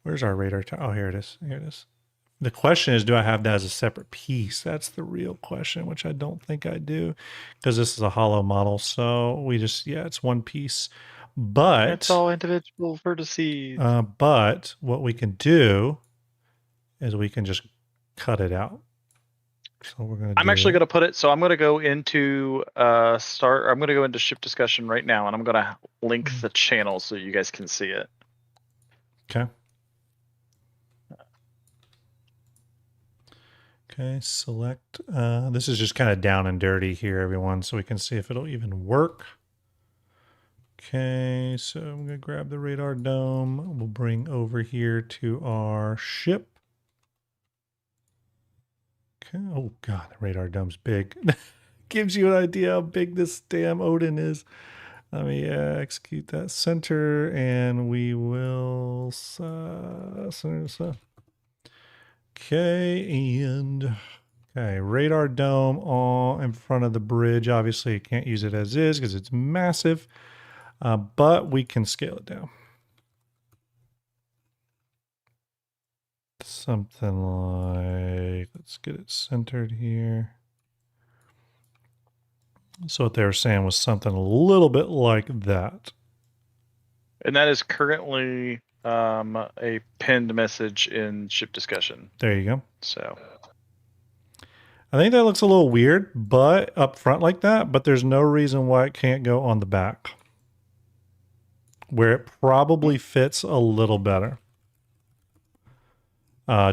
Where's our radar tower? Oh, here it is. Here it is. The question is, do I have that as a separate piece? That's the real question, which I don't think I do, because this is a hollow model. So we just, it's one piece. But it's all individual vertices. But what we can do is we can just cut it out. So we're gonna. I'm actually gonna put it. So I'm gonna go into I'm gonna go into ship discussion right now, and I'm gonna link the channel so you guys can see it. Okay. Okay, select. This is just kind of down and dirty here, everyone, so we can see if it'll even work. Okay, so I'm going to grab the radar dome. We'll bring over here to our ship. Okay. Oh, God, the radar dome's big. Gives you an idea how big this damn Odin is. Let me execute that center, and we will center this up. Okay, and radar dome all in front of the bridge. Obviously, you can't use it as is because it's massive, but we can scale it down. Something like, let's get it centered here. So what they were saying was something a little bit like that. And that is currently a pinned message in ship discussion. There you go. So I think that looks a little weird, but up front like that, but there's no reason why it can't go on the back, where it probably fits a little better.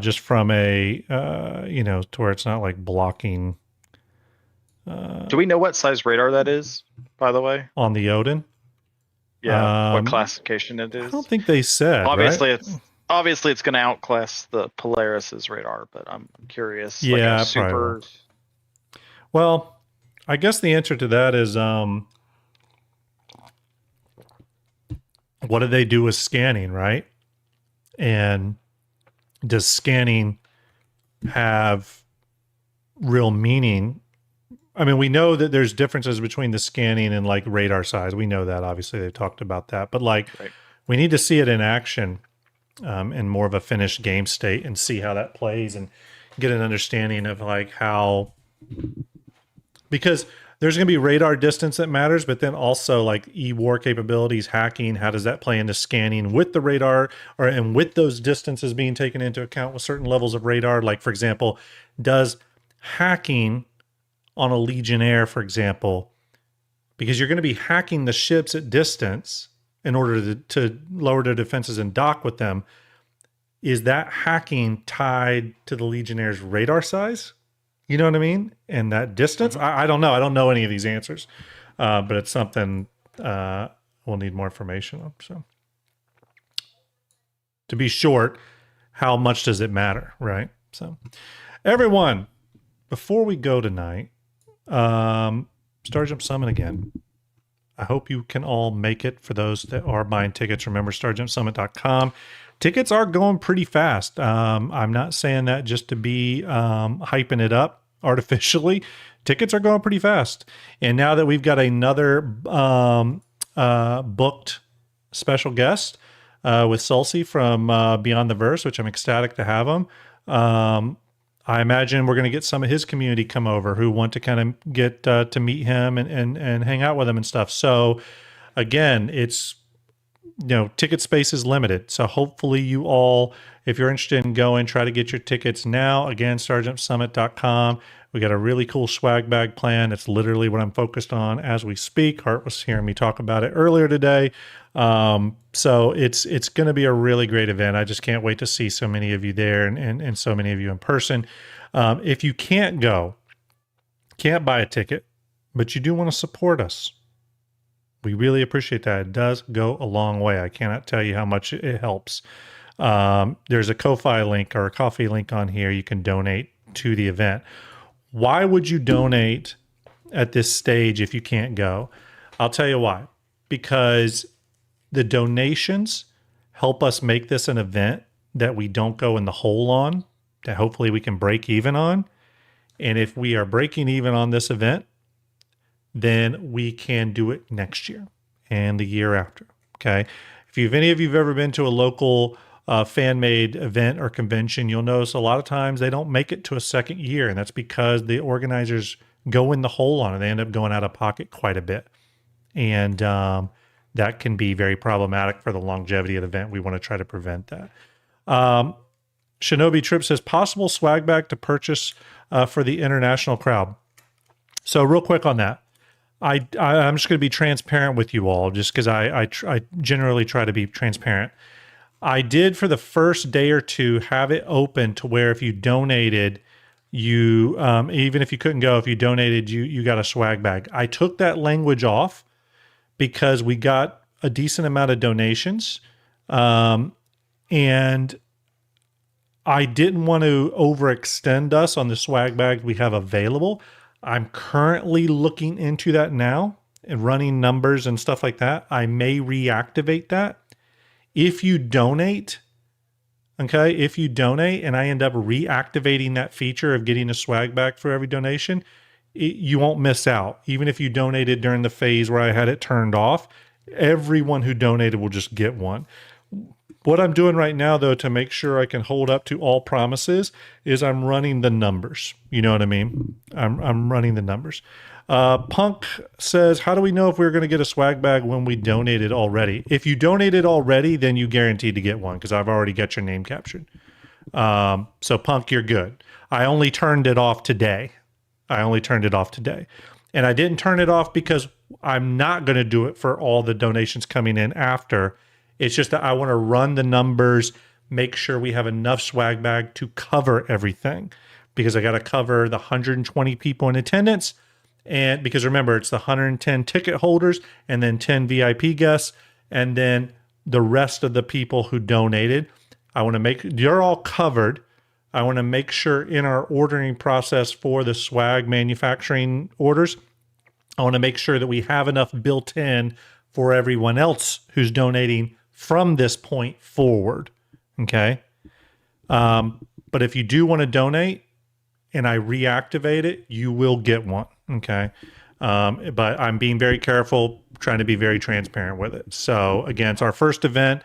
Just from a, to where it's not like blocking. Do we know what size radar that is, by the way? On the Odin? Yeah, what classification it is? I don't think they said. Obviously, right? it's going to outclass the Polaris's radar, but I'm curious. Yeah, like super. Well, I guess the answer to that is, what do they do with scanning, right? And does scanning have real meaning? I mean, we know that there's differences between the scanning and like radar size. We know that, obviously they've talked about that, but like we need to see it in action in more of a finished game state and see how that plays and get an understanding of like how, because there's going to be radar distance that matters, but then also like E-war capabilities, hacking, how does that play into scanning with the radar and with those distances being taken into account with certain levels of radar? Like, for example, does hacking on a Legionnaire, for example, because you're going to be hacking the ships at distance in order to lower their defenses and dock with them, is that hacking tied to the Legionnaire's radar size? You know what I mean? And that distance? I don't know. I don't know any of these answers, but it's something we'll need more information on. So, to be short, how much does it matter, right? So, Everyone, before we go tonight, Starjump Summit again. I hope you can all make it. For those that are buying tickets, remember starjumpsummit.com. Tickets are going pretty fast. I'm not saying that just to be hyping it up artificially. Tickets are going pretty fast. And now that we've got another booked special guest with Sulci from Beyond the Verse, which I'm ecstatic to have him. I imagine we're going to get some of his community come over who want to kind of get to meet him and hang out with him and stuff. So again, it's, ticket space is limited. So hopefully you all, if you're interested in going, try to get your tickets now. Again, starjumpsummit.com. We got a really cool swag bag plan. It's literally what I'm focused on as we speak. Hart was hearing me talk about it earlier today. So it's going to be a really great event. I just can't wait to see so many of you there and so many of you in person. If you can't go, can't buy a ticket, but you do want to support us, we really appreciate that. It does go a long way. I cannot tell you how much it helps. There's a Ko-Fi link or a coffee link on here. You can donate to the event. Why would you donate at this stage if you can't go? I'll tell you why. Because the donations help us make this an event that we don't go in the hole on, that hopefully we can break even on. And if we are breaking even on this event, then we can do it next year and the year after. Okay. If any of you've ever been to a local fan-made event or convention, you'll notice a lot of times they don't make it to a second year. And that's because the organizers go in the hole on it. They end up going out of pocket quite a bit. And that can be very problematic for the longevity of the event. We want to try to prevent that. Shinobi Trip says, possible swag bag to purchase for the international crowd. So real quick on that. I'm just going to be transparent with you all, just because I generally try to be transparent. I did, for the first day or two, have it open to where if you donated, you even if you couldn't go, if you donated, you got a swag bag. I took that language off because we got a decent amount of donations, and I didn't want to overextend us on the swag bag we have available. I'm currently looking into that now and running numbers and stuff like that. I may reactivate that. If you donate, okay, if you donate and I end up reactivating that feature of getting a swag bag for every donation, you won't miss out. Even if you donated during the phase where I had it turned off, everyone who donated will just get one. What I'm doing right now, though, to make sure I can hold up to all promises, is I'm running the numbers. You know what I mean? I'm running the numbers. Punk says, how do we know if we're going to get a swag bag when we donated already? If you donated already, then you guaranteed to get one because I've already got your name captured. So Punk, you're good. I only turned it off today. And I didn't turn it off because I'm not going to do it for all the donations coming in after. It's just that I want to run the numbers, make sure we have enough swag bag to cover everything, because I got to cover the 120 people in attendance. And because remember, it's the 110 ticket holders and then 10 VIP guests, and then the rest of the people who donated. I want to make, you're all covered. I want to make sure in our ordering process for the swag manufacturing orders, I want to make sure that we have enough built in for everyone else who's donating from this point forward. Okay. But if you do want to donate and I reactivate it, you will get one. Okay. But I'm being very careful, trying to be very transparent with it. So again, it's our first event.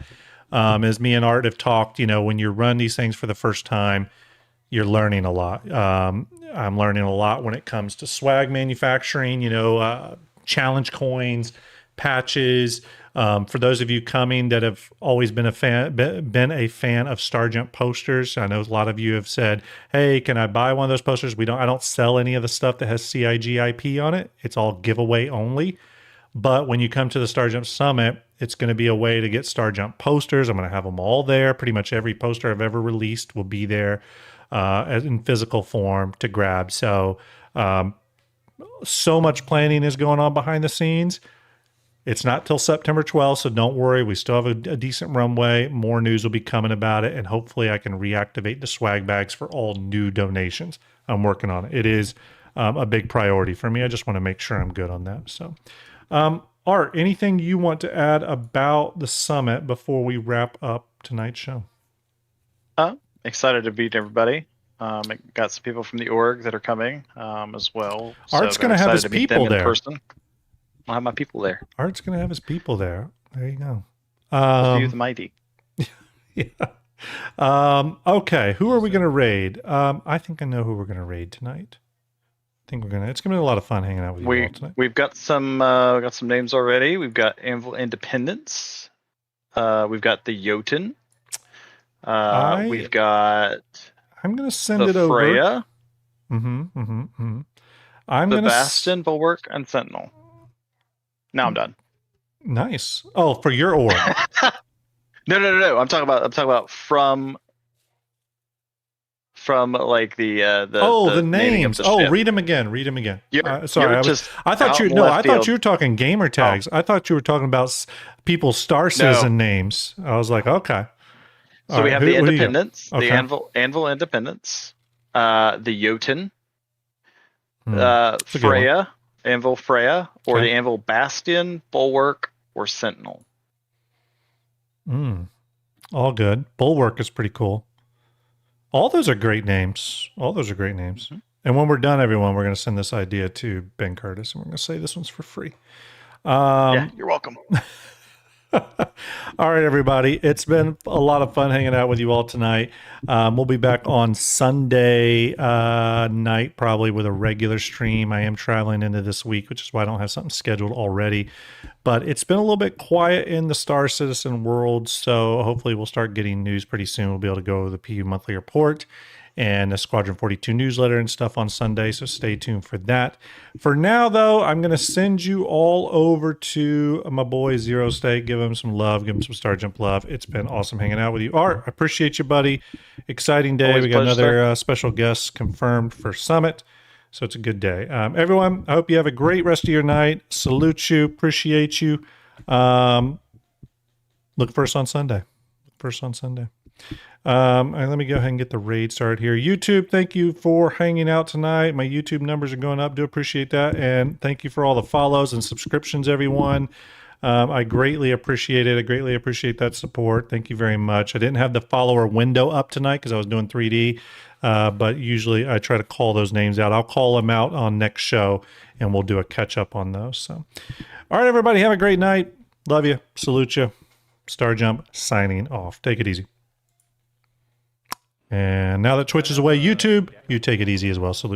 As me and Art have talked, when you run these things for the first time, you're learning a lot. I'm learning a lot when it comes to swag manufacturing, challenge coins, patches. For those of you coming that have always been a fan of Starjump posters, I know a lot of you have said, "Hey, can I buy one of those posters?" I don't sell any of the stuff that has CIG IP on it. It's all giveaway only. But when you come to the Starjump Summit, it's going to be a way to get Starjump posters. I'm going to have them all there. Pretty much every poster I've ever released will be there in physical form to grab. So, so much planning is going on behind the scenes. It's not till September 12th, so don't worry. We still have a decent runway. More news will be coming about it, and hopefully I can reactivate the swag bags for all new donations. I'm working on it. It is a big priority for me. I just want to make sure I'm good on that. So, Art, anything you want to add about the summit before we wrap up tonight's show? Excited to meet everybody. Got some people from the org that are coming as well. Art's going to have his people there. I'll have my people there. Art's going to have his people there. There you go. Few the mighty. Yeah. Okay. Who are we going to raid? I think I know who we're going to raid tonight. I think it's going to be a lot of fun hanging out with you all tonight. We've got some names already. We've got Anvil Independence. We've got the Jotun. We've got. I'm going to send it over. Freya. I'm the Bastion, Bulwark, and Sentinel. Now I'm done. Nice. Oh, for your org. No. I'm talking about from like the names. Ship. Read them again. Read them again. Sorry, I thought you were talking gamer tags. I thought you were talking about people's star citizen names. I was like, okay. So we have the Independence, the Anvil Independence, the Jotun, Freya, Anvil Freya, or the Anvil Bastion, Bulwark, or Sentinel. All good. Bulwark is pretty cool. All those are great names. Mm-hmm. And when we're done, everyone, we're going to send this idea to Ben Curtis, and we're going to say this one's for free. Yeah, you're welcome. All right, everybody. It's been a lot of fun hanging out with you all tonight. We'll be back on Sunday night, probably with a regular stream. I am traveling into this week, which is why I don't have something scheduled already. But it's been a little bit quiet in the Star Citizen world, so hopefully we'll start getting news pretty soon. We'll be able to go over the PU Monthly Report and the Squadron 42 newsletter and stuff on Sunday, so stay tuned for that. For now, though, I'm going to send you all over to my boy Zero State. Give him some love. Give him some Starjump love. It's been awesome hanging out with you. Art, I appreciate you, buddy. Exciting day. We got another special guest confirmed for Summit, so it's a good day. Everyone, I hope you have a great rest of your night. Salute you. Appreciate you. Look for us on Sunday. Let me go ahead and get the raid started here. YouTube, thank you for hanging out tonight. My YouTube numbers are going up. Do appreciate that. And thank you for all the follows and subscriptions, everyone. I greatly appreciate it. I greatly appreciate that support. Thank you very much. I didn't have the follower window up tonight because I was doing 3D, but usually I try to call those names out. I'll call them out on next show, and we'll do a catch-up on those. So, all right, everybody, have a great night. Love you. Salute you. Starjump signing off. Take it easy. And now that Twitch is away, YouTube, you take it easy as well. Salute.